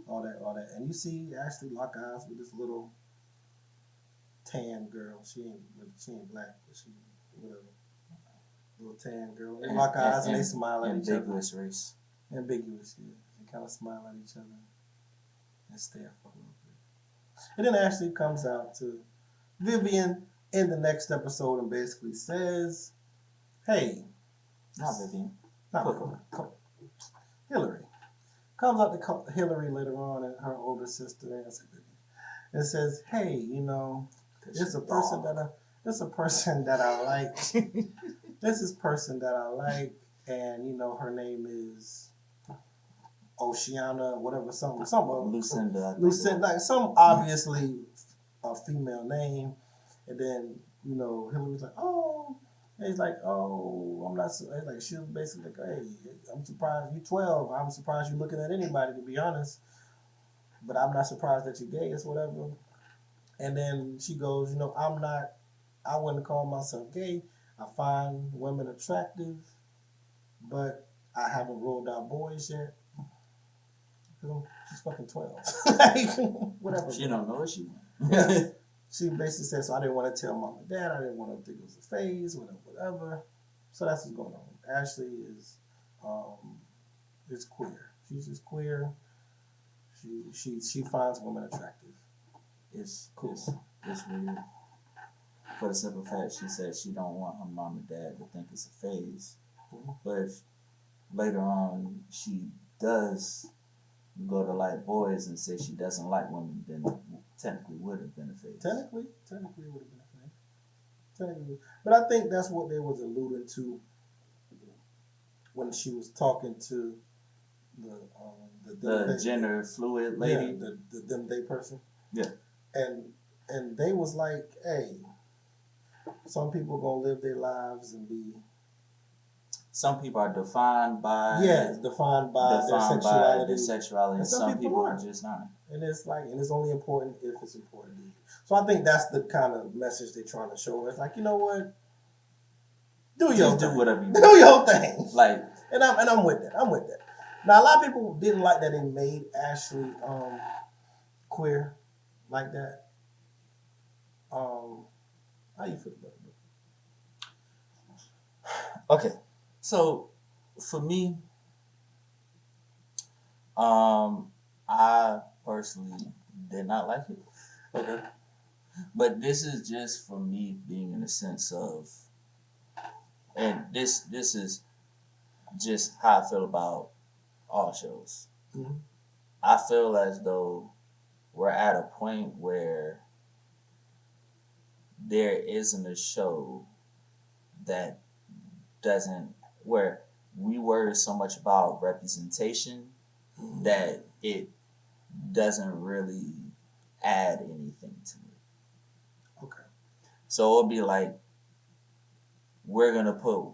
all that, and you see Ashley lock eyes with this little tan girl. She ain't black, but she whatever. Little tan girl. They lock eyes and they smile at each other. Ambiguous race. Ambiguous, yeah. They kind of smile at each other and stare for a little bit. And then Ashley comes out to Vivian in the next episode and basically says, "Hey." Not Vivian. Hillary. Comes out to Hillary later on and her older sister and says, "Hey, it's a person that I like. This is person that I like, and her name is Oceana, whatever, something, Lucinda, like some obviously a female name." And then Hillary's like, "Oh." And he's like, "Oh, I'm not." Like she was basically like, "Hey, I'm surprised you 12. I'm surprised you looking at anybody, to be honest. But I'm not surprised that you're gay. It's whatever." And then she goes, I wouldn't call myself gay. I find women attractive, but I haven't ruled out boys yet. She's fucking 12. Like, whatever. She don't know what she wants. Yeah. She basically said, "So I didn't want to tell mom and dad. I didn't want to think it was a phase, whatever." So that's what's going on. Ashley is queer. She's just queer. She finds women attractive. It's cool. It's weird. For the simple fact, she said she don't want her mom and dad to think it's a phase. Mm-hmm. But if later on she does go to like boys and say she doesn't like women, then technically would have been a phase. Technically it would have been a phase. Technically. But I think that's what they was alluding to when she was talking to the gender fluid lady. Yeah, the them day person. Yeah. And they was like, "Hey, some people gonna live their lives and be." Some people are defined by their sexuality. And some people are just not. And it's only important if it's important to you. So I think that's the kind of message they're trying to show. It's like, you know what? Do whatever you want. Do your thing. Like, and I'm with that. Now a lot of people didn't like that they made Ashley queer like that. How you feel about it? Okay. So for me, I personally did not like it. Okay. But this is just for me being in the sense of, and this is just how I feel about all shows. Mm-hmm. I feel as though we're at a point where there isn't a show that doesn't, where we worry so much about representation that it doesn't really add anything to it. Okay. So it'll be like, we're gonna put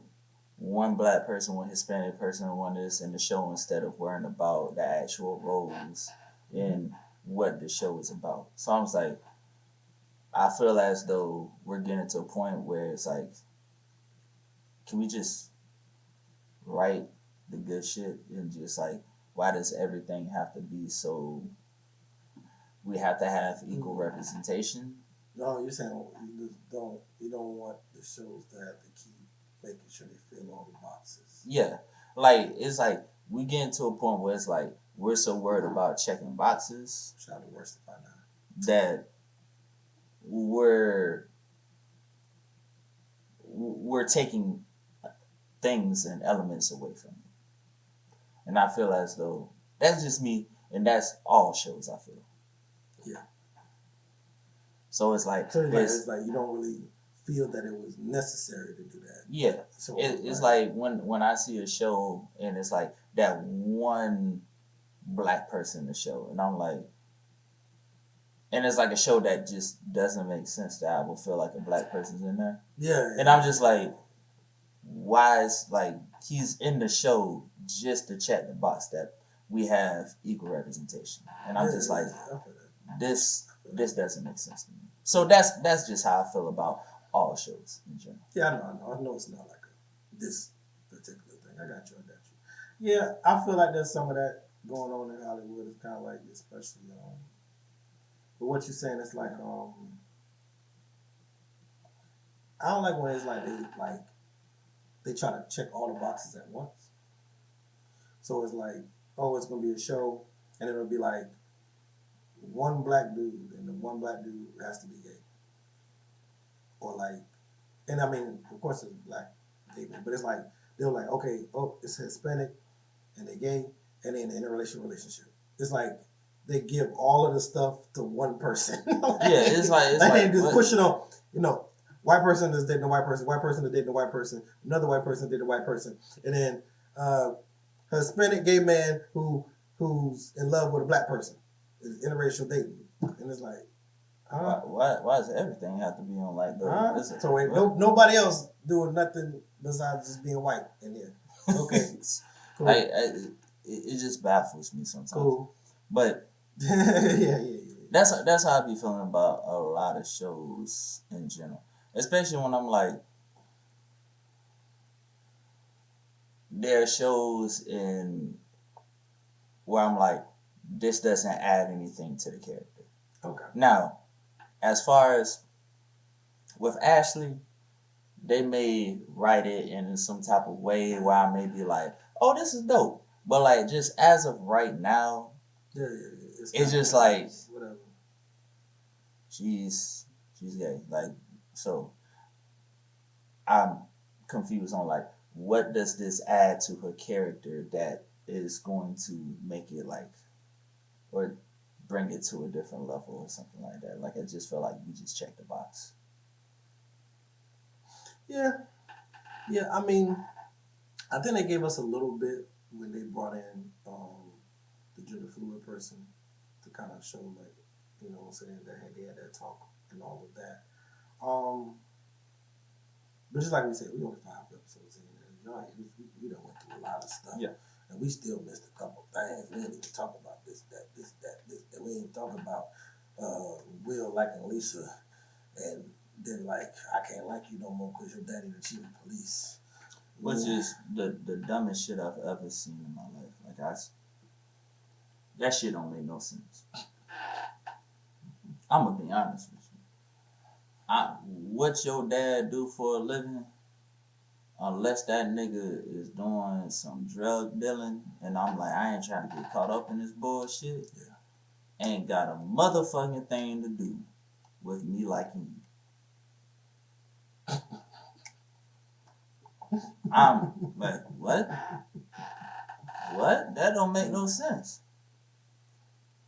one black person, one Hispanic person, one this in the show instead of worrying about the actual roles and what the show is about. So I'm just like, I feel as though we're getting to a point where it's like, can we just write the good shit and just like, why does everything have to be so? We have to have equal representation. No, you're saying you don't want the shows to have to keep making sure they fill all the boxes. Yeah, like it's like we getting to a point where it's like we're so worried about checking boxes. Try to worst by now. That we're taking things and elements away from it. And I feel as though that's just me, and that's all shows I feel. Yeah. So it's like, it's like you don't really feel that it was necessary to do that. Yeah. So it's like when I see a show and it's like that one black person in the show, and I'm like, and it's like a show that just doesn't make sense that I will feel like a black person's in there. Yeah. And I'm just like, why is like he's in the show just to check the box that we have equal representation, and I'm just like, this doesn't make sense to me. So that's just how I feel about all shows in general. Yeah, I know it's not like this particular thing. I got you. Yeah, I feel like there's some of that going on in Hollywood. It's kind of like, especially, but what you're saying is like, I don't like when it's like they try to check all the boxes at once. So it's like, oh, it's gonna be a show, and it'll be like one black dude, and the one black dude has to be gay, or like, and I mean, of course, it's black gay man, but it's like they're like, okay, oh, it's Hispanic, and they're gay, and then in a relationship. It's like they give all of the stuff to one person. It's like just push it on, white person is dating a white person is dating a white person, another white person dating a white person, and then Hispanic gay man who's in love with a black person. It's interracial dating, and it's like, why does everything have to be on like the? So nobody else doing nothing besides just being white in there. Okay, cool. It just baffles me sometimes. Cool, but yeah. That's how I be feeling about a lot of shows in general, especially when I'm like, there are shows in where I'm like, this doesn't add anything to the character. Okay. Now, as far as with Ashley, they may write it in some type of way where I may be like, oh, this is dope. But like, just as of right now, it's just like, whatever. She's gay. Like, so I'm confused on like, what does this add to her character that is going to make it like, or bring it to a different level or something like that. Like, I just feel like we just checked the box. Yeah. I mean, I think they gave us a little bit when they brought in the gender fluid person to kind of show, like, saying that they had that talk and all of that. But just like we said, we only 5 episodes in, and we done went through a lot of stuff. Yeah. And we still missed a couple things. We didn't even talk about this, that. We didn't talk about Will liking Lisa, and then like, I can't like you no more because your daddy the chief of police. Which is the dumbest shit I've ever seen in my life. Like, that shit don't make no sense. I'm gonna be honest with you. What your dad do for a living, unless that nigga is doing some drug dealing, and I'm like, I ain't trying to get caught up in this bullshit. Yeah. ain't got a motherfucking thing to do with me liking you. I'm like, what? What? That don't make no sense.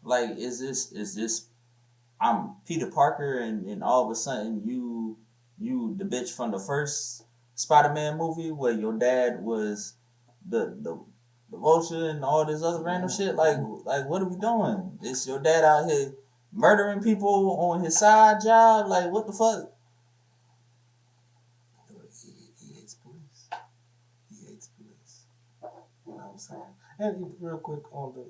Like, is this I'm Peter Parker and all of a sudden you the bitch from the first Spider-Man movie where your dad was the vulture and all this other random shit? Like what are we doing? Is your dad out here murdering people on his side job? Like, what the fuck? He hates police. He hates police. You know what I'm saying? And real quick on the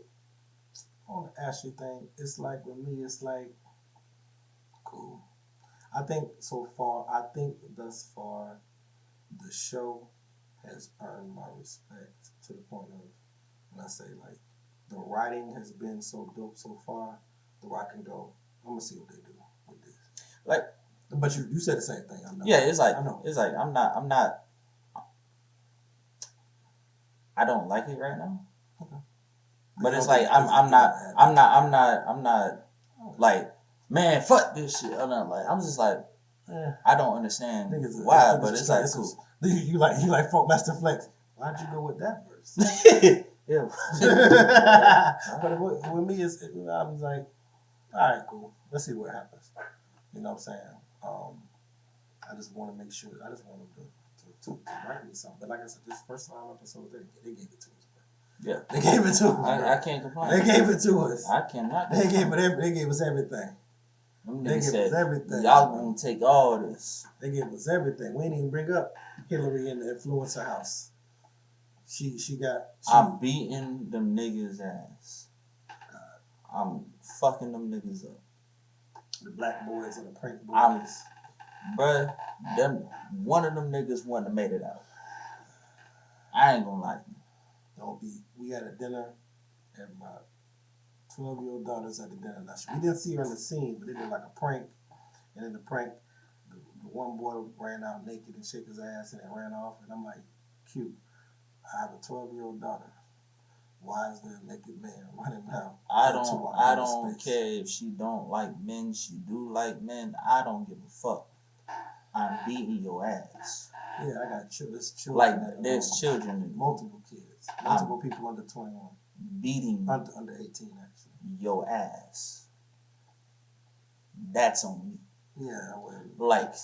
Ashley thing, it's like with me, it's like cool. I think thus far, the show has earned my respect to the point of when I say like the writing has been so dope so far, the I can go, I'm gonna see what they do with this. Like, but you said the same thing. I know. Yeah, it's like I know. It's like I'm not. I don't like it right now. Okay. But it's like I'm not like, man, fuck this shit. I'm just like, I don't understand why, but it's like cool. You like Funk Master Flex. Why'd you go with that verse? Yeah. But with me, I was like, all right, cool. Let's see what happens. You know what I'm saying? I just want to make sure. I just want them to write me something. But like I said, this first 5 episodes, they gave it to us. Yeah, they gave it to us. I can't complain. They gave it to us. I cannot. They gave us everything. They gave us everything. Y'all gonna take all this. They gave us everything. We didn't even bring up Hillary in the influencer house. I'm beating them niggas' ass. I'm fucking them niggas up. The black boys and the prank boys. Bruh, one of them niggas wouldn't have made it out. I ain't gonna lie. We had a dinner, and my 12-year-old daughter's at the dinner. Now, we didn't see her in the scene, but they did like a prank. And in the prank, the one boy ran out naked and shook his ass and then ran off. And I'm like, cute. I have a 12-year-old daughter. Why is there a naked man running out? I don't care if she don't like men. She do like men. I don't give a fuck. I'm beating your ass. Yeah, I got children. Like, there's children. Multiple kids. Multiple people under 21. Beating under 18, actually. Your ass. That's on me. Yeah, like, what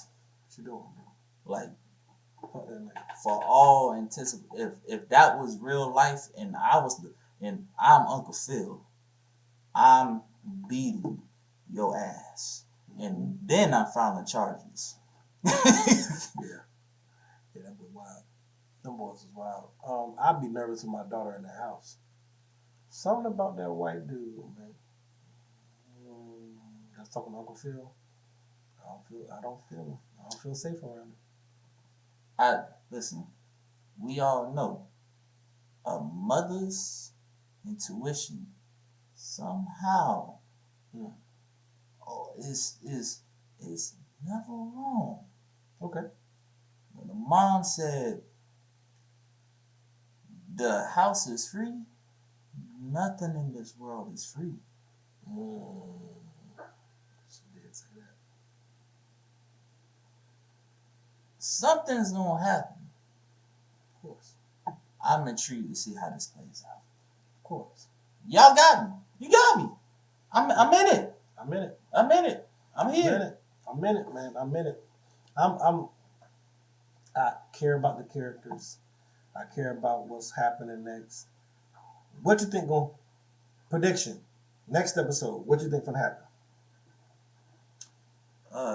you doing, bro? Like, for all if that was real life and I'm Uncle Phil, I'm beating your ass. And then I'm filing charges. Yeah, that was wild. Them boys was wild. I'd be nervous with my daughter in the house. Something about that white dude, man. That's talking to Uncle Phil. I don't feel safe around him. Listen, we all know a mother's intuition somehow is never wrong. Okay. When the mom said the house is free, nothing in this world is free. She did say that. Something's gonna happen. Of course. I'm intrigued to see how this plays out. Of course. Y'all got me. You got me. I'm in it. I'm in it. I'm in it. I'm here. I'm in it, man. I'm in it. I care about the characters. I care about what's happening next. What you think prediction. Next episode, what you think gonna happen?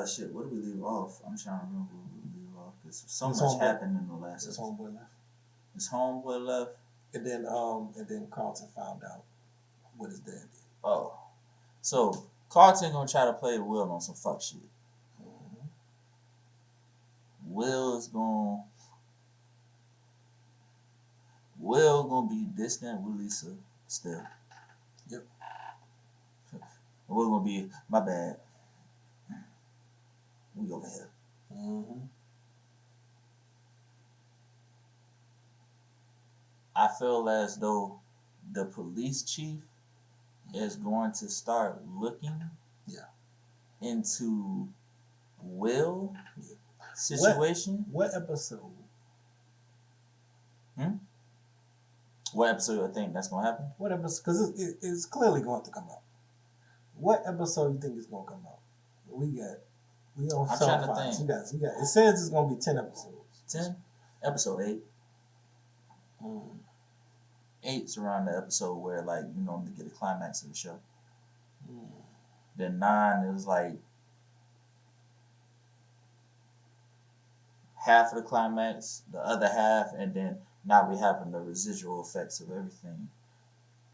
Shit, what did we leave off? I'm trying to remember what we leave off. Because so much happened in the last episode. Homeboy left. His homeboy left. And then Carlton found out what his dad did. Oh. So Carlton gonna try to play Will on some fuck shit. Mm-hmm. Will gonna be distant with Lisa still. Yep. Will gonna be, my bad. We over here. Mm-hmm. I feel as though the police chief is going to start looking into Will situation. What episode? What episode you think that's going to happen? What episode? Because it's clearly going to come out. What episode you think is going to come out? We on I'm some trying to think. We got. It says it's going to be 10 episodes. 10? Episode 8. 8's around the episode where, like, you normally get a climax of the show. Then 9 is like half of the climax, the other half, and then now we having the residual effects of everything.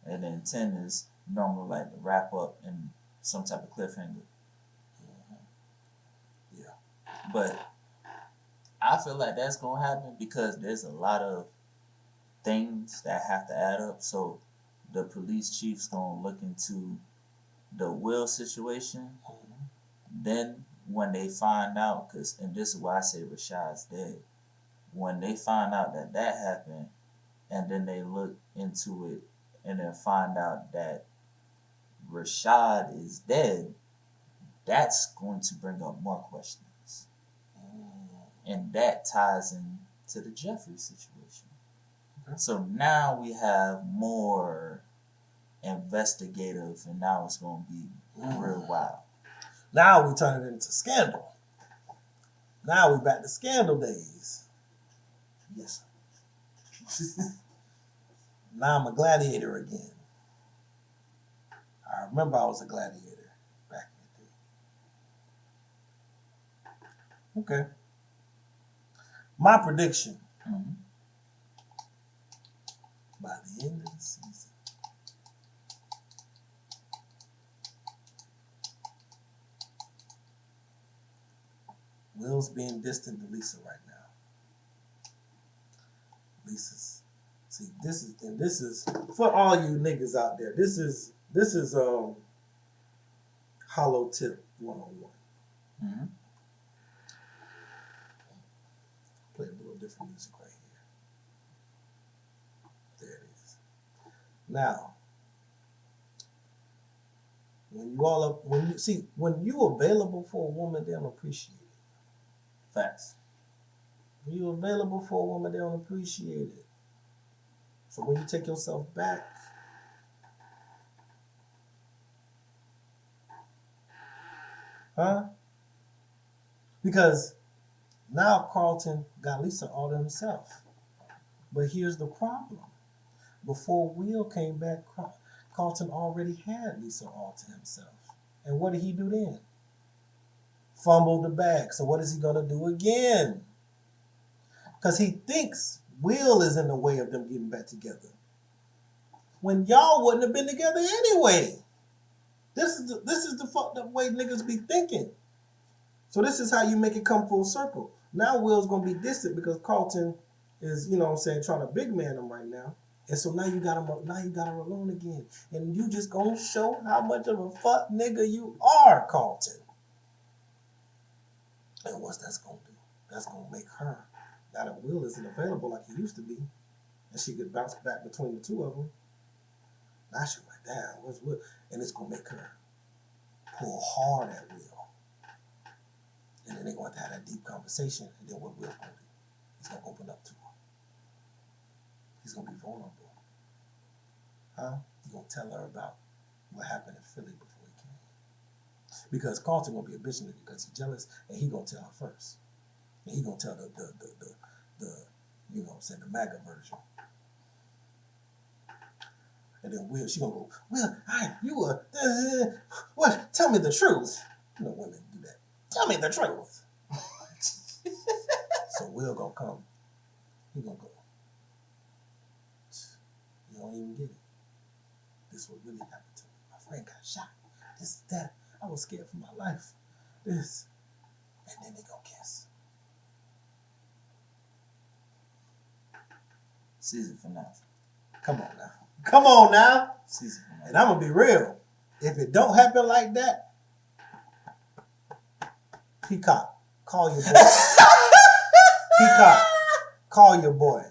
And then 10 is normally like the wrap up and some type of cliffhanger. Yeah. But I feel like that's gonna happen because there's a lot of things that have to add up. So the police chief's gonna look into the Will situation. Then when they find out, and this is why I say Rashad's dead. When they find out that happened, and then they look into it and then find out that Rashad is dead, that's going to bring up more questions. And that ties into the Jeffrey situation. Okay. So now we have more investigative, and now it's going to be real wild. Now we turn it into Scandal. Now we back to Scandal days. Yes. Now I'm a gladiator again. I remember I was a gladiator back in the day. Okay. My prediction. By the end of the season, Will's being distant to Lisa right now. Lisa's, see, this is for all you niggas out there. This is Hollow Tip 101. Play a little different music right here. There it is. Now, when you available for a woman, they don't appreciate it. Facts. When you available for a woman, they don't appreciate it. So when you take yourself back, because now Carlton got Lisa all to himself. But here's the problem. Before Will came back, Carlton already had Lisa all to himself. And what did he do then? Fumbled the bag. So what is he going to do again? Because he thinks Will is in the way of them getting back together. When y'all wouldn't have been together anyway. This is the fucked up way niggas be thinking. So this is how you make it come full circle. Now Will's going to be distant because Carlton is, trying to big man him right now. And so now you got him alone again. And you just going to show how much of a fuck nigga you are, Carlton. And what's that's going to do? That's going to make her, now that Will isn't available like he used to be, and she could bounce back between the two of them. Now she's like, damn, where's Will? And it's going to make her pull hard at Will. And then they're going to have that deep conversation. And then what Will's going to do? He's going to open up to her. He's going to be vulnerable. He's going to tell her about what happened in Philly before he came. Because Carlton going to be a bitch nigga because he's jealous, and he going to tell her first. And he going to tell the the MAGA version. And then Will, she going to go, Will, what? Tell me the truth. You know women do that. Tell me the truth. So Will going to come. He going to go, you don't even get it. This is what really happened to me. My friend got shot. This, that. I was scared for my life. This. And then they go kiss. Season finale. Come on now. Season finale. And I'm going to be real. If it don't happen like that, Peacock, call your boy. Peacock, call your boy.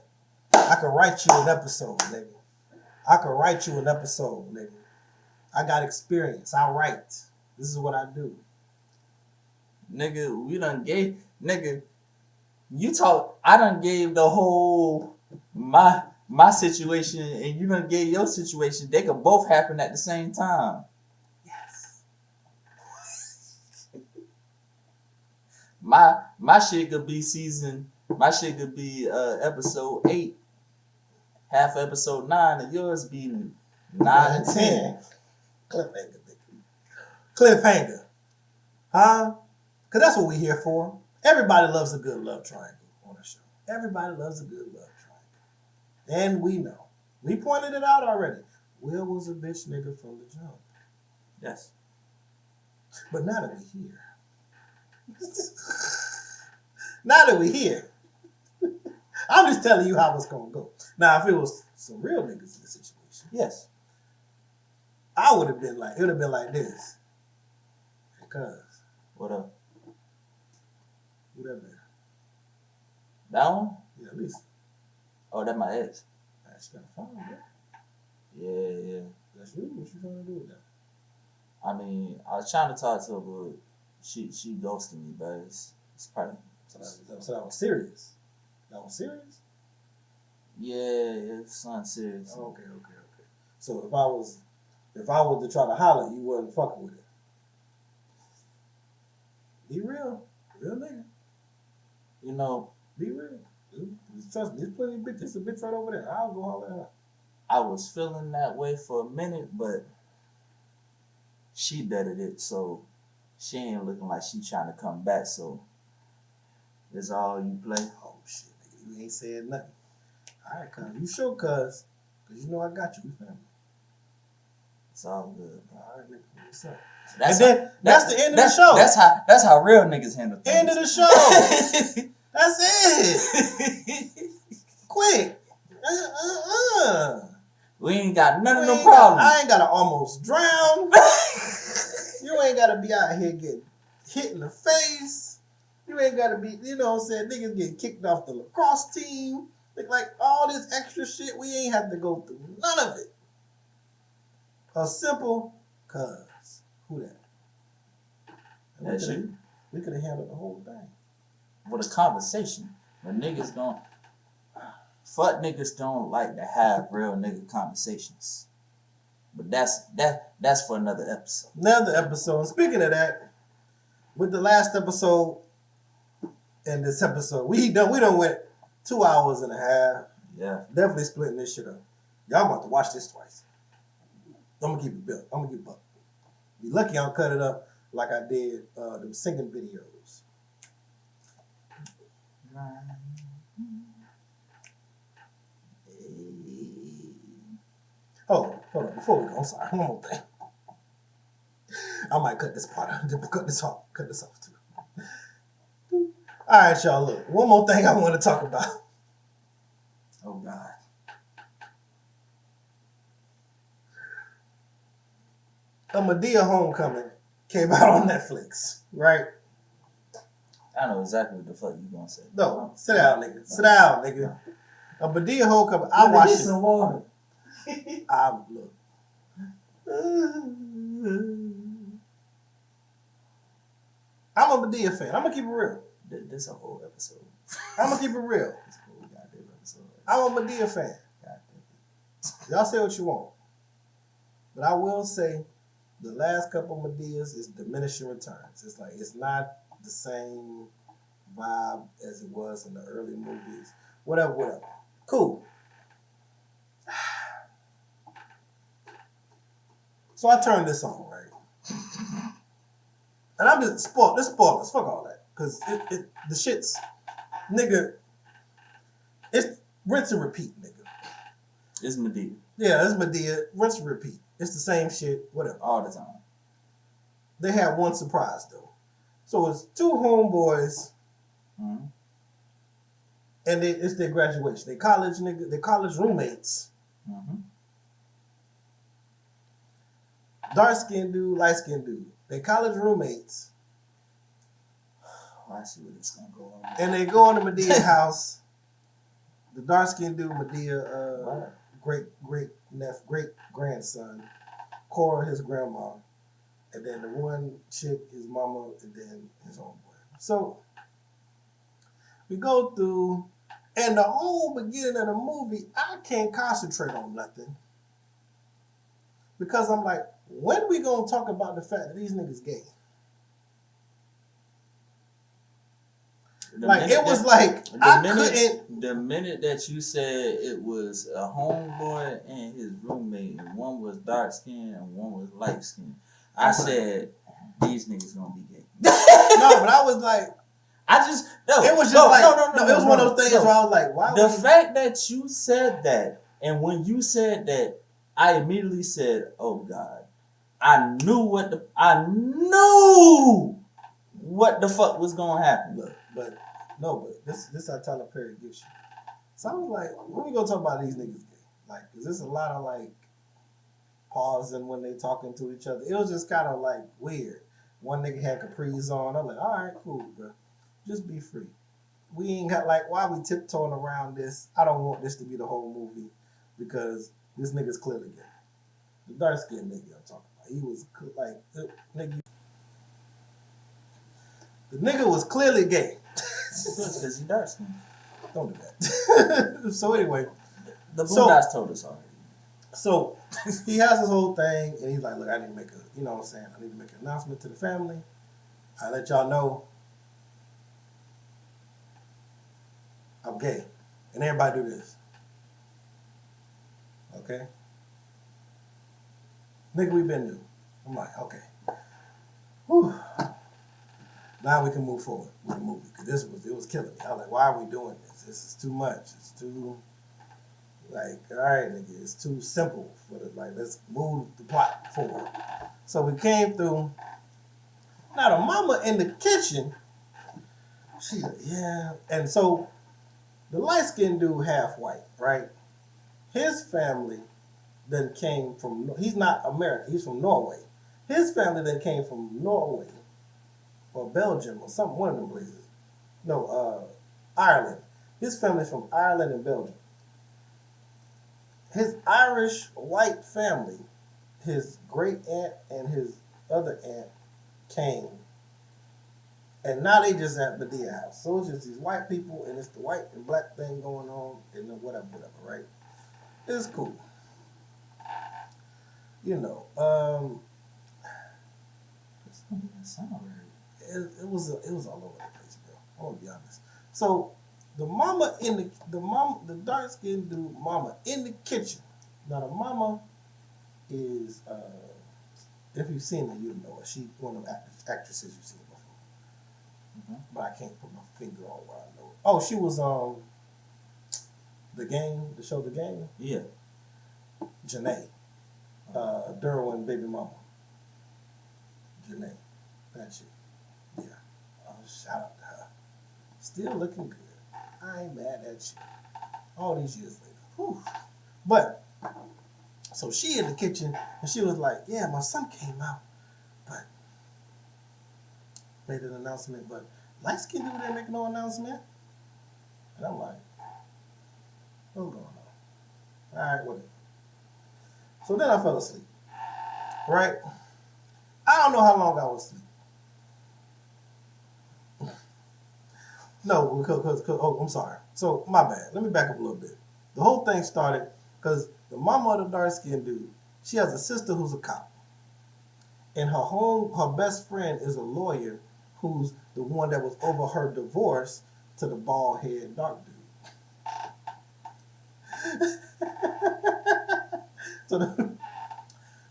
I could write you an episode, nigga. I got experience. I write. This is what I do. Nigga, we done gave, nigga, I done gave the whole, my situation, and you done gave your situation. They could both happen at the same time. Yes. My shit could be episode 8, half episode 9, and yours be 9 and 10. Cliffhanger, nigga. Cliffhanger. Huh? Because that's what we're here for. Everybody loves a good love triangle on the show. Everybody loves a good love triangle. And we know. We pointed it out already. Will was a bitch nigga from the jump. Yes. But now that we're here. Now that we're here. I'm just telling you how it's going to go. Now, if it was some real niggas in the situation, yes. I would have been like, it would have been like this. Because. What up? Who that man? That one? Yeah, at least. Oh, that my ex. That's kind of fine, man. Yeah. That's you. What you trying to do with that? I mean, I was trying to talk to her, but she ghosted me, but it's probably. So that was serious. That was serious? Yeah, it's something serious. Okay. So if I was to try to holler, you wasn't fucking with it. Be real. Real nigga. You know, be real. Trust me, there's plenty of bitches. There's a bitch right over there. I'll go holler at her. I was feeling that way for a minute, but she deaded it, so she ain't looking like she trying to come back, so it's all you play. Oh shit, nigga, you ain't said nothing. Alright, cuz. You sure, cuz you know I got you. We family. It's all good. Alright, nigga. What's up? That's the end of the show. That's how real niggas handle things. End of the show. That's it. Quick. We ain't got none of them problems. I ain't gotta almost drown. You ain't gotta be out here getting hit in the face. You ain't gotta be, you know what I'm saying, niggas getting kicked off the lacrosse team. Like all this extra shit, we ain't have to go through none of it. A simple cuz. Who that? That's you. We could have handled the whole thing. With a conversation. When niggas don't, fuck niggas don't like to have real nigga conversations. But that's for another episode. Another episode. And speaking of that, with the last episode and this episode, we done went 2 hours and a half. Yeah. Definitely splitting this shit up. Y'all about to watch this twice. I'm gonna keep it built. I'm gonna keep it up. Be lucky I'll cut it up like I did them singing videos. Oh, hold on. Before we go, I'm sorry. One more thing. I might cut this part out. Cut this off too. All right, y'all. Look, one more thing I want to talk about. Oh God. A Madea Homecoming came out on Netflix, right? I know exactly what the fuck you gonna say. No, sit down, nigga. Sit down, nigga. A Madea Homecoming. I watched it. Some water. Look. I'm a Madea fan. I'm gonna keep it real. This a whole episode. I'm gonna keep it real. This whole goddamn episode. I'm a Madea fan. Y'all say what you want, but I will say the last couple Madeas is diminishing returns. It's like it's not the same vibe as it was in the early movies. Whatever. Cool. So I turned this on, right? And I'm just spoilers. Fuck all that. Because the shit's, nigga, it's rinse and repeat, nigga. It's Madea. Yeah, it's Madea. Rinse and repeat. It's the same shit, whatever. All the time. They had one surprise, though. So it's two homeboys, Mm-hmm. and it's their graduation. They college roommates. Mm-hmm. Dark-skinned dude, light-skinned dude. They college roommates. Oh, I see where this is gonna go on. And they go into Medea's house. The dark-skinned dude, Madea, great grandson, Cora, his grandma, and then the one chick, his mama, and then his homeboy. So we go through, and the whole beginning of the movie, I can't concentrate on nothing because I'm like, when we gonna talk about the fact that these niggas gay? The minute that you said it was a homeboy and his roommate, and one was dark skinned and one was light skinned, I said these niggas gonna be gay. No, but I was like, it was one of those things where I was like, why? The fact that you said that, and when you said that, I immediately said, "Oh God!" I knew what the fuck was gonna happen. Look, but this how Tyler Perry gets you. So I was like, when we gonna talk about these niggas gay? Like, is this a lot of like pausing when they talking to each other? It was just kind of like weird. One nigga had capris on. I'm like, all right, cool, bro. Just be free. We ain't got like, why we tiptoeing around this? I don't want this to be the whole movie because this nigga's clearly gay. The dark skinned nigga I'm talking about. He was like, the nigga was clearly gay. Because he dark skinned. Don't do that. So anyway, the Boondocks told us already. So he has this whole thing, and he's like, look, I need to make I need to make an announcement to the family. I let y'all know I'm gay. And everybody do this. Okay? Nigga, we been new. I'm like, okay. Whew. Now we can move forward with the movie. Because it was killing me. I was like, why are we doing this? This is too much. It's too, like, all right, nigga, it's too simple for the, like, let's move the plot forward. So we came through. Now the mama in the kitchen, she, yeah. And so the light-skinned dude, half white, right? His family then came from, he's not American, he's from Norway. His family then came from Norway or Belgium or something, one of them places. No, Ireland. His family's from Ireland and Belgium. His Irish white family, his great aunt and his other aunt came. And now they just at Madea house. So it's just these white people and it's the white and black thing going on and whatever, right? It's cool. You know, it was all over the place, bro. I want to be honest. So the dark skinned dude, mama in the kitchen. Now the mama is, if you've seen her, you know her. She's one of the actresses you've seen before. Mm-hmm. But I can't put my finger on where I know it. Oh, she was the show The Game. Yeah. Janae. Derwin baby mama. Janae. That shit. Yeah. Oh, shout out to her. Still looking good. I ain't mad at you. All these years later. Whew. But, so she in the kitchen, and she was like, yeah, my son came out, but made an announcement, but light skinned dude didn't make no announcement. And I'm like, what's going on? All right, whatever. So then I fell asleep. Right? I don't know how long I was asleep. No, because I'm sorry. So, my bad. Let me back up a little bit. The whole thing started because the mama of the dark-skinned dude, she has a sister who's a cop. And her best friend is a lawyer who's the one that was over her divorce to the bald-headed dark dude.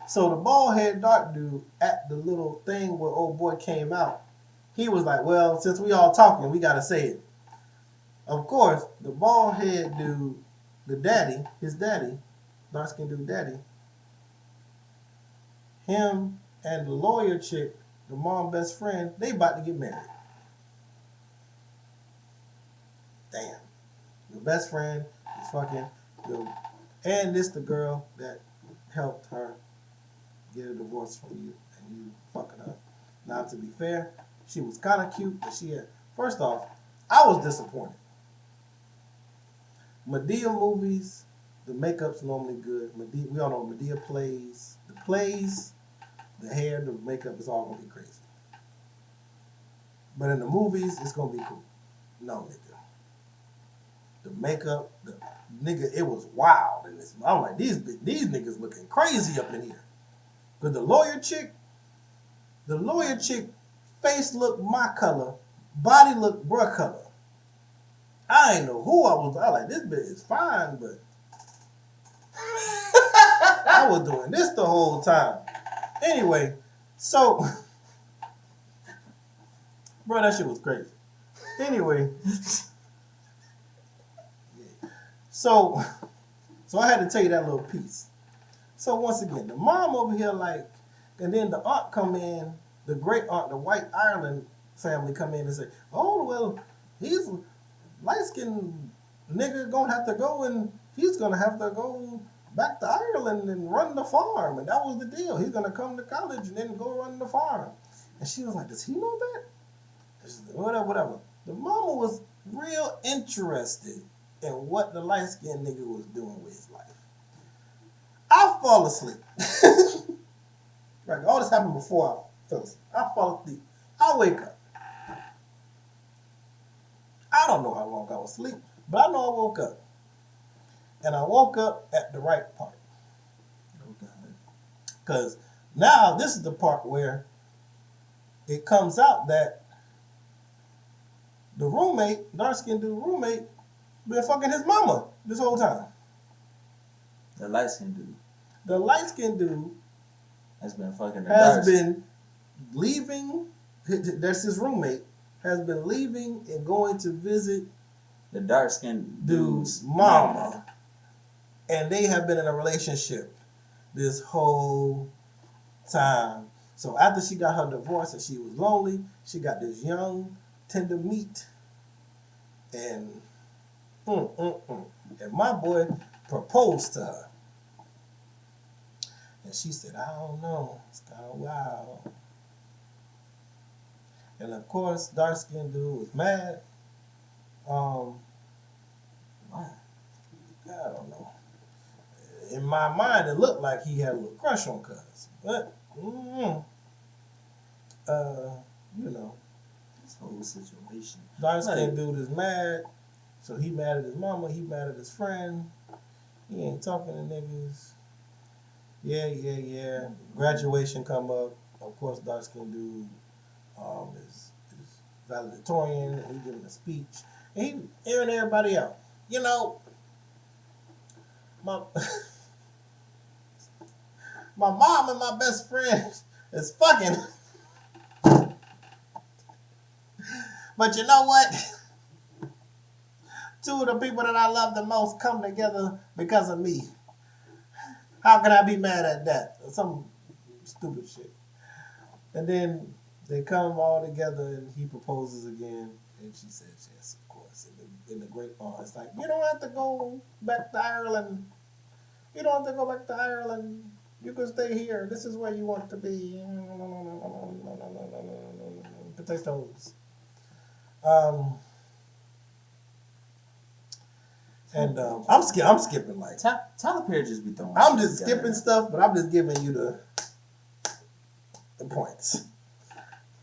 So the bald-headed dark dude at the little thing where old boy came out, he was like, well, since we all talking, we got to say it. Of course, the bald-headed dude, his daddy, dark-skinned dude daddy, him and the lawyer chick, the mom best friend, they about to get married. Damn. Your best friend is fucking, and this the girl that helped her get a divorce from you, and you fucking her. Now, to be fair, she was kind of cute, but first off, I was disappointed. Madea movies, the makeup's normally good. We all know Madea plays the plays, the hair, the makeup is all gonna be crazy. But in the movies, it's gonna be cool. No, nigga. The makeup, nigga, it was wild in this. I'm like, these niggas looking crazy up in here. But the lawyer chick, face looked my color, body looked bruh color. I ain't know who I was. I like, this bitch is fine, but I was doing this the whole time. Anyway, so, bro, that shit was crazy. Anyway, so I had to tell you that little piece. So once again, the mom over here like, and then the aunt come in, the great aunt, the white Ireland family come in and say, oh, well, he's a light-skinned nigga gonna have to go and he's gonna have to go back to Ireland and run the farm. And that was the deal. He's gonna come to college and then go run the farm. And she was like, does he know that? She said, whatever. The mama was real interested in what the light-skinned nigga was doing with his life. I fall asleep. Right, all this happened before I fell asleep. I fall asleep. I wake up. I don't know how long I was asleep, but I know I woke up. And I woke up at the right part. Because now this is the part where it comes out that the roommate, dark-skinned dude roommate, been fucking his mama this whole time. The light-skinned dude. The light-skinned dude has been fucking. Has been leaving. That's his roommate. Has been leaving and going to visit the dark-skinned dude's mama. And they have been in a relationship this whole time. So after she got her divorce and she was lonely, she got this young, tender meat. And and my boy proposed to her. And she said, I don't know. It's kind of wild. And of course, dark-skinned dude was mad. Why? I don't know. In my mind, it looked like he had a little crush on Cuz. But, you know. This whole situation. Dark-skinned dude is mad. So he mad at his mama. He mad at his friend. He ain't talking to niggas. Yeah. Graduation come up. Of course, dark-skinned dude is valedictorian. He giving a speech. And he airing everybody out. You know, my mom and my best friend is fucking. But you know what? Two of the people that I love the most come together because of me. How can I be mad at that? Some stupid shit. And then they come all together and he proposes again. And she says, yes, of course. In the great aunt, it's like, you don't have to go back to Ireland. You don't have to go back to Ireland. You can stay here. This is where you want to be. Potatoes. And I'm skipping like Tyler Perry just be throwing. I'm just skipping stuff, but I'm just giving you the points.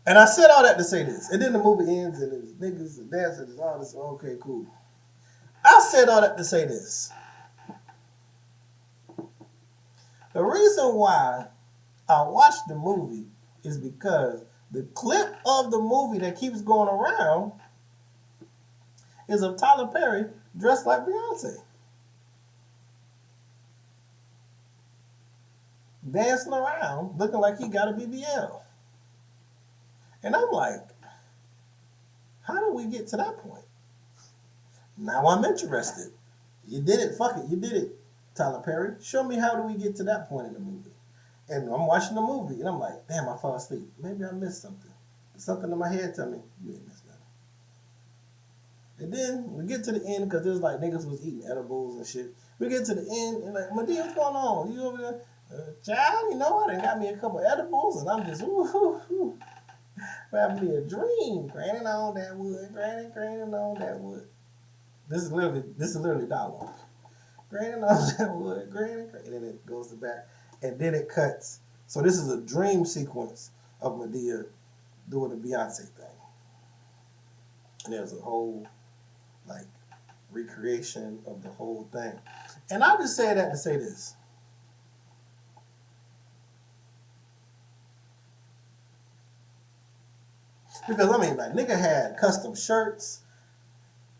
And I said all that to say this, and then the movie ends, and it's niggas and dancing and all this. Okay, cool. I said all that to say this. The reason why I watched the movie is because the clip of the movie that keeps going around is of Tyler Perry dressed like Beyonce. Dancing around, looking like he got a BBL. And I'm like, how did we get to that point? Now I'm interested. You did it, fuck it, you did it, Tyler Perry. Show me how do we get to that point in the movie. And I'm watching the movie, and I'm like, damn, I fell asleep. Maybe I missed something. Something in my head tell me, you ain't missed nothing. And then we get to the end, because there's like niggas was eating edibles and shit. We get to the end, and like, Madea, what's going on? You over there? Child, you know, I done got me a couple edibles, and I'm just, ooh. Having me a dream, granting on that wood, granting on that wood. This is literally dialogue. Granting on that wood, granting, and then it goes to back. and then it cuts. So this is a dream sequence of Madea doing the Beyonce thing. And there's a whole, like, recreation of the whole thing. And I just say that to say this. Because, I mean, like, nigga had custom shirts,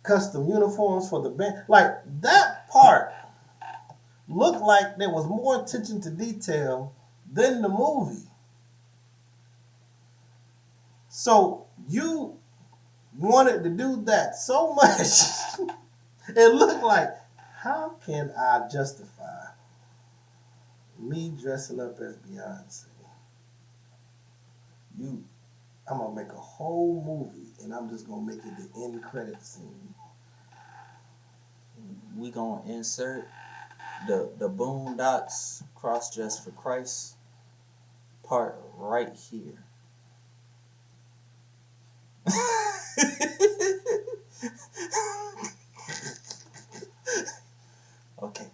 custom uniforms for the band. Like, that part looked like there was more attention to detail than the movie. So, you wanted to do that so much. It looked like, how can I justify me dressing up as Beyonce? I'm gonna make a whole movie, and I'm just gonna make it the end credit scene. We gonna insert the Boondocks Cross Dress for Christ part right here. Okay.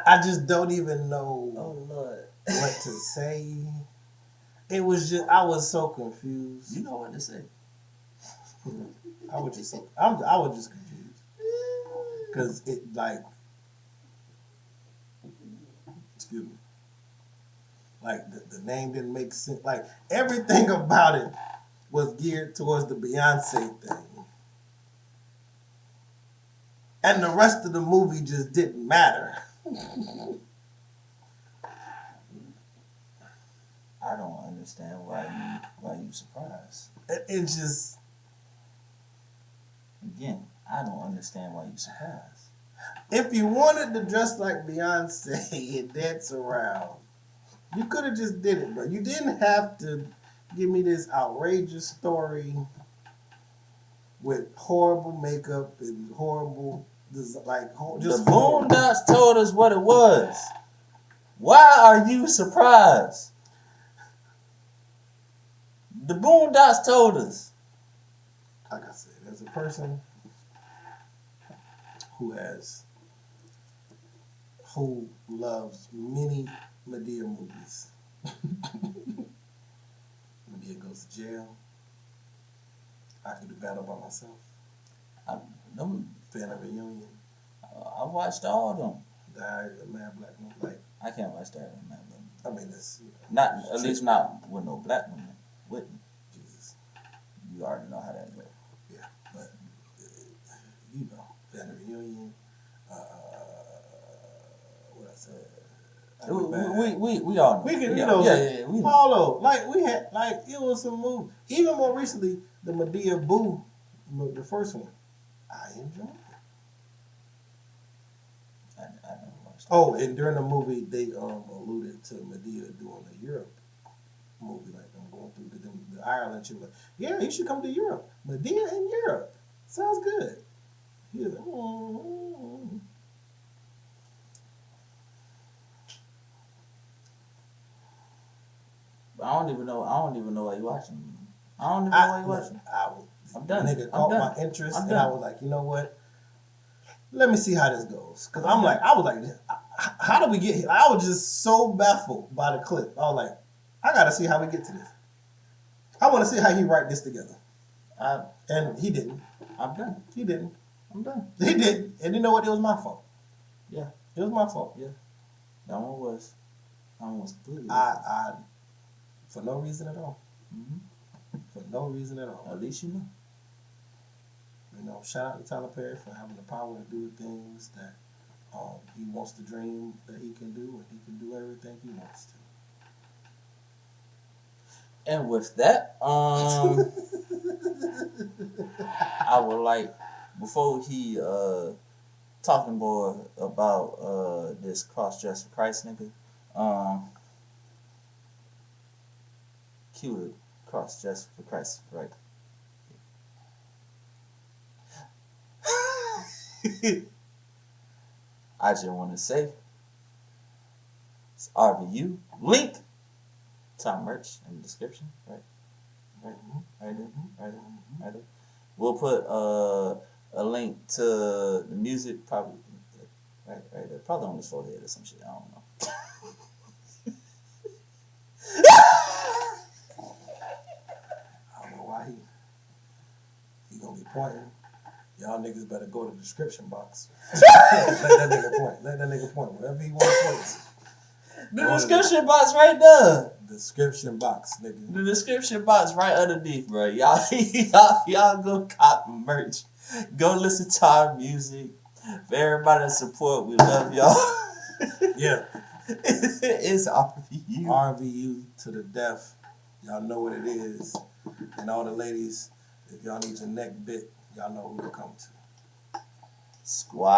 I just don't even know Lord. what to say. It was just, I was so confused. You know what to say. I was just confused. Because it, like, excuse me. Like, the name didn't make sense. Like, everything about it was geared towards the Beyonce thing. And the rest of the movie just didn't matter. I don't understand why you surprised. It just, again, I don't understand why you surprised. if you wanted to dress like Beyonce and dance around, you could have just did it, but you didn't have to give me this outrageous story with horrible makeup and horrible, just the Boondocks told us what it was. Why are you surprised? The Boondocks told us. Like I said, as a person who loves many Madea movies. Madea goes to jail. I could do battle by myself. Fan of Reunion. I watched all of them. Diary of a Mad Black Woman. Like, I can't watch Diary of a Mad Black Woman. I mean, it's, you know, not at least not with no black woman with me. Jesus. You already know how that goes. Yeah, but you know, Fan of Reunion. What I said. We all know. We can, we you all, know, yeah, we know. follow. Like, we had, like, it was some move. Even more recently, the Madea Boo, the first one. I enjoyed it. I never watched that. Oh, and during the movie, they alluded to Madea doing a Europe movie. Like, I'm going through the Ireland. She was like, yeah, you should come to Europe. Madea in Europe. Sounds good. He was like, mm-hmm. I don't even know why you watching. I don't even know why you watching. I'm done. Nigga caught my interest, and I was like, you know what? Let me see how this goes. Because I was like, how did we get here? I was just so baffled by the clip. I was like, I got to see how we get to this. I want to see how he write this together. And he didn't. I'm done. He didn't. I'm done. He didn't. And you know what? It was my fault. Yeah. It was my fault. Yeah. That one was completely. I for no reason at all. Mm-hmm. For no reason at all. At least you know. You know, shout out to Tyler Perry for having the power to do things that he wants to dream that he can do, and he can do everything he wants to. And with that, I would like, before he talking more about this cross-dress for Christ nigga, cue the cross-dress for Christ, right? I just want to say, it's RVU, link to our merch in the description, right there. We'll put a link to the music, probably right there, probably on his forehead or some shit. I don't know. I don't know why he gonna be pointing. Y'all niggas better go to the description box. Let that nigga point wherever he want to point. The description box right there. Description box, nigga. The description box right underneath, bro. Y'all go cop merch. Go listen to our music. For everybody that support, we love y'all. Yeah. It's RVU. RVU to the death. Y'all know what it is. And all the ladies, if y'all need your neck bit, y'all know who to come to. Squad.